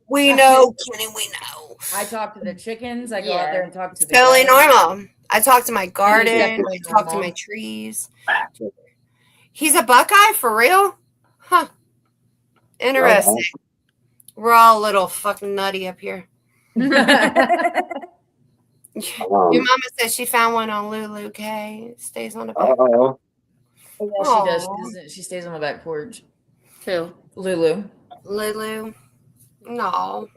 We know, Kenny, we know. I talk to the chickens. I go out there and talk to the totally normal. I talk to my garden. I talk to my trees. He's a Buckeye for real? Huh. Interesting. We're all a little fucking nutty up here. Your mama says she found one on Lulu K. Stays on the back. Yeah, she does. She stays on the back porch. Who? Lulu. No.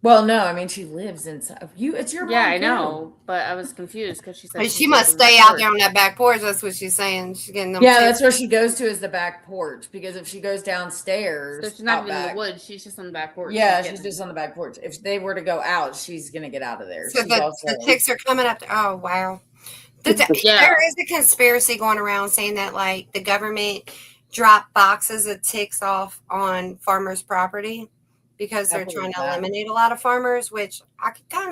Well, no, I mean she lives inside. It's your mom. Yeah, I know, but I was confused because she said she must stay out there on that back porch. That's what she's saying. She's getting them. Yeah, that's where she goes to is the back porch because if she goes downstairs, so she's not even in the woods. She's just on the back porch. Yeah, she's just on the back porch. If they were to go out, she's gonna get out of there. So the ticks are coming up. Oh wow. There is a conspiracy going around saying that like the government dropped boxes of ticks off on farmers' property because they're trying to eliminate a lot of farmers, which I could kind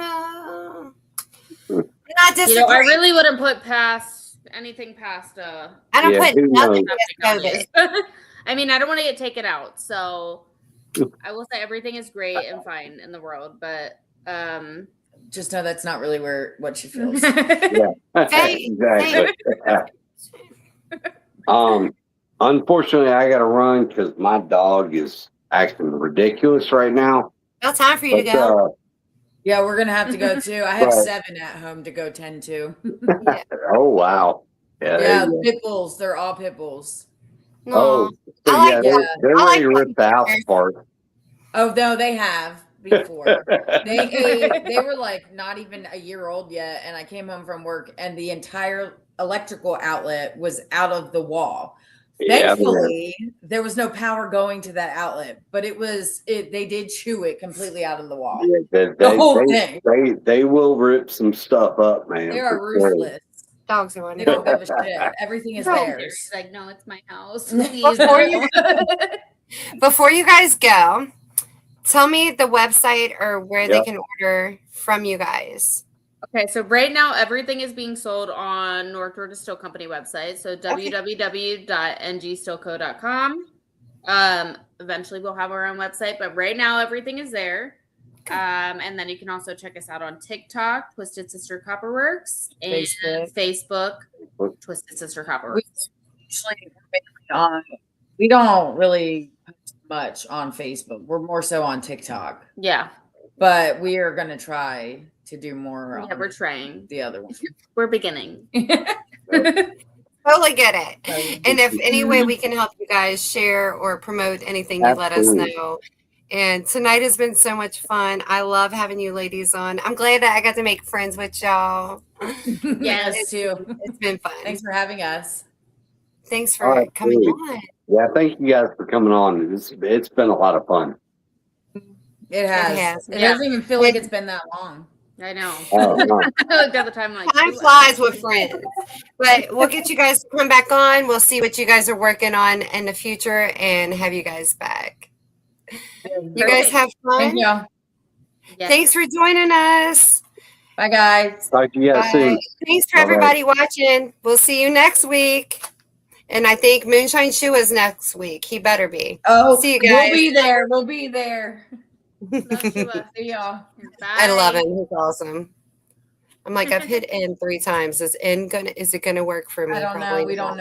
of not disagree. I really wouldn't put anything past. I don't put nothing past COVID. I mean, I don't want to get taken out, so I will say everything is great and fine in the world, but just know that's not really what she feels. Exactly. Unfortunately, I got to run because my dog is acting ridiculous right now. No time for you to go. Yeah, we're gonna have to go too. I have 7 at home to go tend to. Oh wow! Yeah, pit bulls. They're all pit bulls. No. They're ready to rip the house apart. Oh no, they have before. They were like not even a year old yet, and I came home from work, and the entire electrical outlet was out of the wall. Thankfully, there was no power going to that outlet, but they did chew it completely out of the wall. Yeah, the whole thing. They will rip some stuff up, man. They are ruthless. Dogs are on They don't give a shit. Everything is theirs. She's like, no, it's my house. Before you guys go, tell me the website or where they can order from you guys. Okay, so right now everything is being sold on North Georgia Steel Company website. So www.ngsteelco.com. Eventually we'll have our own website, but right now everything is there. And then you can also check us out on TikTok, Twisted Sister Copperworks, and Facebook, Twisted Sister Copperworks. We don't really post much on Facebook. We're more so on TikTok. Yeah. But we are going to try to do more. Yeah, we're trying. The other one. We're beginning. Totally get it. And if any way we can help you guys share or promote anything, you let us know. And tonight has been so much fun. I love having you ladies on. I'm glad that I got to make friends with y'all. Yes, too. It's been fun. Thanks for having us. Thanks for coming on. Yeah, thank you guys for coming on. It's been a lot of fun. It has. It doesn't even feel like it's been that long. I know. Oh, no. I looked at the time like Time flies with friends. But we'll get you guys to come back on. We'll see what you guys are working on in the future and have you guys back. You guys have fun. Thank you. Yes. Thanks for joining us. Bye, guys. Talk to you guys soon. Thanks for Bye-bye. everybody watching. We'll see you next week. And I think Moonshine Shoe is next week. He better be. Oh, see you guys. We'll be there. We'll be there. See y'all. I love him. He's awesome. I'm like, I've hit N 3 times. Is it gonna work for me? I don't know. Probably We not. don't know.